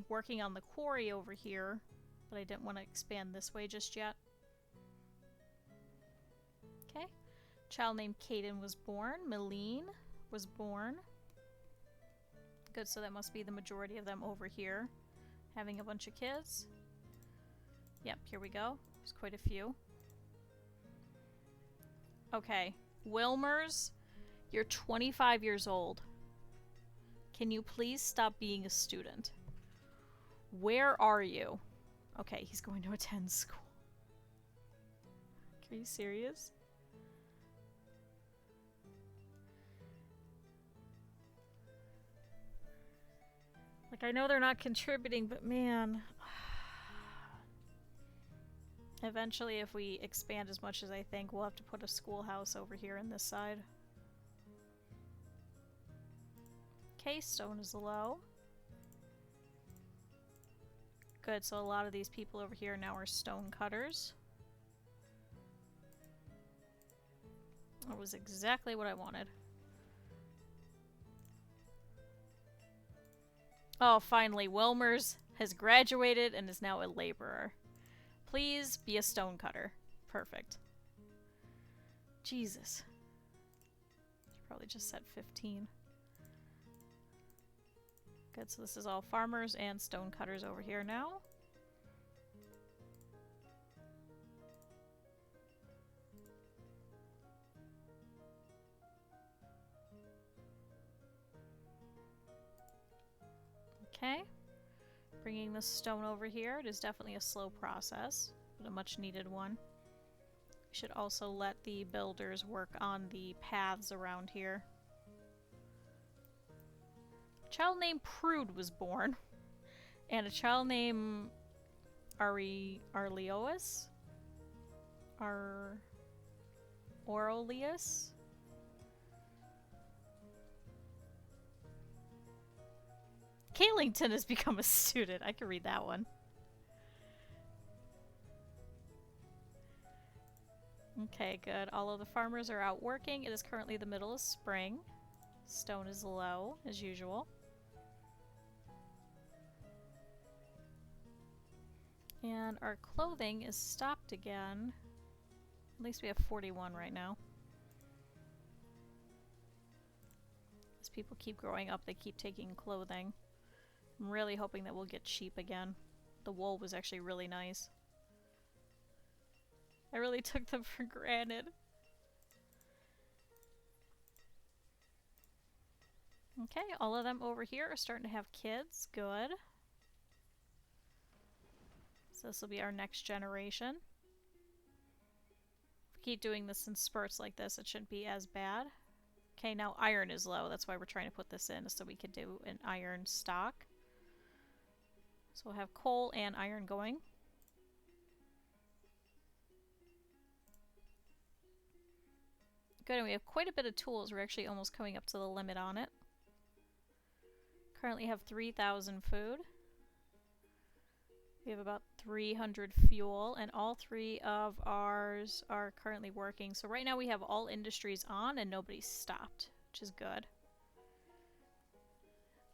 S1: working on the quarry over here, but I didn't want to expand this way just yet. Okay. Child named Caden was born. Meline was born. Good, so that must be the majority of them over here, having a bunch of kids. Yep, here we go. There's quite a few. Okay, Wilmers, you're 25 years old. Can you please stop being a student? Where are you? Okay, he's going to attend school. Are you serious? Like, I know they're not contributing, but man. Eventually, if we expand as much as I think, we'll have to put a schoolhouse over here on this side. Okay, stone is low. Good, so a lot of these people over here now are stone cutters. That was exactly what I wanted. Oh, finally, Wilmers has graduated and is now a laborer. Please be a stone cutter. Perfect. Jesus. Should probably just set 15. Good, so this is all farmers and stone cutters over here now. Okay. Bringing the stone over here. It is definitely a slow process, but a much needed one. We should also let the builders work on the paths around here. A child named Prude was born, and a child named Arleois? Aurelius? Caylington has become a student. I can read that one. Okay, good. All of the farmers are out working. It is currently the middle of spring. Stone is low, as usual. And our clothing is stopped again. At least we have 41 right now. As people keep growing up, they keep taking clothing. I'm really hoping that we'll get sheep again. The wool was actually really nice. I really took them for granted. Okay, all of them over here are starting to have kids. Good. So this will be our next generation. If we keep doing this in spurts like this, it shouldn't be as bad. Okay, now iron is low. That's why we're trying to put this in, so we could do an iron stock. So we'll have coal and iron going. Good, and we have quite a bit of tools. We're actually almost coming up to the limit on it. Currently have 3,000 food. We have about 300 fuel, and all 3 of ours are currently working. So right now we have all industries on and nobody's stopped, which is good.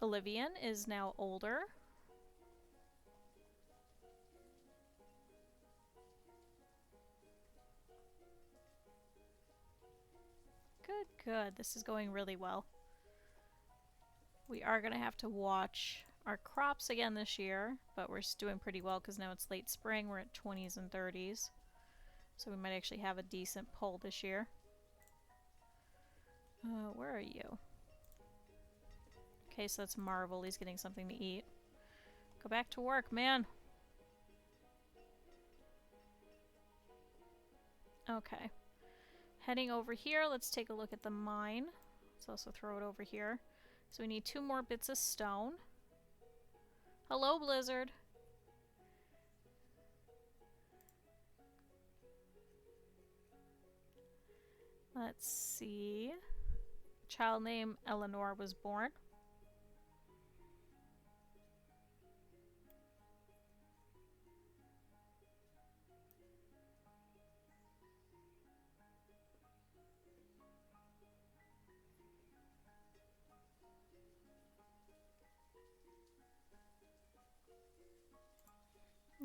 S1: Olivian is now older. Good, good. This is going really well. We are going to have to watch our crops again this year, but we're doing pretty well because now it's late spring. We're at 20s and 30s. So we might actually have a decent pull this year. Where are you? Okay, so that's Marvel. He's getting something to eat. Go back to work, man. Okay. Heading over here, let's take a look at the mine. Let's also throw it over here. So we need 2 more bits of stone. Hello, Blizzard. Let's see. Child named Eleanor was born.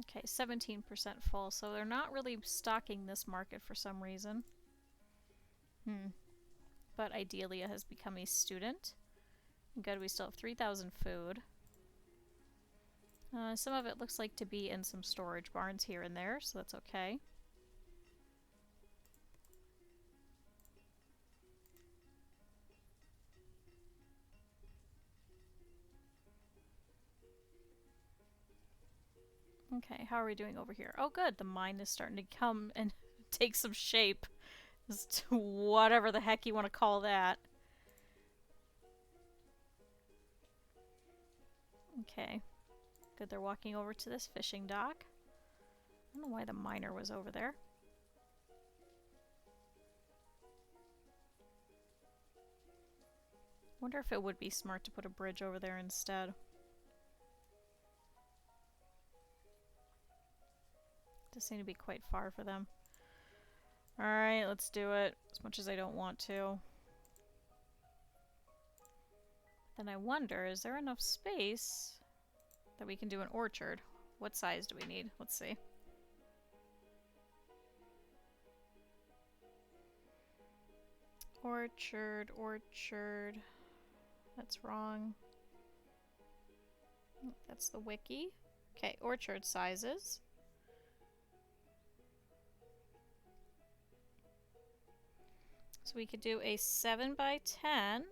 S1: Okay, 17% full, so they're not really stocking this market for some reason. But Idealia has become a student. Good, we still have 3,000 food. Some of it looks like to be in some storage barns here and there, so that's okay. Okay, how are we doing over here? Oh good, the mine is starting to come and take some shape. As to whatever the heck you want to call that. Okay. Good, they're walking over to this fishing dock. I don't know why the miner was over there. Wonder if it would be smart to put a bridge over there instead. Does seem to be quite far for them. Alright, let's do it. As much as I don't want to. Then I wonder, is there enough space that we can do an orchard? What size do we need? Let's see. Orchard, orchard. That's wrong. That's the wiki. Okay, orchard sizes. So we could do a 7 by 10.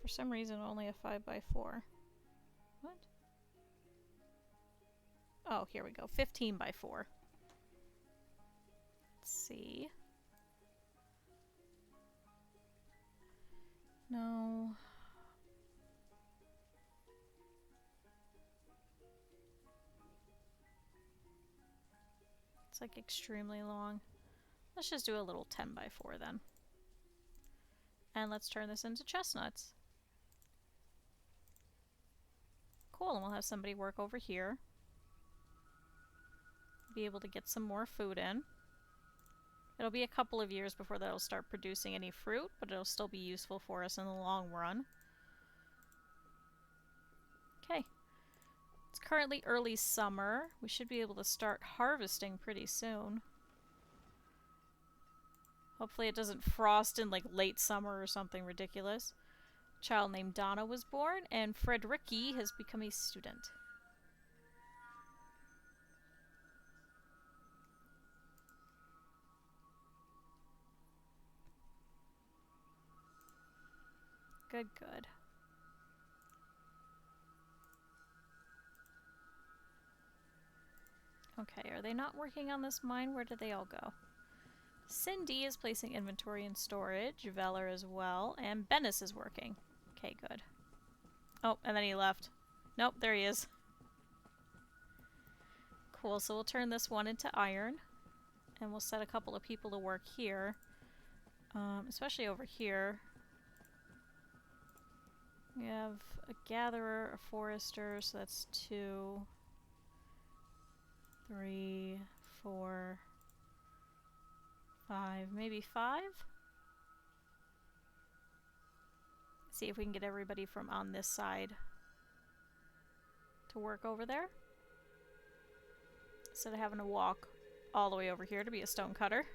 S1: For some reason, only a 5 by 4. What? Oh, here we go. 15 by 4. Let's see. No. It's like extremely long. Let's just do a little 10 by 4 then. And let's turn this into chestnuts. Cool, and we'll have somebody work over here. Be able to get some more food in. It'll be a couple of years before that'll start producing any fruit, but it'll still be useful for us in the long run. Okay. It's currently early summer. We should be able to start harvesting pretty soon. Hopefully it doesn't frost in like late summer or something ridiculous. A child named Donna was born, and Fredericky has become a student. Good, good. Okay, are they not working on this mine? Where did they all go? Cindy is placing inventory and storage. Veller as well. And Bennis is working. Okay, good. Oh, and then he left. Nope, there he is. Cool, so we'll turn this one into iron. And we'll set a couple of people to work here. Especially over here. We have a gatherer, a forester, so that's 2, 3, 4, 5, maybe 5? See if we can get everybody from on this side to work over there. Instead of having to walk all the way over here to be a stone cutter.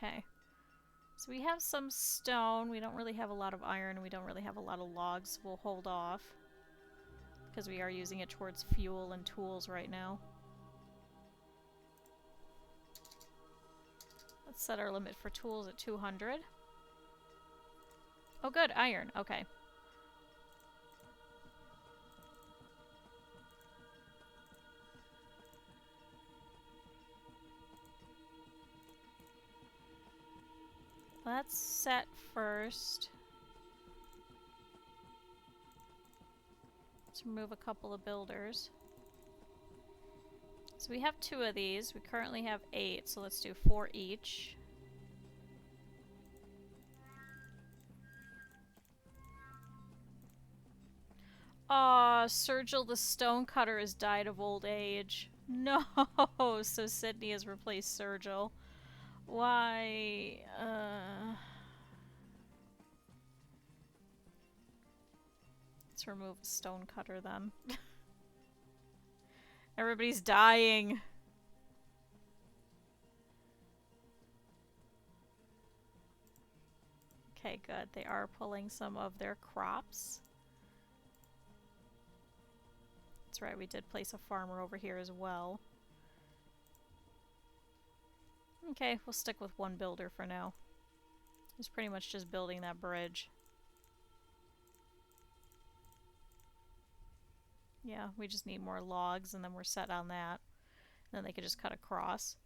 S1: Okay. So we have some stone. We don't really have a lot of iron. We don't really have a lot of logs. We'll hold off. Because we are using it towards fuel and tools right now. Let's set our limit for tools at 200. Oh good, iron. Okay. Let's set first. Let's remove a couple of builders. So we have 2 of these. We currently have 8, so let's do 4 each. Aw, Sergil the stonecutter has died of old age. No, so Sydney has replaced Sergil. Why? Let's remove the stonecutter then. Everybody's dying. Okay, good. They are pulling some of their crops. That's right, we did place a farmer over here as well. Okay, we'll stick with 1 builder for now. He's pretty much just building that bridge. Yeah, we just need more logs and then we're set on that. And then they could just cut across.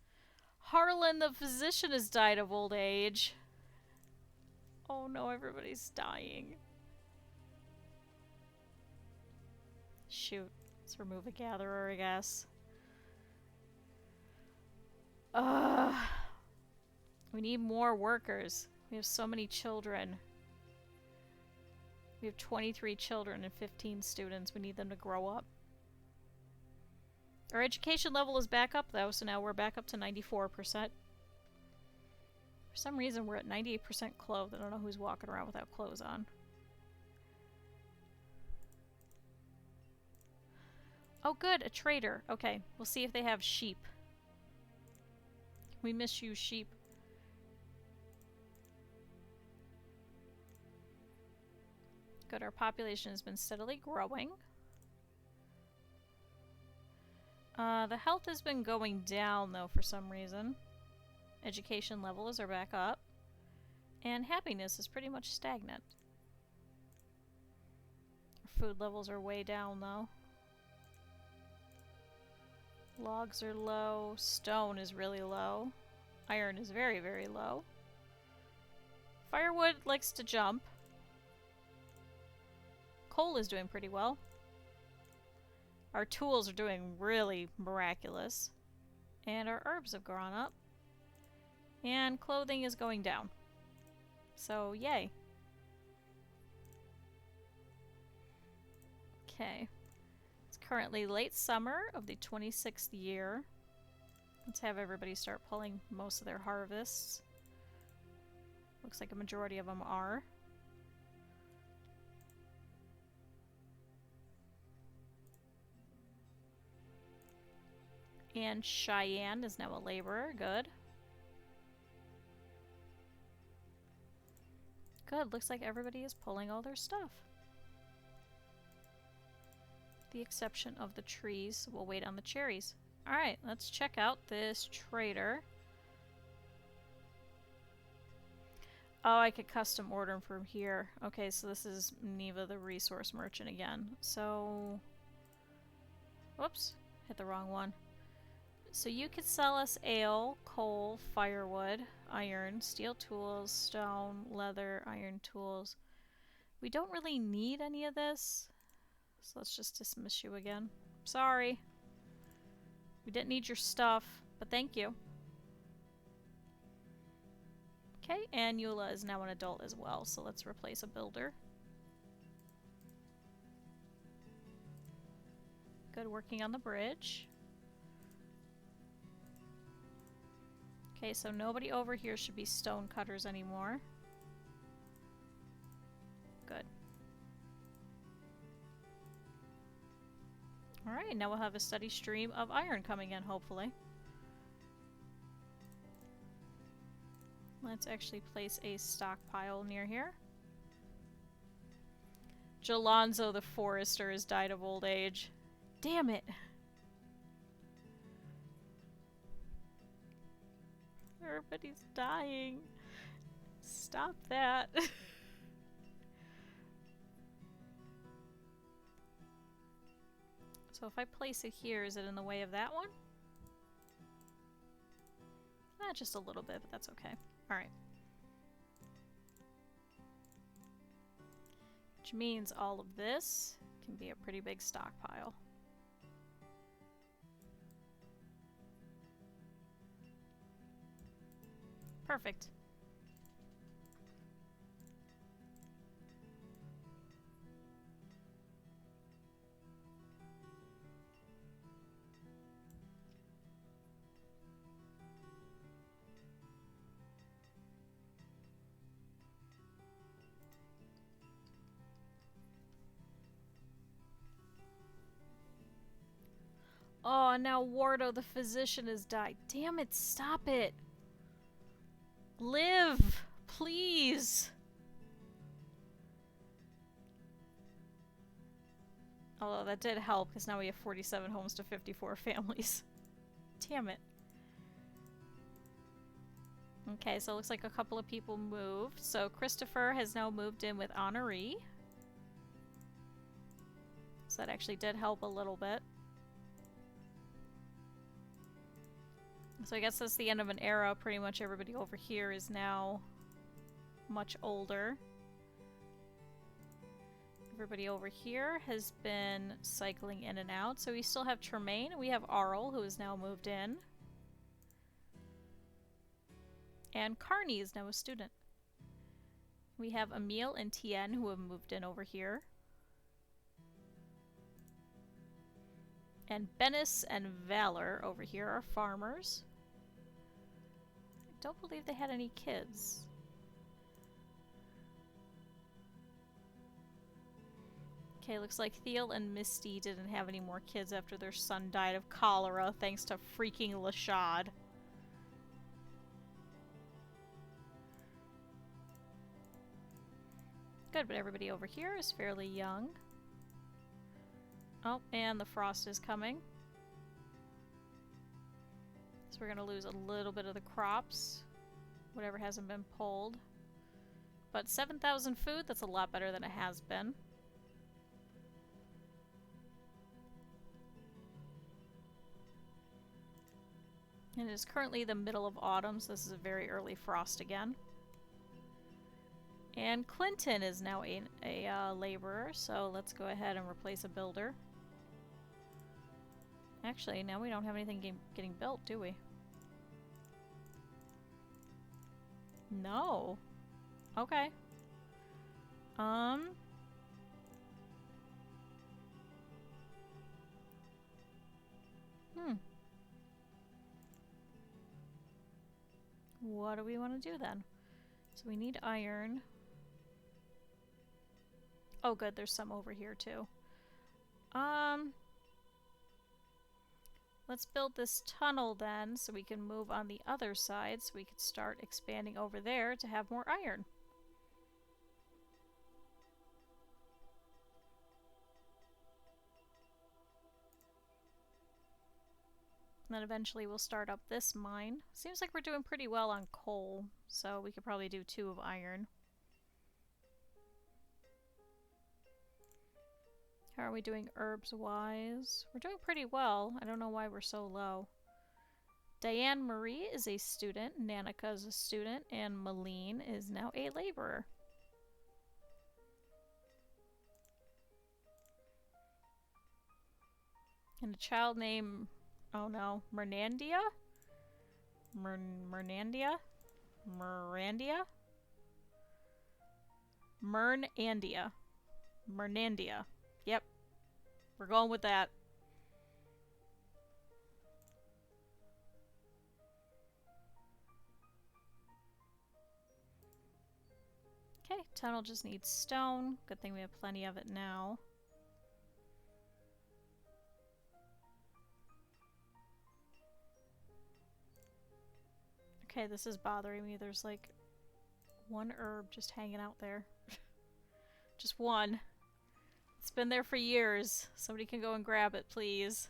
S1: Harlan the physician has died of old age. Oh no, everybody's dying. Shoot. Let's remove a gatherer, I guess. We need more workers. We have so many children. We have 23 children and 15 students. We need them to grow up. Our education level is back up though, so now we're back up to 94%. For some reason we're at 98% clothed. I don't know who's walking around without clothes on. Oh good, a trader. Okay, we'll see if they have sheep. We misuse sheep. Good, our population has been steadily growing. The health has been going down though for some reason. Education levels are back up. And happiness is pretty much stagnant. Our food levels are way down though. Logs are low. Stone is really low. Iron is very, very low. Firewood likes to jump. coal is doing pretty well. Our tools are doing really miraculous. And our herbs have gone up. And clothing is going down. So, yay. Okay. It's currently late summer of the 26th year. Let's have everybody start pulling most of their harvests. Looks like a majority of them are. And Cheyenne is now a laborer. Good. Good. Looks like everybody is pulling all their stuff. The exception of the trees. We'll wait on the cherries. Alright, let's check out this trader. Oh, I could custom order them from here. Okay, so this is Neva the resource merchant again. So... whoops, hit the wrong one. So you could sell us ale, coal, firewood, iron, steel tools, stone, leather, iron tools. We don't really need any of this. So let's just dismiss you again. Sorry. We didn't need your stuff, but thank you. Okay, and Eula is now an adult as well, so let's replace a builder. Good, working on the bridge. Okay, so nobody over here should be stone cutters anymore. Good. Alright, now we'll have a steady stream of iron coming in, hopefully. Let's actually place a stockpile near here. Jalonzo the Forester has died of old age. Damn it! Everybody's dying. Stop that. So if I place it here, is it in the way of that one? Just a little bit, but that's okay. Alright. Which means all of this can be a pretty big stockpile. Perfect. Oh, now Wardo the physician has died. Damn it, stop it! Live! Please! Although that did help, because now we have 47 homes to 54 families. Damn it. Okay, so it looks like a couple of people moved. So Christopher has now moved in with Honoree. So that actually did help a little bit. So I guess that's the end of an era. Pretty much everybody over here is now much older. Everybody over here has been cycling in and out. So we still have Tremaine. We have Arl, who has now moved in. And Carney is now a student. We have Emile and Tien, who have moved in over here. And Bennis and Valor over here are farmers. I don't believe they had any kids. Okay, looks like Thiel and Misty didn't have any more kids after their son died of cholera, thanks to freaking Lashad. Good, but everybody over here is fairly young. Oh, and the frost is coming. So we're gonna lose a little bit of the crops. Whatever hasn't been pulled. But 7,000 food, that's a lot better than it has been. And it is currently the middle of autumn, so this is a very early frost again. And Clinton is now a laborer, so let's go ahead and replace a builder. Actually, now we don't have anything getting built, do we? No. Okay. What do we want to do then? So we need iron. Oh good, there's some over here too. Let's build this tunnel then so we can move on the other side so we could start expanding over there to have more iron. And then eventually we'll start up this mine. Seems like we're doing pretty well on coal, so we could probably do 2 of iron. How are we doing herbs-wise? We're doing pretty well. I don't know why we're so low. Diane Marie is a student, Nanika is a student, and Malene is now a laborer. And a child named, oh no, Mernandia? Mernandia? Mirandia? Mernandia. Mernandia. Yep. We're going with that. Okay, tunnel just needs stone. Good thing we have plenty of it now. Okay, this is bothering me. There's like 1 herb just hanging out there. Just 1. It's been there for years. Somebody can go and grab it, please.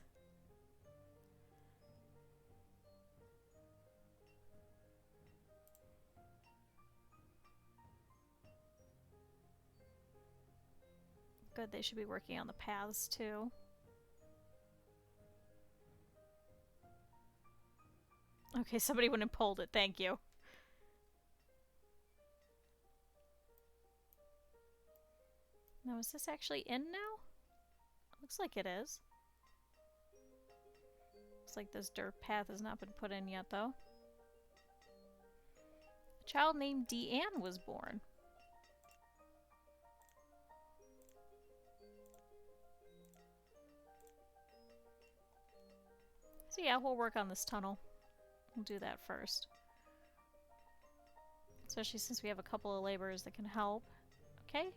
S1: Good, they should be working on the paths too. Okay, somebody went and pulled it, thank you. Now, is this actually in now? Looks like it is. Looks like this dirt path has not been put in yet, though. A child named Deanne was born. So yeah, we'll work on this tunnel. We'll do that first. Especially since we have a couple of laborers that can help. Okay.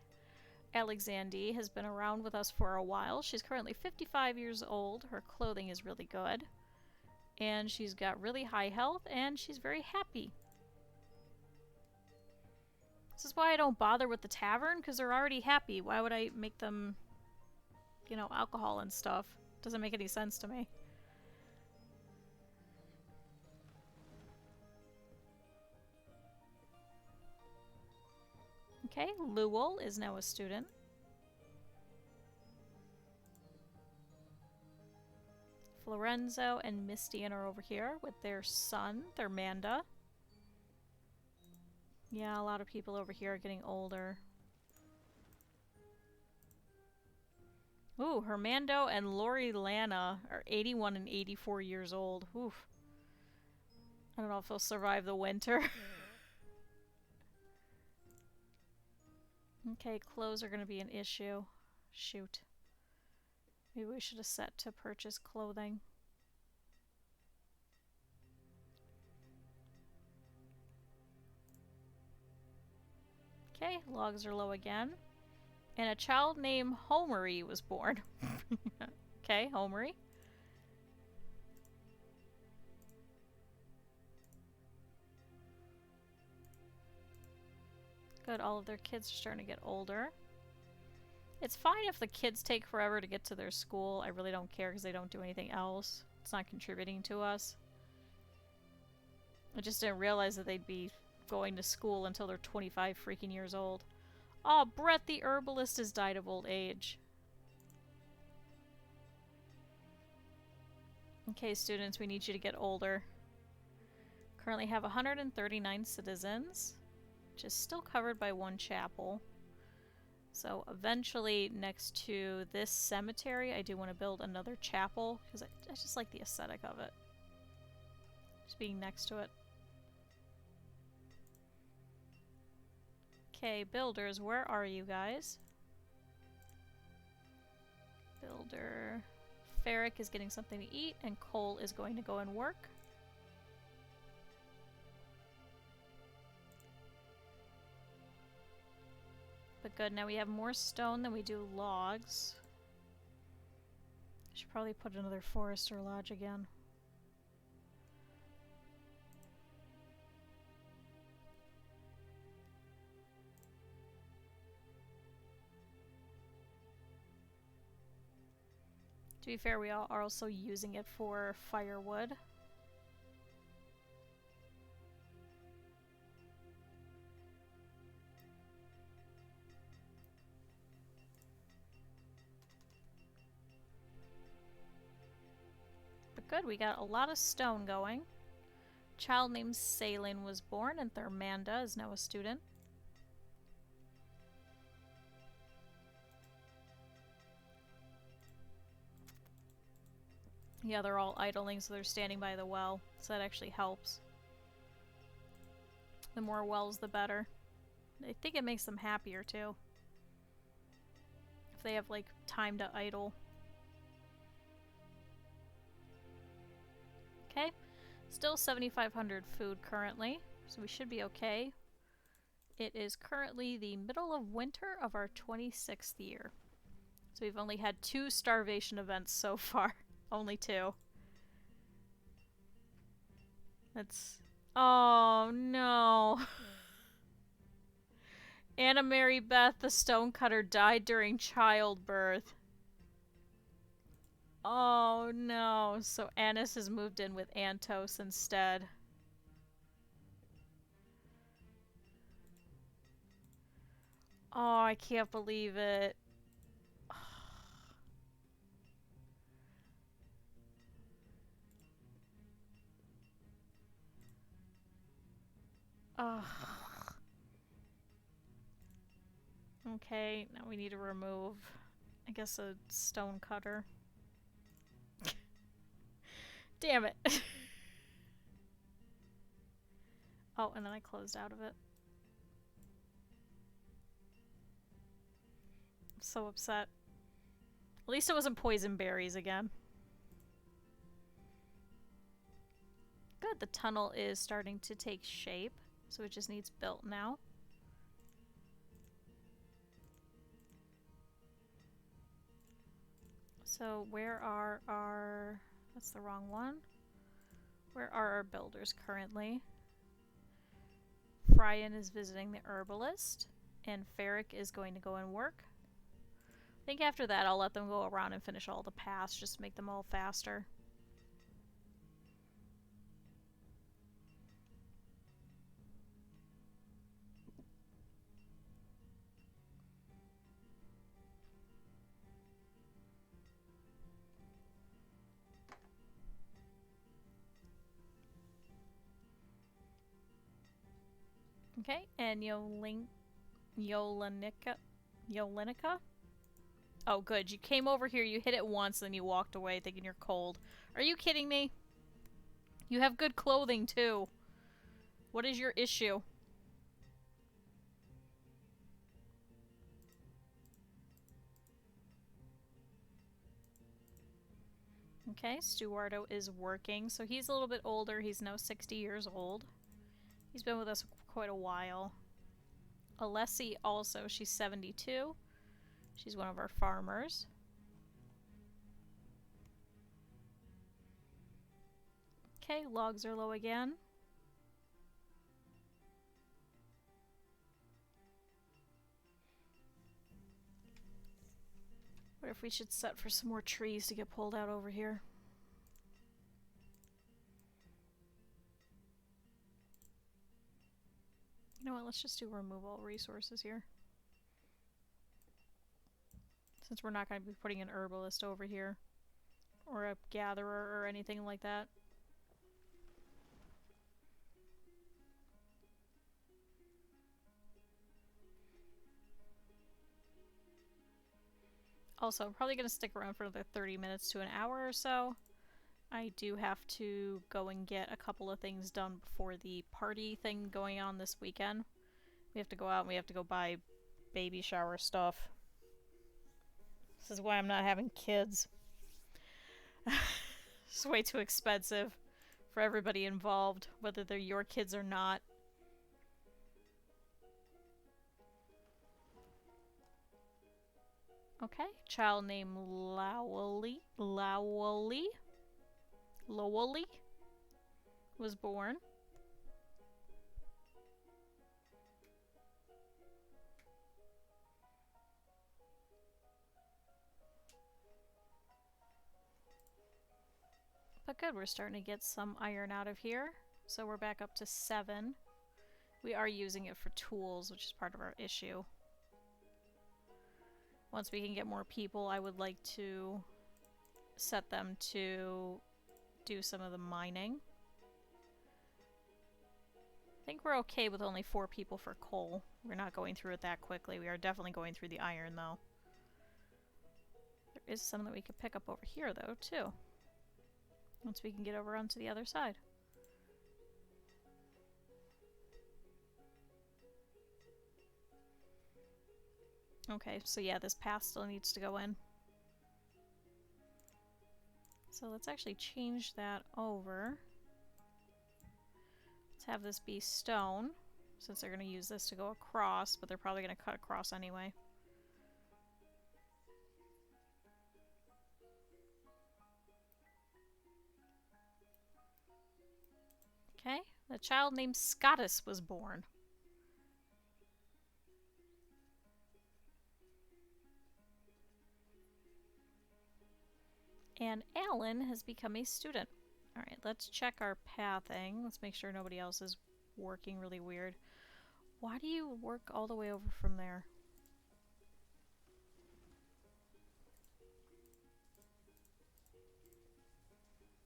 S1: Alexandie has been around with us for a while. She's currently 55 years old. Her clothing is really good. And she's got really high health, and she's very happy. This is why I don't bother with the tavern, because they're already happy. Why would I make them, you know, alcohol and stuff? Doesn't make any sense to me. Okay, Lewell is now a student. Florenzo and Mistian are over here with their son, Thermanda. Yeah, a lot of people over here are getting older. Ooh, Hermando and Lori Lana are 81 and 84 years old. Oof. I don't know if they'll survive the winter. Okay, clothes are going to be an issue. Shoot. Maybe we should have set to purchase clothing. Okay, logs are low again. And a child named Homery was born. Okay, Homery. Good, all of their kids are starting to get older. It's fine if the kids take forever to get to their school. I really don't care because they don't do anything else. It's not contributing to us. I just didn't realize that they'd be going to school until they're 25 freaking years old. Oh, Brett the herbalist has died of old age. Okay, students, we need you to get older. Currently have 139 citizens. which is still covered by one chapel. So eventually, next to this cemetery, I do want to build another chapel, because I just like the aesthetic of it. Just being next to it. Okay, builders, where are you guys? Builder. Ferric is getting something to eat, and Cole is going to go and work. But good, now we have more stone than we do logs. I should probably put another forester lodge again. To be fair, we are also using it for firewood. But good, we got a lot of stone going. A child named Salin was born, and Thermanda is now a student. Yeah, they're all idling, so they're standing by the well, so that actually helps. The more wells, the better. I think it makes them happier, too. If they have, like, time to idle. Okay. Still 7,500 food currently, so we should be okay. It is currently the middle of winter of our 26th year. So we've only had 2 starvation events so far. Only 2. That's... Oh, no. Anna Mary Beth, the stonecutter, died during childbirth. Oh, no. So Annis has moved in with Antos instead. Oh, I can't believe it. Ugh. Okay, now we need to remove, I guess, a stone cutter. Damn it. Oh, and then I closed out of it. I'm so upset. At least it wasn't poison berries again. Good, the tunnel is starting to take shape, so it just needs built now. So where are our... That's the wrong one. Where are our builders currently? Fryan is visiting the herbalist, and Ferric is going to go and work. I think after that I'll let them go around and finish all the paths, just to make them all faster. Okay, and Yolenica? Oh, good. You came over here, you hit it once, then you walked away thinking you're cold. Are you kidding me? You have good clothing, too. What is your issue? Okay, Stuardo is working, so he's a little bit older. He's now 60 years old. He's been with us quite a while. Alessi also, she's 72. She's one of our farmers. Okay, logs are low again. What if we should set for some more trees to get pulled out over here? You know what, let's just do remove all resources here. Since we're not going to be putting an herbalist over here. Or a gatherer or anything like that. Also, I'm probably going to stick around for another 30 minutes to an hour or so. I do have to go and get a couple of things done before the party thing going on this weekend. We have to go out and we have to go buy baby shower stuff. This is why I'm not having kids. It's way too expensive for everybody involved, whether they're your kids or not. Okay, child named Lowly was born. But good, we're starting to get some iron out of here. So we're back up to 7. We are using it for tools, which is part of our issue. Once we can get more people, I would like to set them to do some of the mining. I think we're okay with only 4 people for coal. We're not going through it that quickly. We are definitely going through the iron, though. There is some that we could pick up over here, though, too. Once we can get over onto the other side. Okay, so yeah, this path still needs to go in. So let's actually change that over. Let's have this be stone, since they're going to use this to go across, but they're probably going to cut across anyway. Okay, the child named Scottus was born. And Alan has become a student. Alright, let's check our pathing. Let's make sure nobody else is working really weird. Why do you work all the way over from there?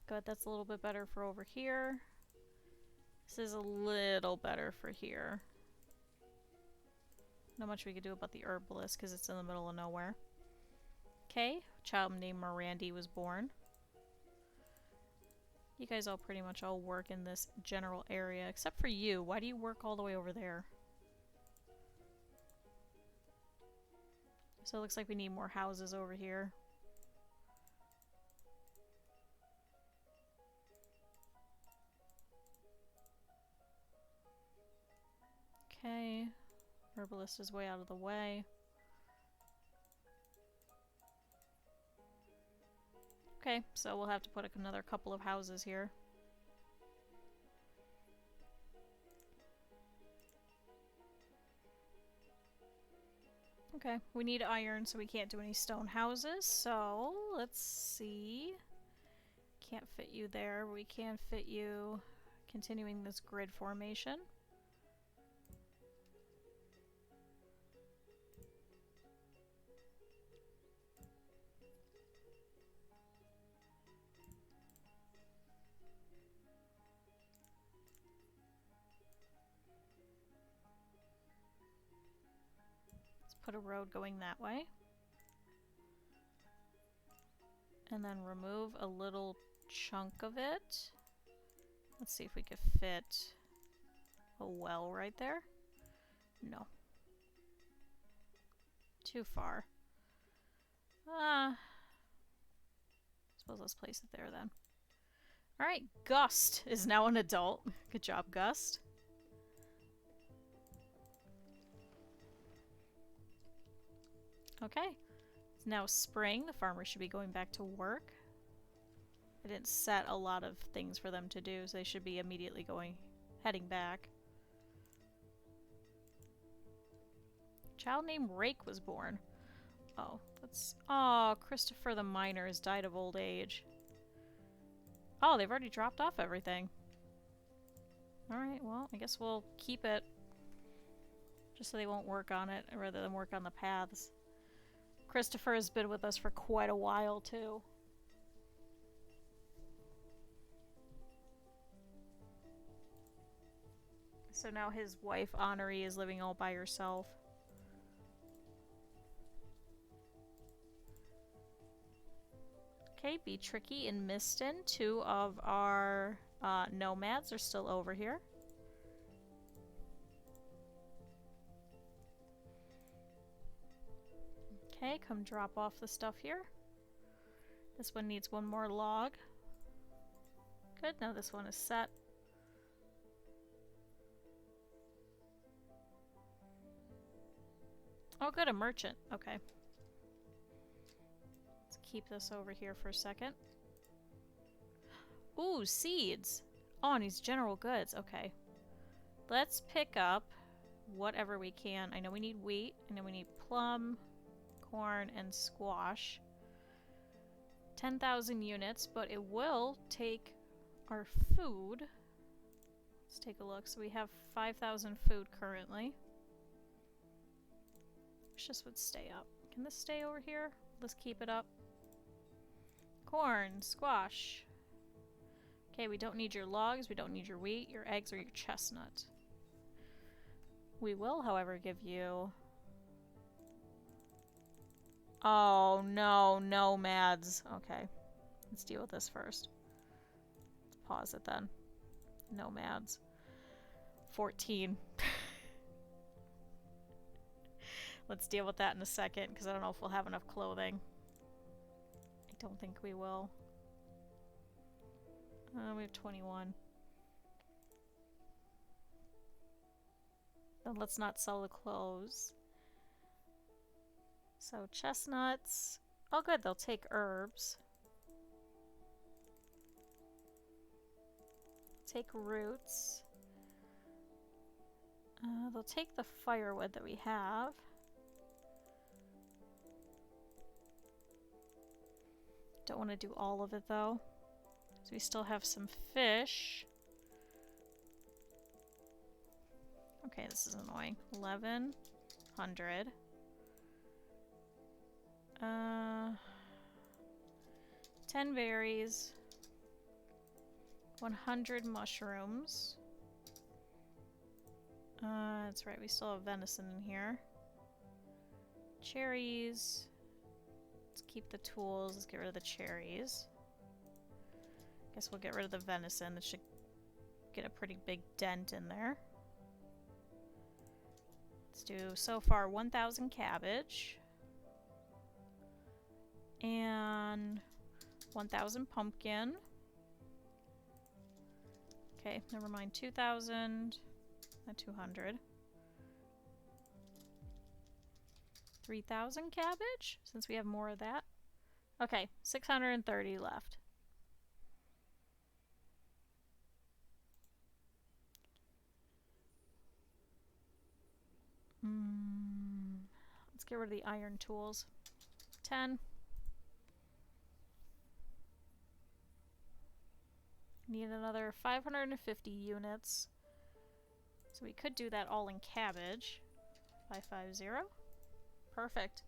S1: Good, that's a little bit better for over here. This is a little better for here. Not much we could do about the herbalist because it's in the middle of nowhere. Okay, a child named Mirandy was born. You guys all pretty much all work in this general area, except for you. Why do you work all the way over there? So it looks like we need more houses over here. Okay, herbalist is way out of the way. Okay, so we'll have to put another couple of houses here. Okay, we need iron, so we can't do any stone houses, so let's see. Can't fit you there, we can fit you continuing this grid formation. Put a road going that way. And then remove a little chunk of it. Let's see if we could fit a well right there. No. Too far. Suppose let's place it there then. Alright, Gust is now an adult. Good job, Gust. Okay, it's now spring. The farmers should be going back to work. I didn't set a lot of things for them to do, so they should be immediately heading back. Child named Rake was born. Oh, oh, Christopher the miner has died of old age. Oh, they've already dropped off everything. Alright, well, I guess we'll keep it. Just so they won't work on it, rather than work on the paths. Christopher has been with us for quite a while, too. So now his wife, Honoree, is living all by herself. Okay, Be Tricky and Miston. 2 of our nomads are still over here. Okay, come drop off the stuff here. This one needs 1 more log. Good, now this one is set. Oh good, a merchant. Okay. Let's keep this over here for a second. Ooh, seeds! Oh, and these general goods. Okay. Let's pick up whatever we can. I know we need wheat. I know we need plum, corn, and squash. 10,000 units, but it will take our food. Let's take a look. So we have 5,000 food currently. Wish this would stay up. Can this stay over here? Let's keep it up. Corn, squash. Okay, we don't need your logs, we don't need your wheat, your eggs, or your chestnut. We will, however, give you... Oh, no, nomads. Okay, let's deal with this first. Let's pause it then. Nomads. 14. Let's deal with that in a second, because I don't know if we'll have enough clothing. I don't think we will. We have 21. Then let's not sell the clothes. So chestnuts. Oh good, they'll take herbs. Take roots. They'll take the firewood that we have. Don't want to do all of it though. So we still have some fish. Okay, this is annoying. 1,100. 10 berries. 100 mushrooms. That's right, we still have venison in here. Cherries. Let's keep the tools. Let's get rid of the cherries. Guess we'll get rid of the venison. It should get a pretty big dent in there. Let's do so far 1,000 cabbage. And 1,000 pumpkin. Okay, never mind. 2,000. 200. 3,000 cabbage, since we have more of that. Okay, 630 left. Let's get rid of the iron tools. 10. Need another 550 units. So we could do that all in cabbage. 550. Perfect.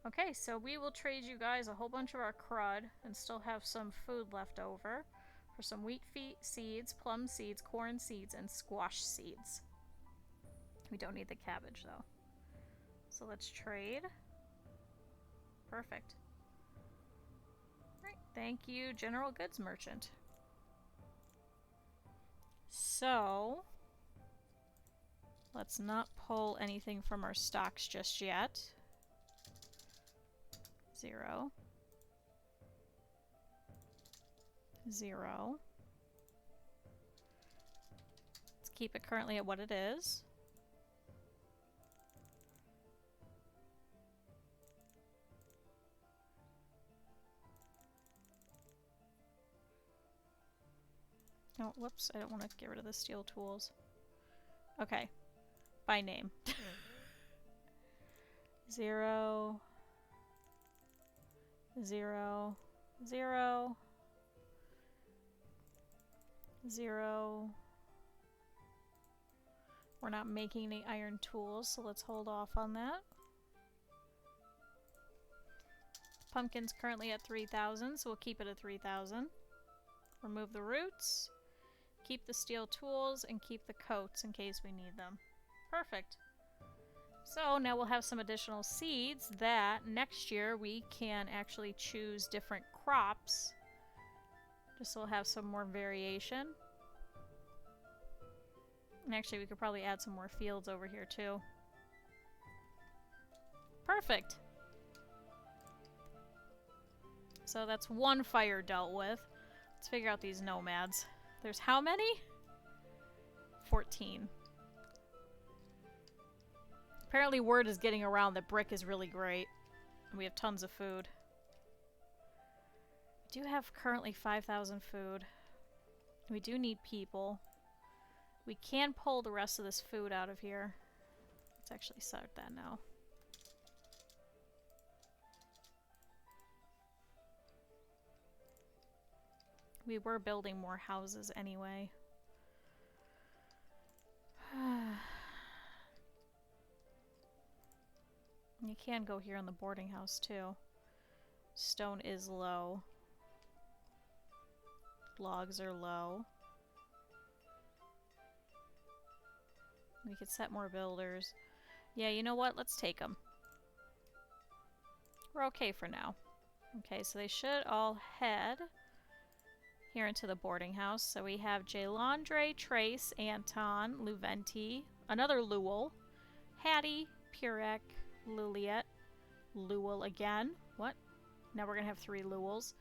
S1: Okay, so we will trade you guys a whole bunch of our crud and still have some food left over for some wheat seeds, plum seeds, corn seeds, and squash seeds. We don't need the cabbage though. So let's trade. Perfect. Alright, thank you, General Goods Merchant. So, let's not pull anything from our stocks just yet. 0. 0. Let's keep it currently at what it is. Oh, whoops, I don't want to get rid of the steel tools. Okay, by name. 0, 0, 0, 0. We're not making any iron tools, so let's hold off on that. Pumpkin's currently at 3,000, so we'll keep it at 3,000. Remove the roots. Keep the steel tools and keep the coats in case we need them. Perfect. So now we'll have some additional seeds that next year we can actually choose different crops. Just so we'll have some more variation. And actually, we could probably add some more fields over here too. Perfect! So that's one fire dealt with. Let's figure out these nomads. There's how many? 14. Apparently word is getting around that brick is really great. And we have tons of food. We do have currently 5,000 food. We do need people. We can pull the rest of this food out of here. Let's actually start that now. We were building more houses anyway. You can go here in the boarding house too. Stone is low. Logs are low. We could set more builders. Yeah, you know what? Let's take them. We're okay for now. Okay, so they should all head here into the boarding house. So we have Jalandre, Trace, Anton, Luventi, another Lewel, Hattie, Purek, Liliet, Lewel again. What? Now we're gonna have 3 Lewels.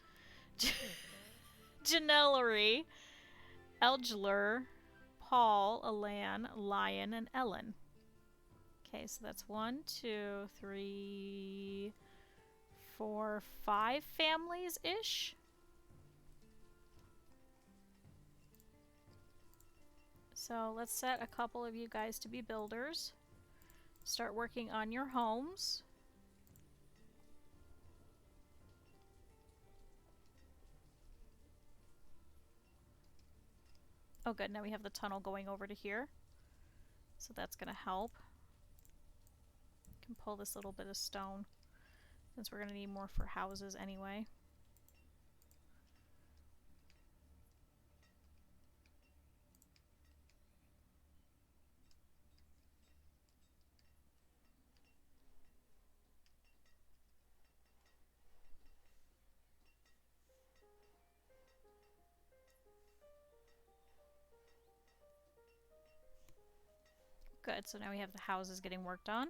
S1: Janellery, Elgler, Paul, Alan, Lion, and Ellen. Okay, so that's 1, 2, 3, 4, 5 families-ish. So let's set a couple of you guys to be builders. Start working on your homes. Oh good, now we have the tunnel going over to here. So that's gonna help. Can pull this little bit of stone, since we're gonna need more for houses anyway. Good, so now we have the houses getting worked on.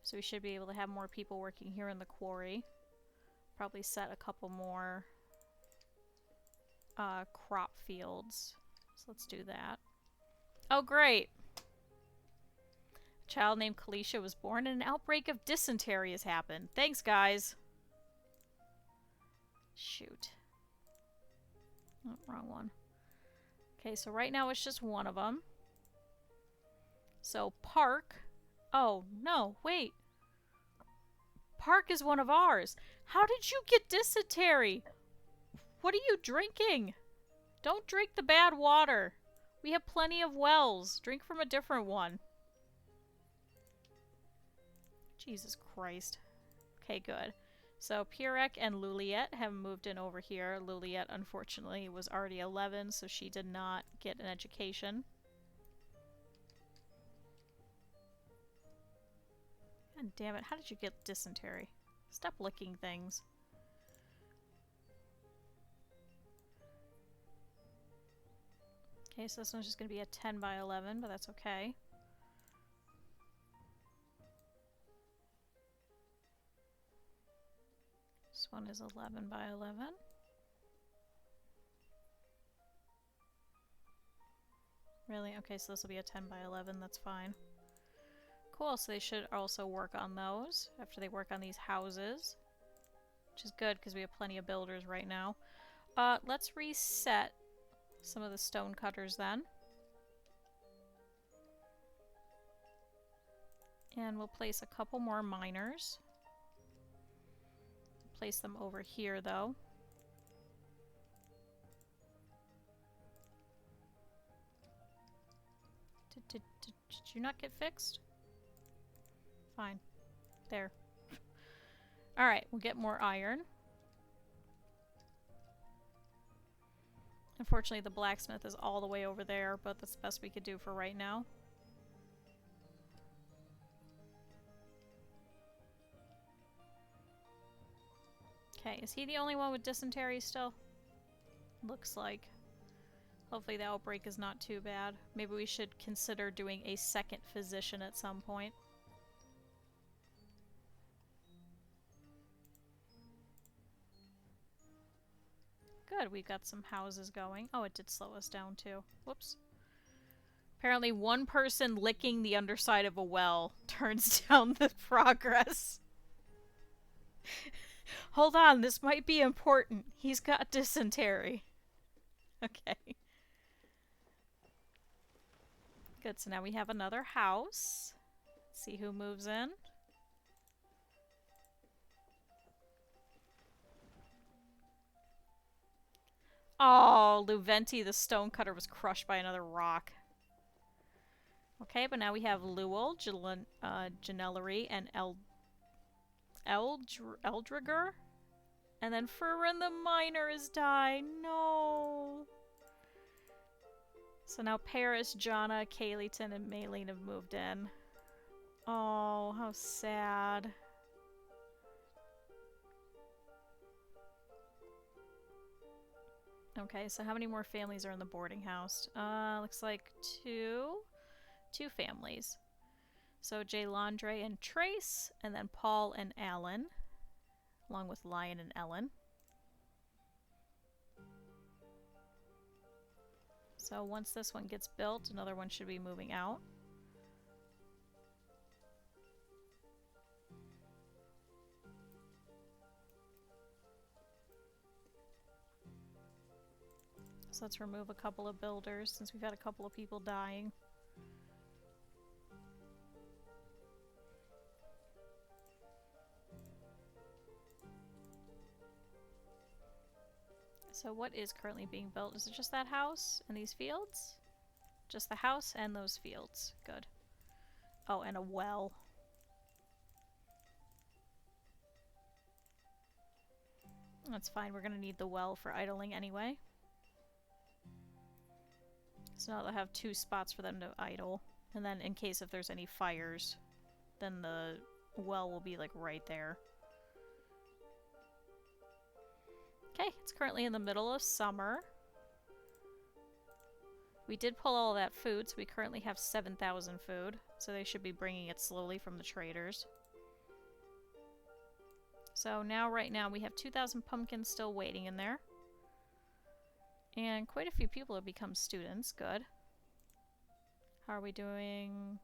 S1: So we should be able to have more people working here in the quarry. Probably set a couple more crop fields. So let's do that. Oh great! A child named Kalisha was born and an outbreak of dysentery has happened. Thanks guys! Shoot. Oh, wrong one. Okay, so right now it's just one of them. So Park. Oh, no, wait. Park is one of ours. How did you get dysentery? What are you drinking? Don't drink the bad water. We have plenty of wells. Drink from a different one. Jesus Christ. Okay, good. So Purek and Luliet have moved in over here. Luliet, unfortunately, was already 11, so she did not get an education. God damn it, how did you get dysentery? Stop licking things. Okay, so this one's just going to be a 10 by 11, but that's okay. This one is 11 by 11. Really? Okay, so this will be a 10 by 11, that's fine. Cool, so they should also work on those after they work on these houses. Which is good, because we have plenty of builders right now. Let's reset some of the stone cutters then. And we'll place a couple more miners. Place them over here, though. Did you not get fixed? Fine. There. Alright, we'll get more iron. Unfortunately, the blacksmith is all the way over there, but that's the best we could do for right now. Okay, Okay, is he the only one with dysentery still? Looks like. Hopefully the outbreak is not too bad. Maybe we should consider doing a second physician at some point. Good, we've got some houses going. Oh, it did slow us down too. Whoops. Apparently one person licking the underside of a well turns down the progress. Hold on, this might be important. He's got dysentery. Okay. Good, so now we have another house. Let's see who moves in. Oh, Luventi the stonecutter was crushed by another rock. Okay, but now we have Luel, Janellery, and Eldriger. And then Furin the miner is dying. No. So now Paris, Jonna, Kayleton, and Maylene have moved in. Oh, how sad. Okay, so how many more families are in the boarding house? Looks like two families. So Jaylandre and Trace, and then Paul and Alan, along with Lion and Ellen. So once this one gets built, another one should be moving out. So let's remove a couple of builders since we've had a couple of people dying. So what is currently being built? Is it just that house and these fields? Just the house and those fields. Good. Oh, and a well. That's fine. We're going to need the well for idling anyway. So now they'll have 2 spots for them to idle. And then in case if there's any fires, then the well will be like right there. Okay, it's currently in the middle of summer. We did pull all that food, so we currently have 7,000 food. So they should be bringing it slowly from the traders. So now, right now, we have 2,000 pumpkins still waiting in there. And quite a few people have become students. Good. How are we doing?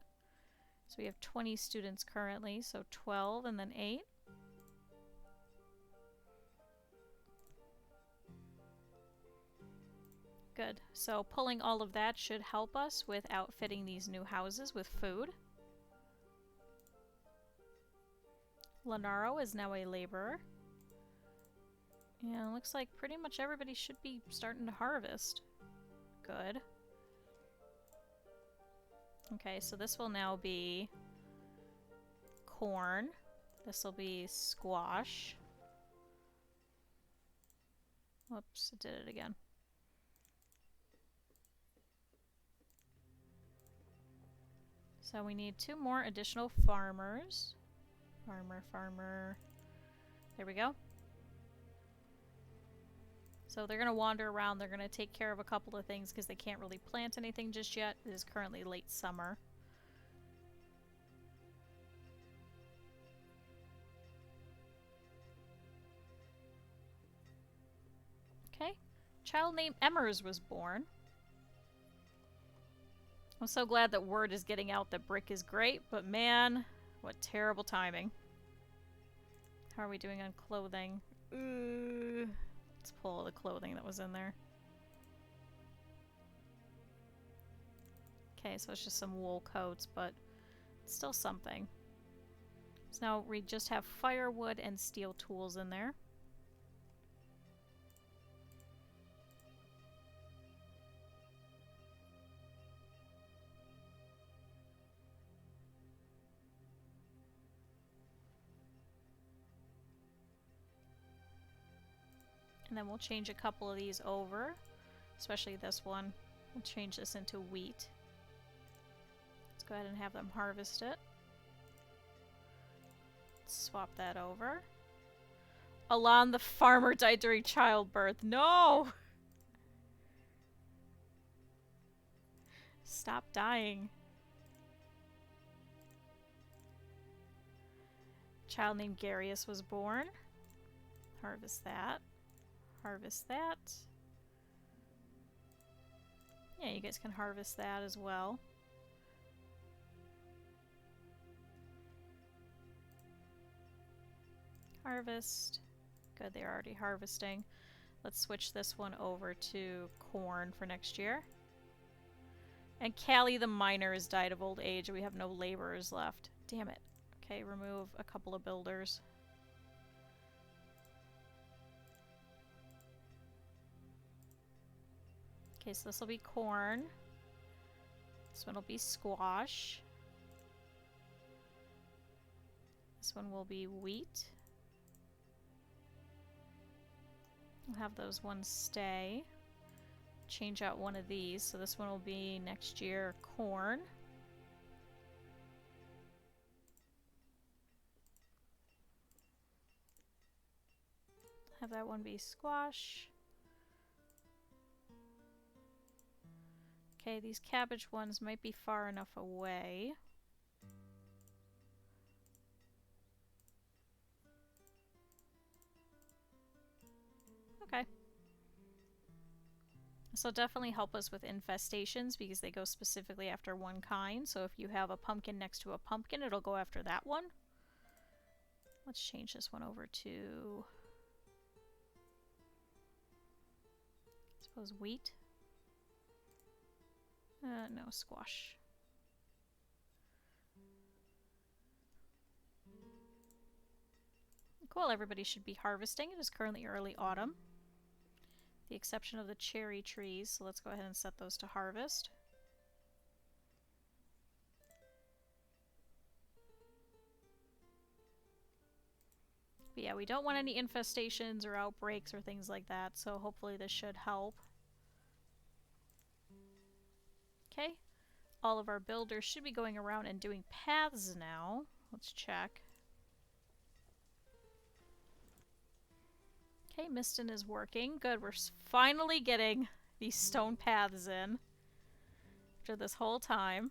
S1: So we have 20 students currently, so 12 and then 8. Good. So pulling all of that should help us with outfitting these new houses with food. Lenaro is now a laborer. Yeah, looks like pretty much everybody should be starting to harvest. Good. Okay, so this will now be corn. This will be squash. Whoops, I did it again. So we need 2 more additional farmers. Farmer. There we go. So they're going to wander around. They're going to take care of a couple of things because they can't really plant anything just yet. It is currently late summer. Okay. Child named Emmers was born. I'm so glad that word is getting out that brick is great, but man, what terrible timing. How are we doing on clothing? Let's pull all the clothing that was in there. Okay, so it's just some wool coats, but it's still something. So now we just have firewood and steel tools in there. And then we'll change a couple of these over, especially this one. We'll change this into wheat. Let's go ahead and have them harvest it. Swap that over. Alan the farmer died during childbirth. No! Stop dying. Child named Garius was born. Harvest that. Harvest that. Yeah, you guys can harvest that as well. Harvest. Good, they're already harvesting. Let's switch this one over to corn for next year. And Callie the miner has died of old age. We have no laborers left. Damn it. Okay, remove a couple of builders. Okay, so this will be corn. This one will be squash. This one will be wheat. We'll have those ones stay. Change out one of these, so this one will be next year corn. Have that one be squash. Okay, these cabbage ones might be far enough away. Okay. This will definitely help us with infestations because they go specifically after one kind. So if you have a pumpkin next to a pumpkin, it'll go after that one. Let's change this one over to, I suppose, wheat. No, squash. Cool, everybody should be harvesting. It is currently early autumn. The exception of the cherry trees, so let's go ahead and set those to harvest. But yeah, we don't want any infestations or outbreaks or things like that, so hopefully this should help. Okay, all of our builders should be going around and doing paths now. Let's check. Okay, Miston is working. Good, we're finally getting these stone paths in after this whole time.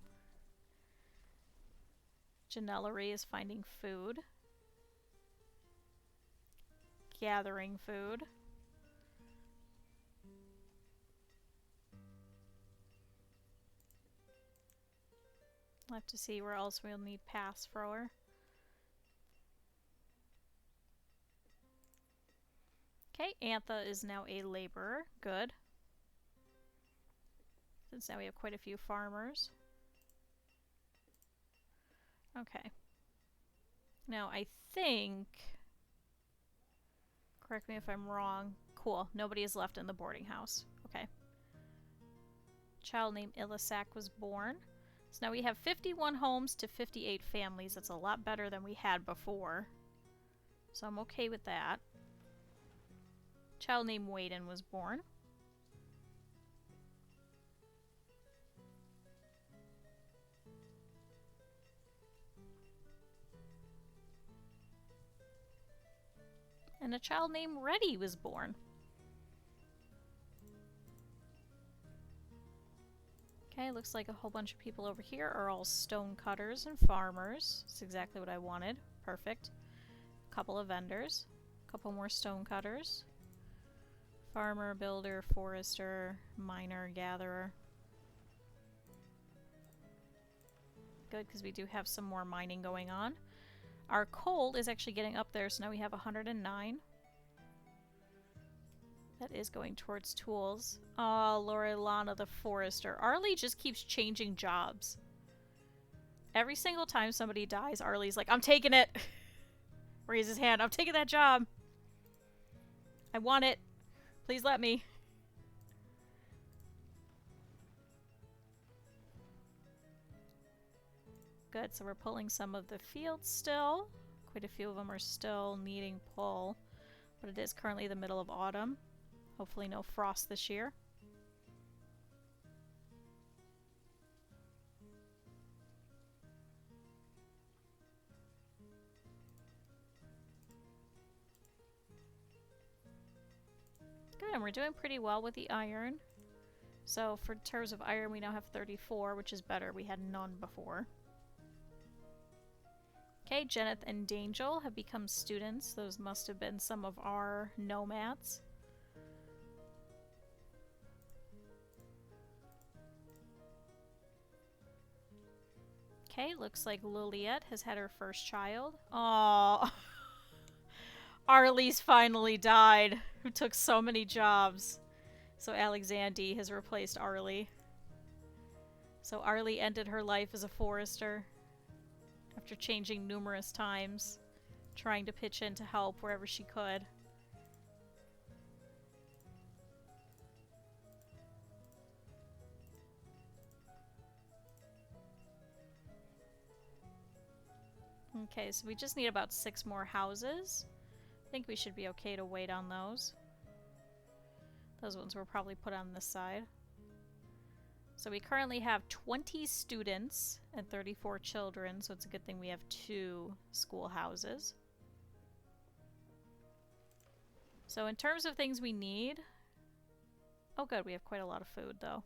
S1: Janellery is finding food. Gathering food. We'll have to see where else we'll need paths for her. Okay, Antha is now a laborer. Good. Since now we have quite a few farmers. Okay. Now I think... Correct me if I'm wrong. Cool. Nobody is left in the boarding house. Okay. Child named Ilisak was born. So now we have 51 homes to 58 families. That's a lot better than we had before. So I'm okay with that. Child named Waden was born. And a child named Reddy was born. Okay, looks like a whole bunch of people over here are all stone cutters and farmers. That's exactly what I wanted. Perfect. A couple of vendors. A couple more stone cutters. Farmer, builder, forester, miner, gatherer. Good, because we do have some more mining going on. Our coal is actually getting up there, so now we have 109. That is going towards tools. Oh, Lorelana the forester. Arlie just keeps changing jobs. Every single time somebody dies, Arlie's like, I'm taking it! Raise his hand. I'm taking that job! I want it. Please let me. Good, so we're pulling some of the fields still. Quite a few of them are still needing pull. But it is currently the middle of autumn. Hopefully no frost this year. we're doing pretty well with the iron. So for terms of iron, we now have 34, which is better. We had none before. Okay, Jeneth and Dangel have become students. Those must have been some of our nomads. Okay, looks like Liliette has had her first child. Aww. Arlie's finally died, who took so many jobs. So Alexandre has replaced Arlie. So Arlie ended her life as a forester after changing numerous times, trying to pitch in to help wherever she could. Okay, so we just need about 6 more houses. I think we should be okay to wait on those. Those ones were probably put on this side. So we currently have 20 students and 34 children, so it's a good thing we have 2 schoolhouses. So in terms of things we need... Oh good, we have quite a lot of food though.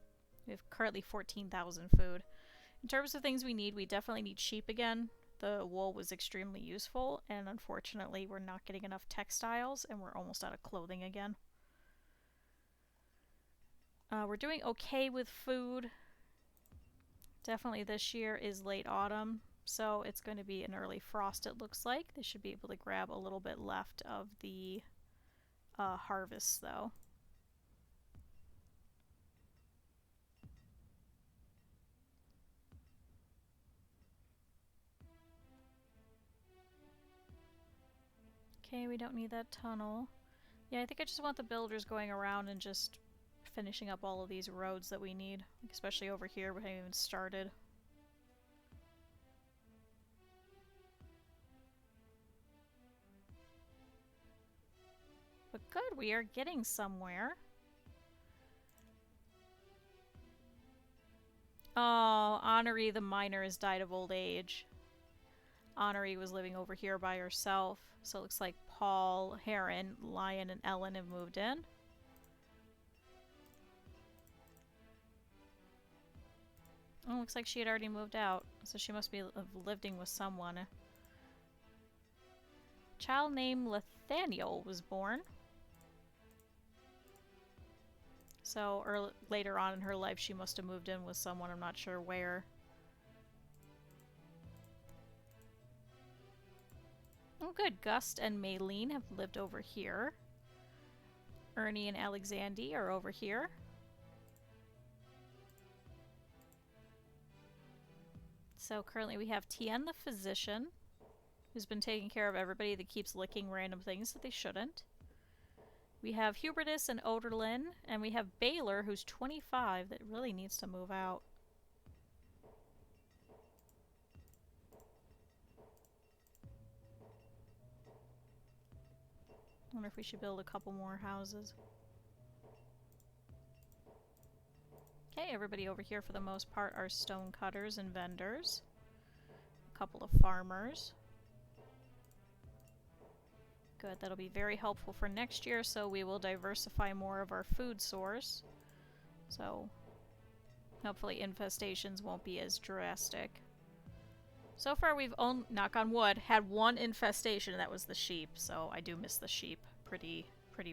S1: We have currently 14,000 food. In terms of things we need, we definitely need sheep again. The wool was extremely useful, and unfortunately we're not getting enough textiles, and we're almost out of clothing again. We're doing okay with food. Definitely this year is late autumn, so it's going to be an early frost it looks like. They should be able to grab a little bit left of the harvest though. Okay, we don't need that tunnel. Yeah, I think I just want the builders going around and just finishing up all of these roads that we need, especially over here. We haven't even started. But good, we are getting somewhere. Oh, Honoree the miner has died of old age. Honoree was living over here by herself, so it looks like Paul, Heron, Lion, and Ellen have moved in. Oh, looks like she had already moved out, so she must be living with someone. A child named Nathaniel was born. So later on in her life, she must have moved in with someone. I'm not sure where. Oh good, Gust and Maylene have lived over here. Ernie and Alexandre are over here. So currently we have Tien the physician, who's been taking care of everybody that keeps licking random things that they shouldn't. We have Hubertus and Oderlin, and we have Baylor, who's 25, that really needs to move out. I wonder if we should build a couple more houses. Okay, everybody over here for the most part are stone cutters and vendors. A couple of farmers. Good, that'll be very helpful for next year, so we will diversify more of our food source. So, hopefully infestations won't be as drastic. So far we've only, knock on wood, had 1 infestation, and that was the sheep, so I do miss the sheep pretty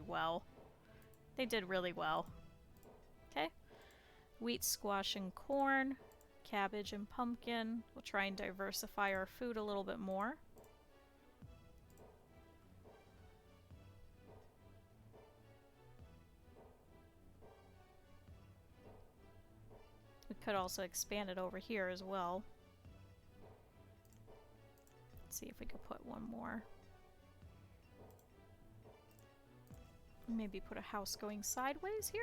S1: well. They did really well. Okay. Wheat, squash, and corn. Cabbage and pumpkin. We'll try and diversify our food a little bit more. We could also expand it over here as well. Let's see if we could put one more. Maybe put a house going sideways here?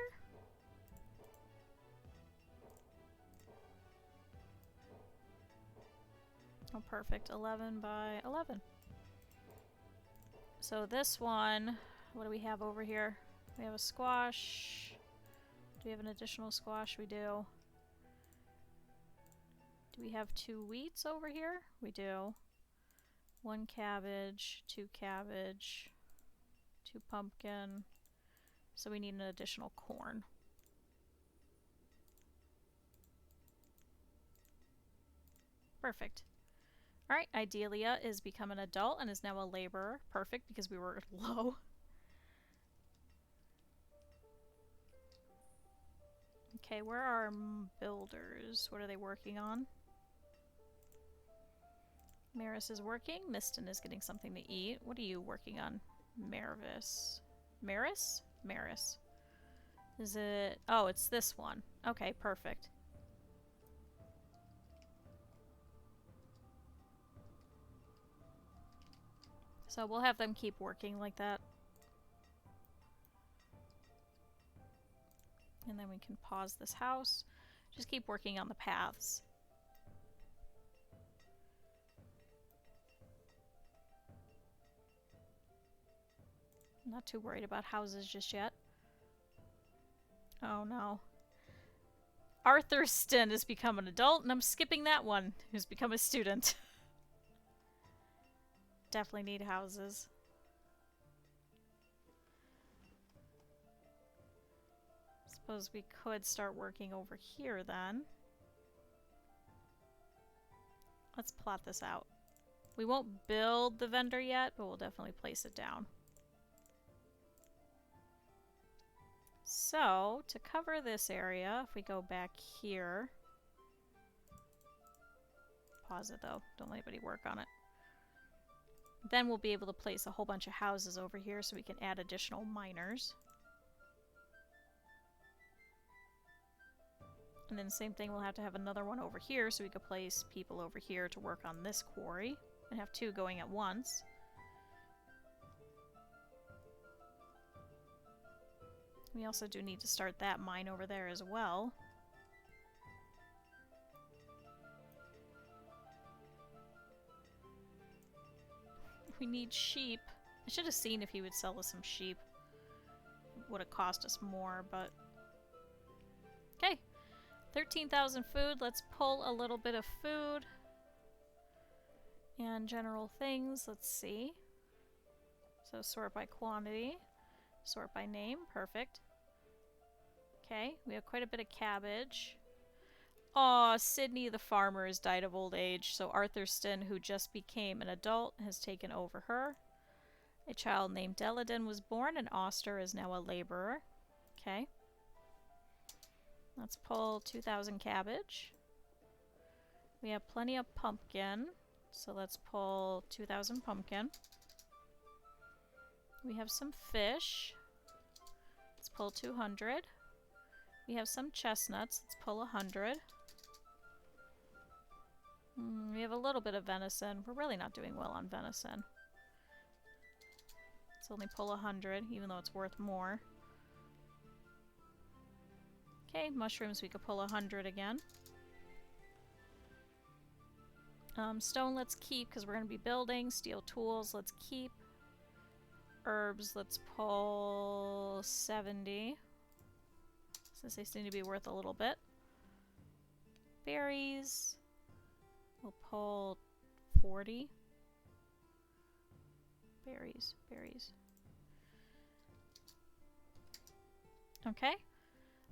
S1: Oh, perfect. 11 by 11. So this one, what do we have over here? We have a squash. Do we have an additional squash? We do. Do we have 2 wheats over here? We do. 1 cabbage, 2 cabbage, 2 pumpkin, So we need an additional corn. Perfect. Alright, Idelia is become an adult and is now a laborer. Perfect, because we were low. Okay, where are our builders? What are they working on? Maris is working. Miston is getting something to eat. What are you working on? Maris? Maris. Is it... Oh, it's this one. Okay, perfect. So we'll have them keep working like that. And then we can pause this house. Just keep working on the paths. I'm not too worried about houses just yet. Oh no. Arthurston has become an adult, and I'm skipping that one, who's become a student. Definitely need houses. Suppose we could start working over here then. Let's plot this out. We won't build the vendor yet, but we'll definitely place it down. So, to cover this area, if we go back here... Pause it though, don't let anybody work on it. Then we'll be able to place a whole bunch of houses over here so we can add additional miners. And then same thing, we'll have to have another one over here so we could place people over here to work on this quarry. And have two going at once. We also do need to start that mine over there as well. We need sheep. I should have seen if he would sell us some sheep. It would have cost us more, but... Okay. 13,000 food. Let's pull a little bit of food. And general things. Let's see. So sort by quantity. Sort by name. Perfect. Okay. We have quite a bit of cabbage. Aw, Sydney the farmer has died of old age, so Arthurston, who just became an adult, has taken over her. A child named Deladin was born, and Oster is now a laborer. Okay. Let's pull 2,000 cabbage. We have plenty of pumpkin, so let's pull 2,000 pumpkin. We have some fish. Let's pull 200. We have some chestnuts. Let's pull 100. We have a little bit of venison. We're really not doing well on venison. Let's only pull 100, even though it's worth more. Okay, mushrooms we could pull 100 again. Stone let's keep, because we're going to be building. Steel tools let's keep. Herbs let's pull 70. Since they seem to be worth a little bit. Berries. We'll pull 40. Berries. Okay.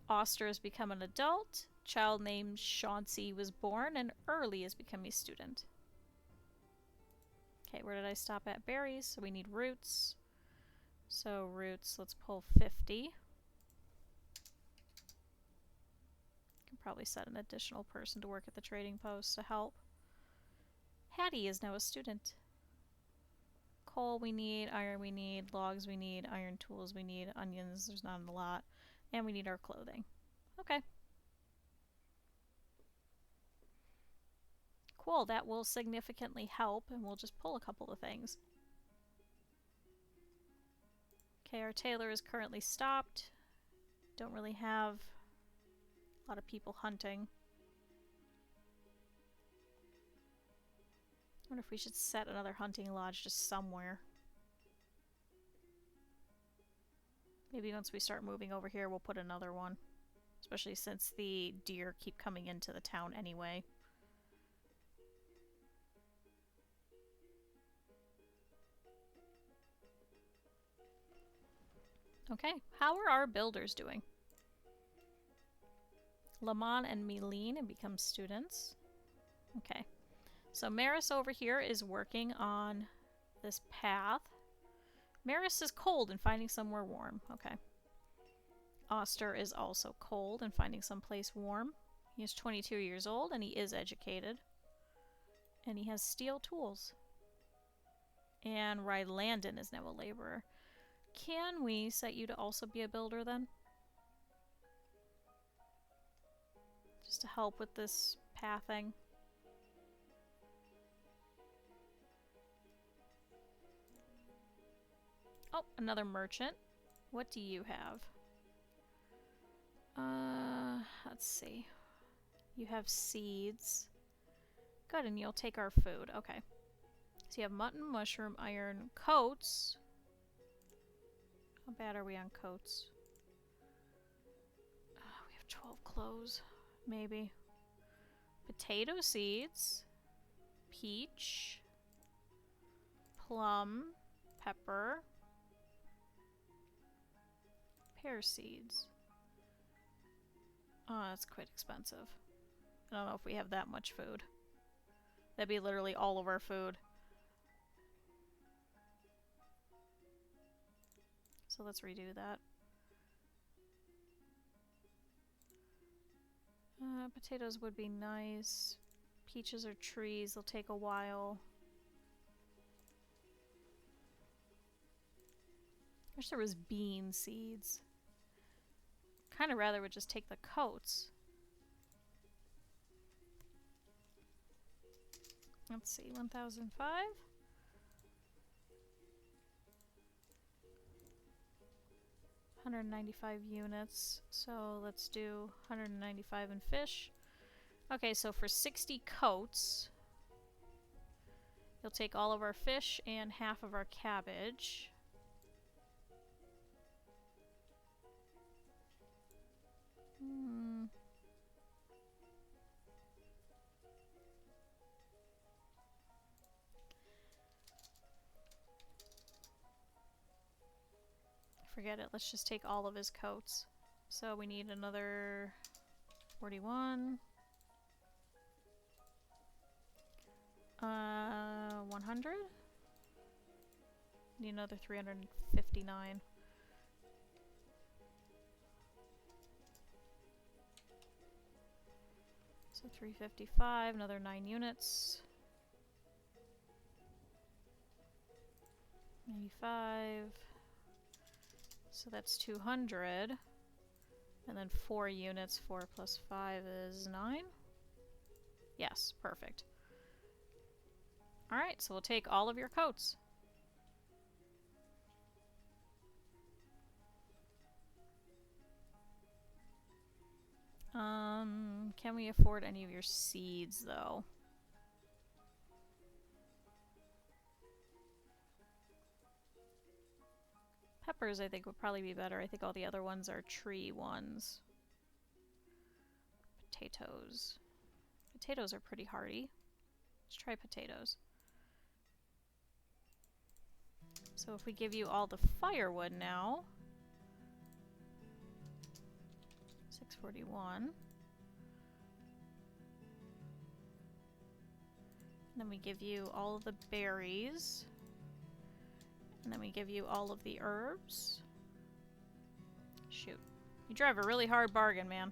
S1: Oster has become an adult. Child named Chauncey was born, and Early has become a student. Okay, where did I stop at? Berries. So we need roots. So roots, let's pull 50. Can probably set an additional person to work at the trading post to help. Hattie is now a student. Coal we need, iron we need, logs we need, iron tools we need, onions, there's not a lot, and we need our clothing. Okay. Cool, that will significantly help, and we'll just pull a couple of things. Okay, our tailor is currently stopped. Don't really have a lot of people hunting. I wonder if we should set another hunting lodge just somewhere. Maybe once we start moving over here, we'll put another one. Especially since the deer keep coming into the town anyway. Okay, how are our builders doing? Lamont and Meline have become students. Okay, so Maris over here is working on this path. Maris is cold and finding somewhere warm. Okay. Oster is also cold and finding someplace warm. He is 22 years old and he is educated. And he has steel tools. And Rylandon is now a laborer. Can we set you to also be a builder then? Just to help with this pathing. Oh, another merchant. What do you have? Let's see. You have seeds. Good, and you'll take our food. Okay. So you have mutton, mushroom, iron, coats. How bad are we on coats? We have 12 clothes. Maybe. Potato seeds. Peach. Plum. Pepper. Pear seeds. Oh, that's quite expensive. I don't know if we have that much food. That'd be literally all of our food. So let's redo that. Potatoes would be nice. Peaches are trees. They'll take a while. I wish there was bean seeds. Kind of rather would just take the coats. Let's see, 1005. 195 units. So let's do 195 in fish. Okay, so for 60 coats, you'll take all of our fish and half of our cabbage. Forget it, let's just take all of his coats. So we need another 41. 100? Need another 359. So 355, another 9 units. 95. So that's 200. And then 4 units. 4 plus 5 is 9. Yes, perfect. Alright, so we'll take all of your coats. Can we afford any of your seeds, though? Peppers, I think, would probably be better. I think all the other ones are tree ones. Potatoes. Potatoes are pretty hardy. Let's try potatoes. So if we give you all the firewood now... 641. And then we give you all of the berries. And then we give you all of the herbs. Shoot. You drive a really hard bargain, man.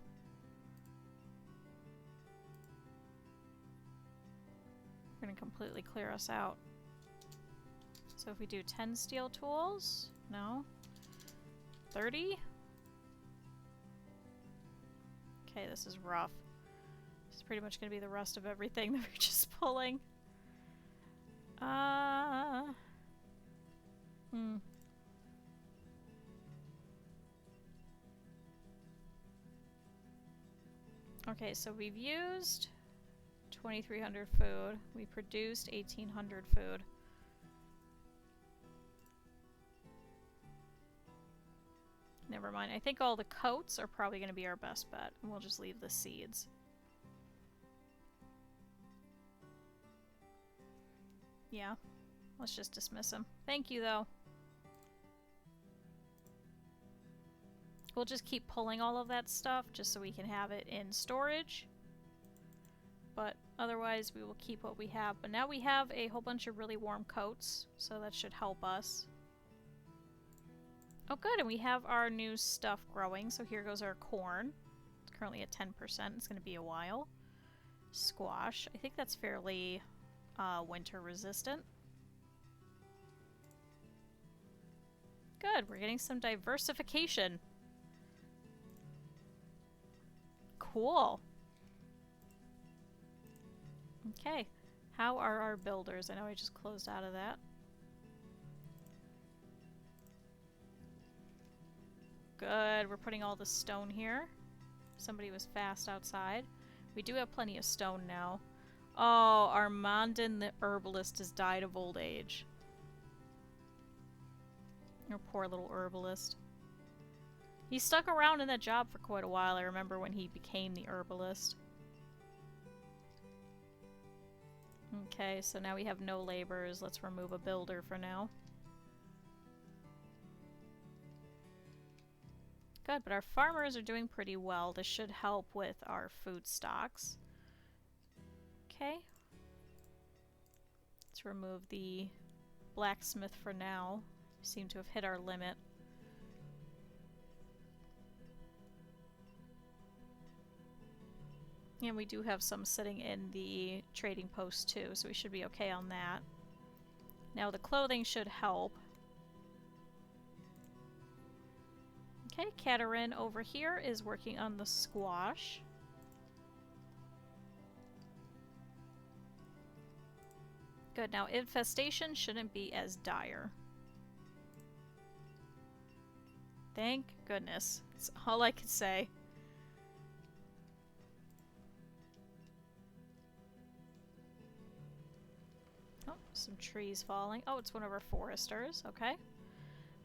S1: You're gonna completely clear us out. So if we do 10 steel tools, no. 30? Okay, this is rough. This is pretty much gonna be the rest of everything that we're just pulling. Okay, so we've used 2,300 food. We produced 1,800 food. Never mind. I think all the coats are probably going to be our best bet. And we'll just leave the seeds. Yeah. Let's just dismiss him. Thank you, though. We'll just keep pulling all of that stuff just so we can have it in storage. But otherwise we will keep what we have. But now we have a whole bunch of really warm coats, so that should help us. Oh good, and we have our new stuff growing, so here goes our corn. It's currently at 10%, it's going to be a while. Squash, I think that's fairly winter resistant. Good, we're getting some diversification. Cool. Okay, how are our builders? I know I just closed out of that. Good, we're putting all the stone here. Somebody was fast outside. We do have plenty of stone now. Oh, Armandin the herbalist has died of old age. Your poor little herbalist. He stuck around in that job for quite a while. I remember when he became the herbalist. Okay, so now we have no laborers. Let's remove a builder for now. Good, but our farmers are doing pretty well. This should help with our food stocks. Okay. Let's remove the blacksmith for now. We seem to have hit our limit. And we do have some sitting in the trading post too, so we should be okay on that. Now the clothing should help. Okay, Katerin over here is working on the squash. Good, now infestation shouldn't be as dire. Thank goodness. That's all I could say. Oh, some trees falling. Oh, it's one of our foresters. Okay.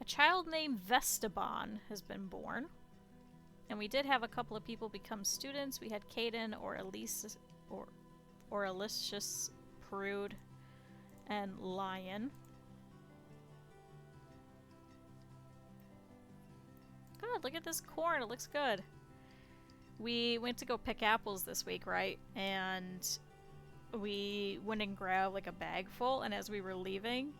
S1: A child named Vestaban has been born. And we did have a couple of people become students. We had Caden or Elise or Alicious Prude and Lion. God, look at this corn. It looks good. We went to go pick apples this week, right? And we went and grabbed like a bag full, and as we were leaving,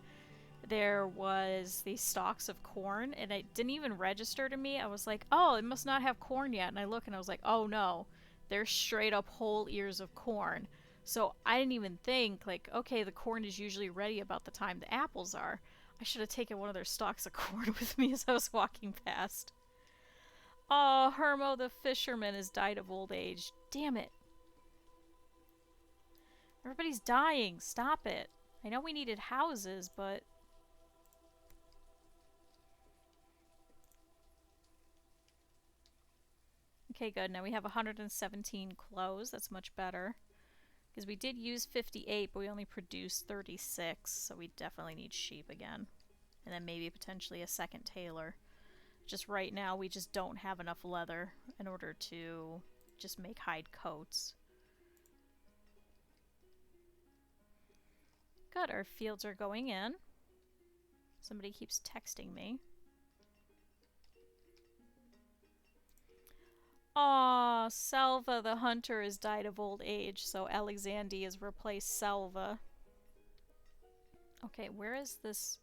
S1: there was these stalks of corn, and it didn't even register to me. I was like, oh, it must not have corn yet. And I look and I was like, oh no, they're straight up whole ears of corn. So I didn't even think, like, okay, the corn is usually ready about the time the apples are. I should have taken one of their stalks of corn with me as I was walking past. Oh, Hermo the fisherman has died of old age. Damn it. Everybody's dying. Stop it. I know we needed houses, but... Okay, good. Now we have 117 clothes. That's much better. Because we did use 58, but we only produced 36, so we definitely need sheep again. And then maybe potentially a second tailor. Just right now, we just don't have enough leather in order to just make hide coats. Good, our fields are going in. Somebody keeps texting me. Aw, Selva the hunter has died of old age, so Alexandri has replaced Selva. Okay, where is this?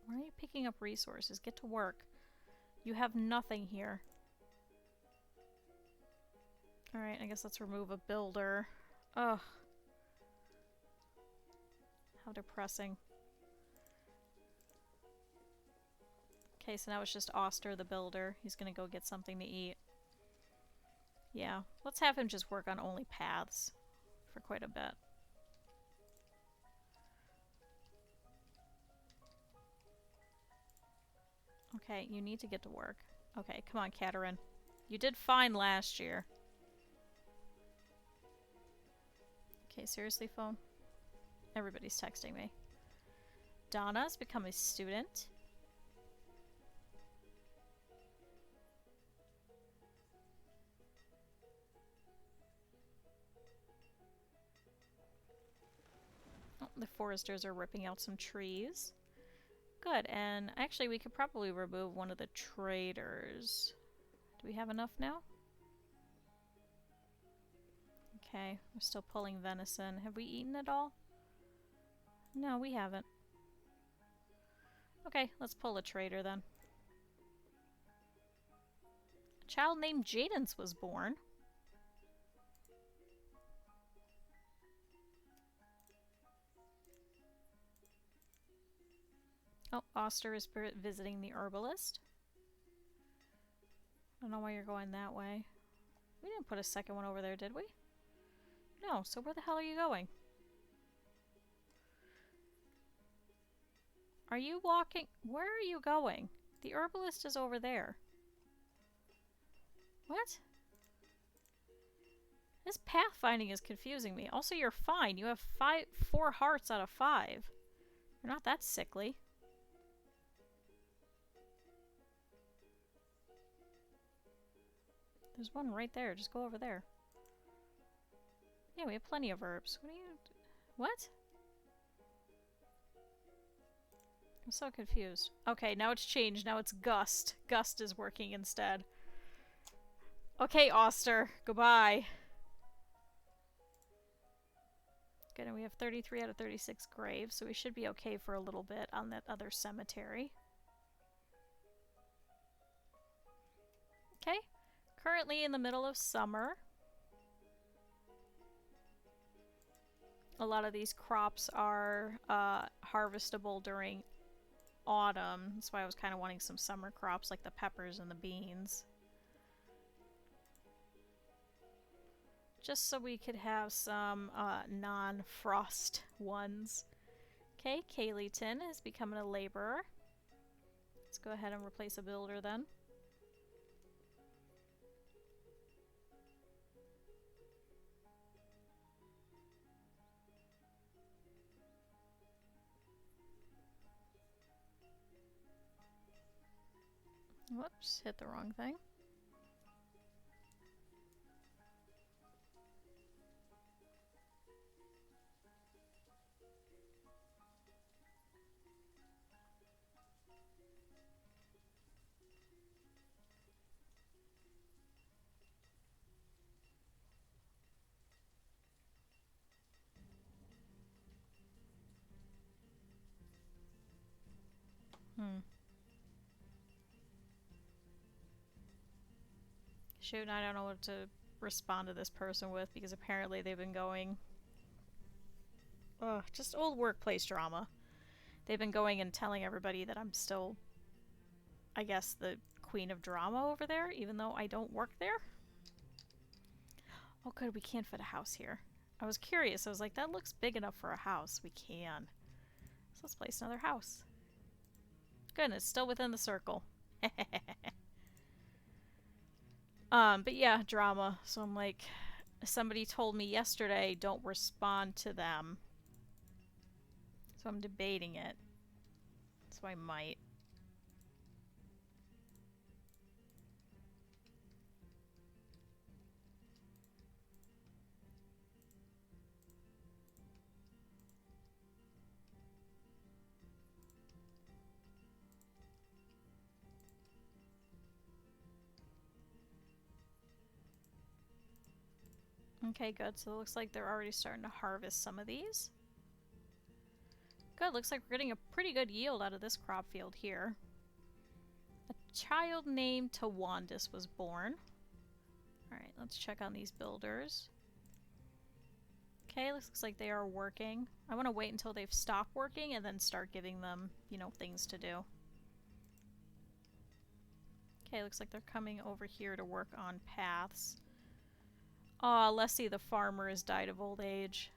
S1: Where are you picking up resources? Get to work. You have nothing here. Alright, I guess let's remove a builder. Ugh. How depressing. Okay, so now it's just Oster the builder. He's gonna go get something to eat. Yeah, let's have him just work on only paths for quite a bit. Okay, you need to get to work. Okay, come on, Katerin. You did fine last year. Okay, seriously, phone? Everybody's texting me. Donna's become a student. Oh, the foresters are ripping out some trees. Good, and actually we could probably remove one of the traders. Do we have enough now? Okay, we're still pulling venison. Have we eaten it all? No, we haven't. Okay, let's pull a trader then. A child named Jadens was born. Oh, Oster is visiting the herbalist. I don't know why you're going that way. We didn't put a second one over there, did we? No, so where the hell are you going? Are you walking? Where are you going? The herbalist is over there. What? This pathfinding is confusing me. Also, you're fine. You have 4 hearts out of 5. You're not that sickly. There's one right there. Just go over there. Yeah, we have plenty of herbs. What are you... What? I'm so confused. Okay, now it's changed. Now it's Gust. Gust is working instead. Okay, Oster. Goodbye. Good, and we have 33 out of 36 graves, so we should be okay for a little bit on that other cemetery. Okay. Currently in the middle of summer. A lot of these crops are harvestable during autumn. That's why I was kind of wanting some summer crops like the peppers and the beans. Just so we could have some non-frost ones. Okay, Kayleeton is becoming a laborer. Let's go ahead and replace a builder then. Whoops, hit the wrong thing. Shoot, I don't know what to respond to this person with because apparently they've been going... Ugh, just old workplace drama. They've been going and telling everybody that I'm still, I guess, the queen of drama over there, even though I don't work there. Oh good, we can fit a house here. I was curious, I was like, that looks big enough for a house. We can. So let's place another house. Good, and it's still within the circle. But yeah, drama. So I'm like, somebody told me yesterday, don't respond to them. So I'm debating it. So I might. Okay, good. So it looks like they're already starting to harvest some of these. Good. Looks like we're getting a pretty good yield out of this crop field here. A child named Tawandis was born. Alright, let's check on these builders. Okay, looks like they are working. I want to wait until they've stopped working and then start giving them, you know, things to do. Okay, looks like they're coming over here to work on paths. Aw, Leslie the farmer has died of old age.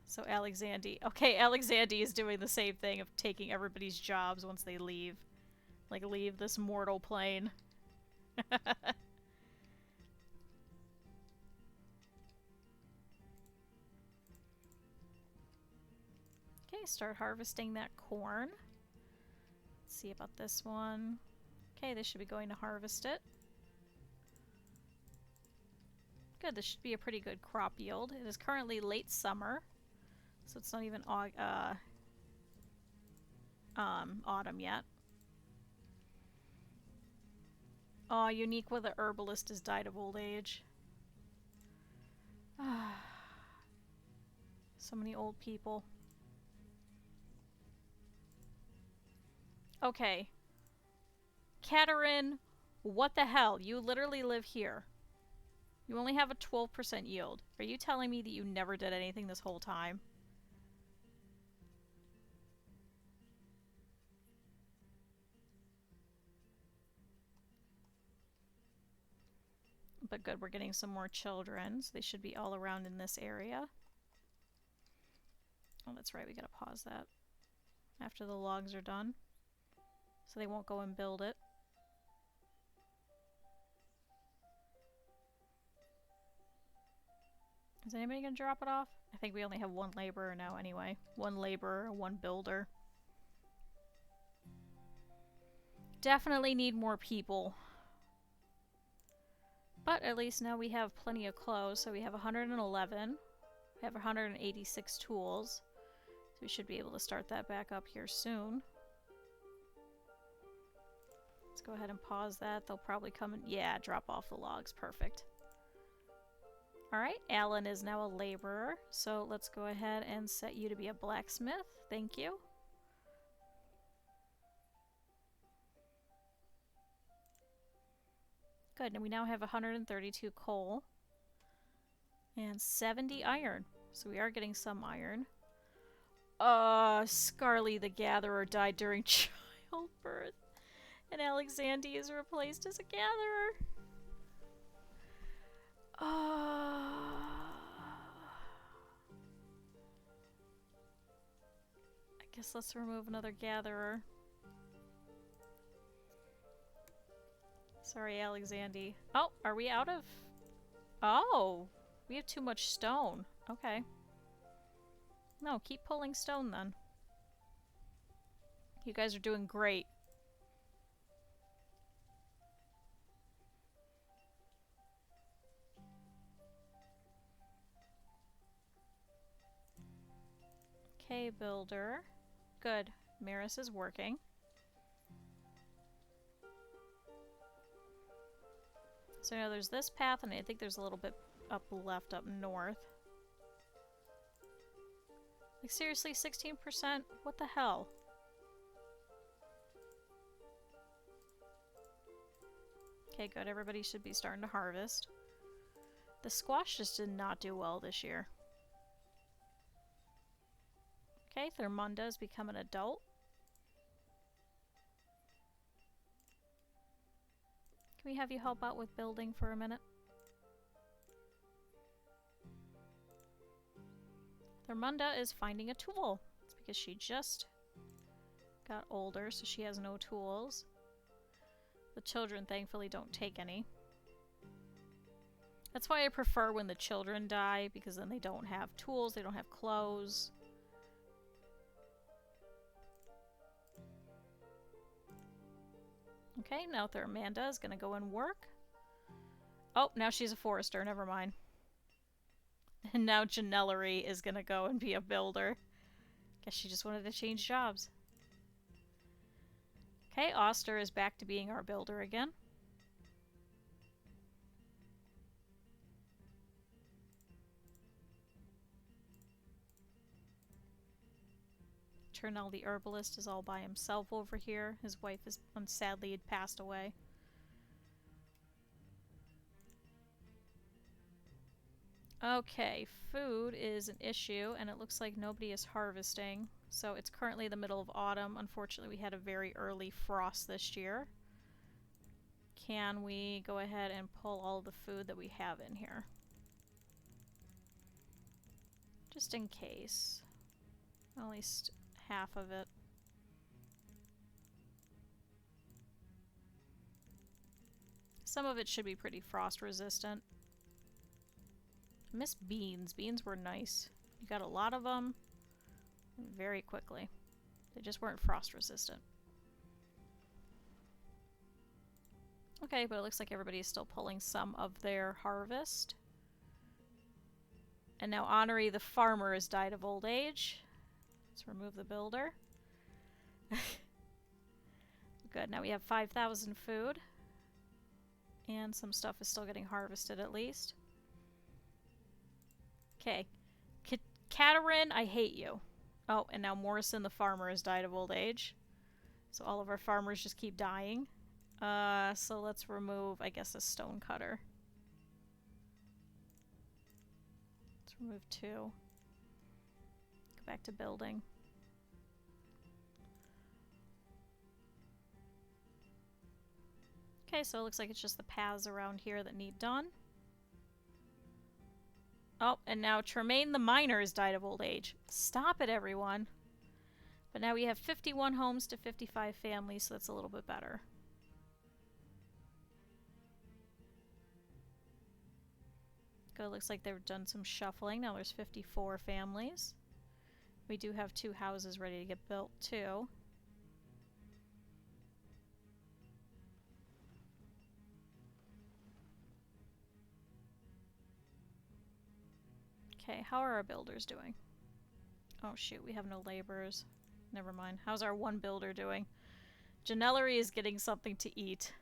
S1: So Alexandy... Okay, Alexandy is doing the same thing of taking everybody's jobs once they leave. Like, leave this mortal plane. Okay, start harvesting that corn. Let's see about this one. Okay, they should be going to harvest it. Good, this should be a pretty good crop yield. It is currently late summer, so it's not even autumn yet. Oh, unique with the herbalist has died of old age. So many old people. Okay. Katerin, what the hell? You literally live here. You only have a 12% yield. Are you telling me that you never did anything this whole time? But good, we're getting some more children, so they should be all around in this area. Oh, that's right, we gotta pause that after the logs are done, so they won't go and build it. Is anybody gonna drop it off? I think we only have one laborer now anyway. One laborer, one builder. Definitely need more people. But at least now we have plenty of clothes, so we have 111. We have 186 tools. So we should be able to start that back up here soon. Let's go ahead and pause that. They'll probably come and, yeah, drop off the logs. Perfect. Alright, Alan is now a laborer, so let's go ahead and set you to be a blacksmith. Thank you. Good, and we now have 132 coal and 70 iron, so we are getting some iron. Scarly the Gatherer died during childbirth, and Alexandri is replaced as a gatherer. I guess let's remove another gatherer. Sorry, Alexandri. Oh, are we out of... Oh! We have too much stone. Okay. No, keep pulling stone then. You guys are doing great. Okay, builder. Good. Maris is working. So now there's this path, and I think there's a little bit up left, up north. Like, seriously, 16%? What the hell? Okay, good. Everybody should be starting to harvest. The squash just did not do well this year. Okay, Thermunda has become an adult. Can we have you help out with building for a minute? Thermunda is finding a tool. It's because she just got older, so she has no tools. The children, thankfully, don't take any. That's why I prefer when the children die, because then they don't have tools, they don't have clothes. Okay, now Thermanda is gonna go and work. Oh, now she's a forester, never mind. And now Janellery is gonna go and be a builder. Guess she just wanted to change jobs. Okay, Oster is back to being our builder again. Turnell the herbalist is all by himself over here. His wife is sadly had passed away. Okay, food is an issue, and it looks like nobody is harvesting. So it's currently the middle of autumn. Unfortunately, we had a very early frost this year. Can we go ahead and pull all the food that we have in here? Just in case. At least half of it. Some of it should be pretty frost resistant. I miss beans. Beans were nice. You got a lot of them very quickly. They just weren't frost resistant. Okay, but it looks like everybody is still pulling some of their harvest. And now Honoree the farmer has died of old age. Let's remove the builder. Good, now we have 5,000 food. And some stuff is still getting harvested at least. Okay. Katarin, I hate you. Oh, and now Morrison the farmer has died of old age. So all of our farmers just keep dying. So let's remove, I guess, a stone cutter. Let's remove 2. Go back to building. Okay, so it looks like it's just the paths around here that need done. Oh, and now Tremaine the miner has died of old age. Stop it, everyone. But now we have 51 homes to 55 families, so that's a little bit better. Good, looks like they've done some shuffling. Now there's 54 families. We do have 2 houses ready to get built, too. Okay, how are our builders doing? Oh shoot, we have no laborers. Never mind. How's our one builder doing? Janellery is getting something to eat.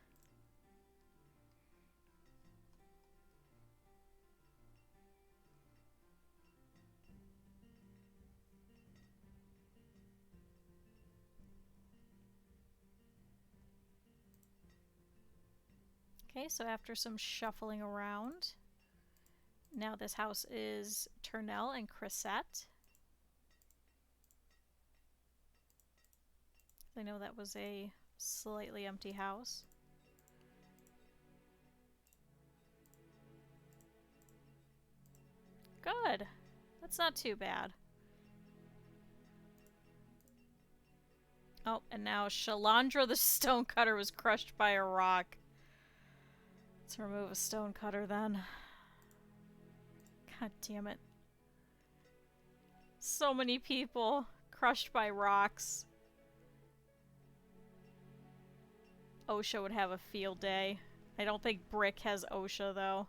S1: Okay, so after some shuffling around, now this house is Turnell and Chrisette. I know that was a slightly empty house. Good. That's not too bad. Oh, and now Shalandra the stonecutter was crushed by a rock. Let's remove a stonecutter then. God damn it. So many people crushed by rocks. OSHA would have a field day. I don't think Brick has OSHA though.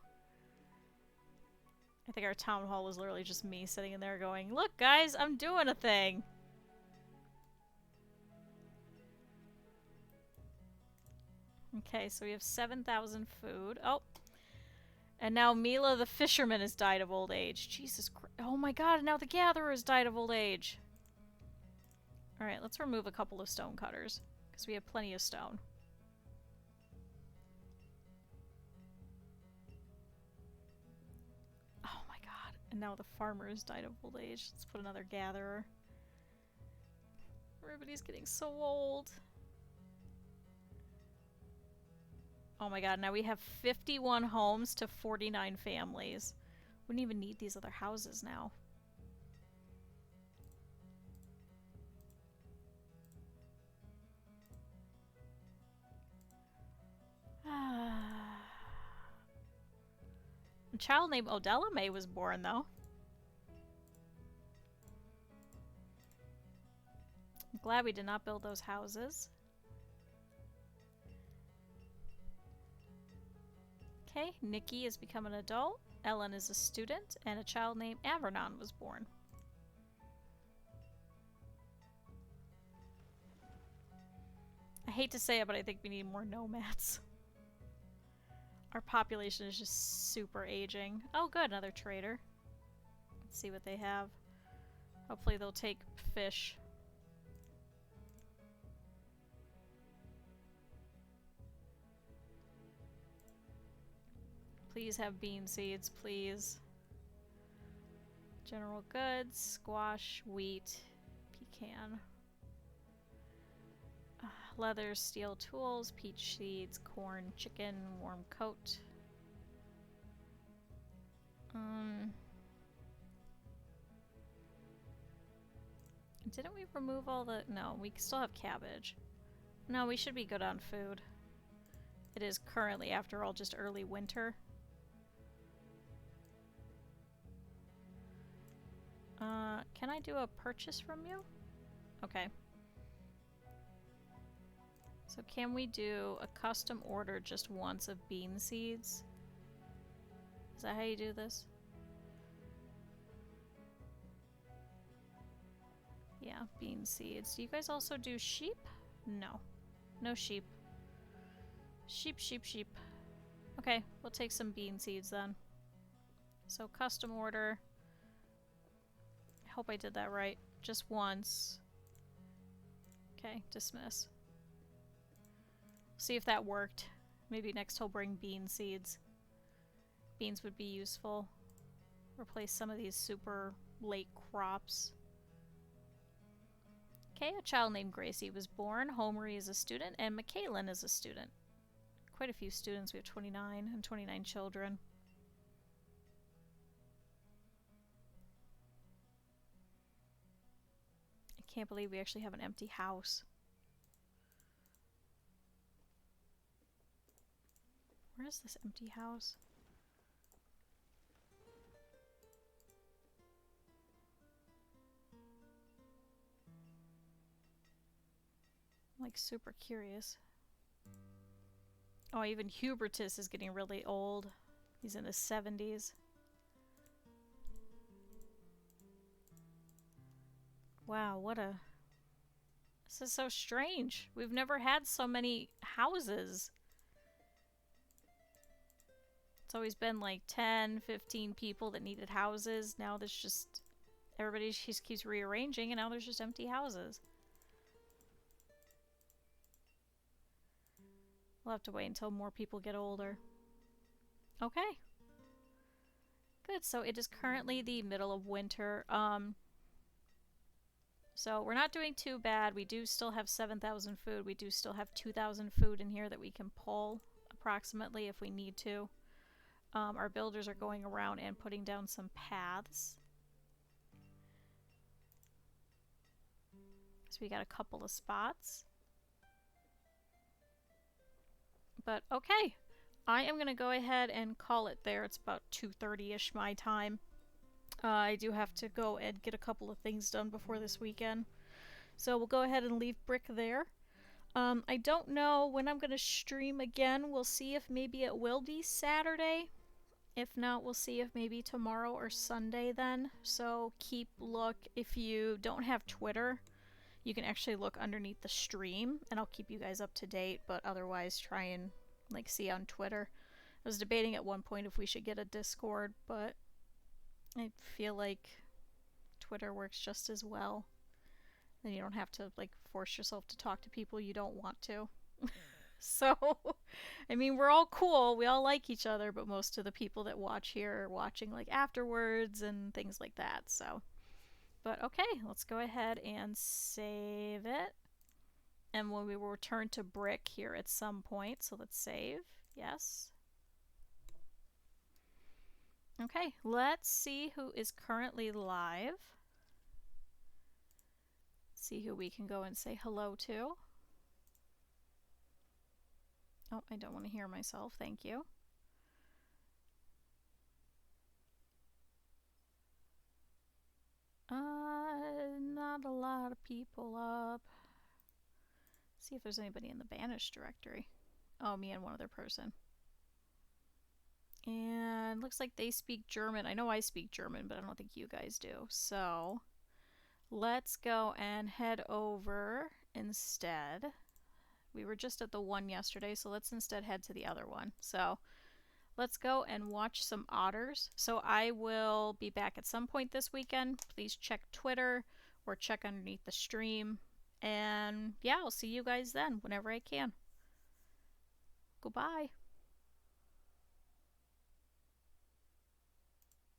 S1: I think our town hall was literally just me sitting in there going, "Look guys, I'm doing a thing." Okay, so we have 7,000 food. Oh. And now Mila the fisherman has died of old age. Jesus Christ. Oh my god, now the gatherer has died of old age. Alright, let's remove a couple of stone cutters. Because we have plenty of stone. Oh my god. And now the farmer has died of old age. Let's put another gatherer. Everybody's getting so old. Oh my god, now we have 51 homes to 49 families. Wouldn't even need these other houses now. A child named Odella May was born, though. I'm glad we did not build those houses. Okay, Nikki has become an adult, Ellen is a student, and a child named Avernon was born. I hate to say it, but I think we need more nomads. Our population is just super aging. Oh good, another trader. Let's see what they have. Hopefully they'll take fish. Please have bean seeds, please. General goods, squash, wheat, pecan. Leather, steel tools, peach seeds, corn, chicken, warm coat. Didn't we remove all the... No, we still have cabbage. No, we should be good on food. It is currently, after all, just early winter. Can I do a purchase from you? Okay. So can we do a custom order just once of bean seeds? Is that how you do this? Yeah, bean seeds. Do you guys also do sheep? No. No sheep. Sheep, sheep, sheep. Okay, we'll take some bean seeds then. So custom order. I hope I did that right. Just once. Okay, dismiss. See if that worked. Maybe next he'll bring bean seeds. Beans would be useful. Replace some of these super late crops. Okay, a child named Gracie was born. Homery is a student, and Michaelin is a student. Quite a few students. We have 29 and 29 children. I can't believe we actually have an empty house. Where is this empty house? I'm like super curious. Oh, even Hubertus is getting really old. He's in his 70s. Wow, what a... This is so strange. We've never had so many houses. It's always been like 10, 15 people that needed houses. Now there's just... Everybody just keeps rearranging and now there's just empty houses. We'll have to wait until more people get older. Okay. Good, so it is currently the middle of winter. So we're not doing too bad. We do still have 7,000 food. We do still have 2,000 food in here that we can pull approximately if we need to. Our builders are going around and putting down some paths. So we got a couple of spots. But okay, I am going to go ahead and call it there. It's about 2:30-ish my time. I do have to go and get a couple of things done before this weekend. So we'll go ahead and leave Brick there. I don't know when I'm going to stream again. We'll see if maybe it will be Saturday. If not, we'll see if maybe tomorrow or Sunday then. So keep look. If you don't have Twitter, you can actually look underneath the stream and I'll keep you guys up to date. But otherwise, try and like see on Twitter. I was debating at one point if we should get a Discord, but I feel like Twitter works just as well. Then you don't have to like force yourself to talk to people you don't want to. So, I mean, we're all cool. We all like each other, but most of the people that watch here are watching like afterwards and things like that. So, but okay, let's go ahead and save it. And when we will return to Brick here at some point. So let's save. Yes. Okay, let's see who is currently live. See who we can go and say hello to. Oh, I don't want to hear myself. Thank you. Not a lot of people up. See if there's anybody in the Banished directory. Oh, me and one other person. And looks like they speak German. I know I speak German, but I don't think you guys do. So let's go and head over instead. We were just at the one yesterday, so let's instead head to the other one. So let's go and watch some otters. So I will be back at some point this weekend. Please check Twitter or check underneath the stream. And yeah, I'll see you guys then whenever I can. Goodbye.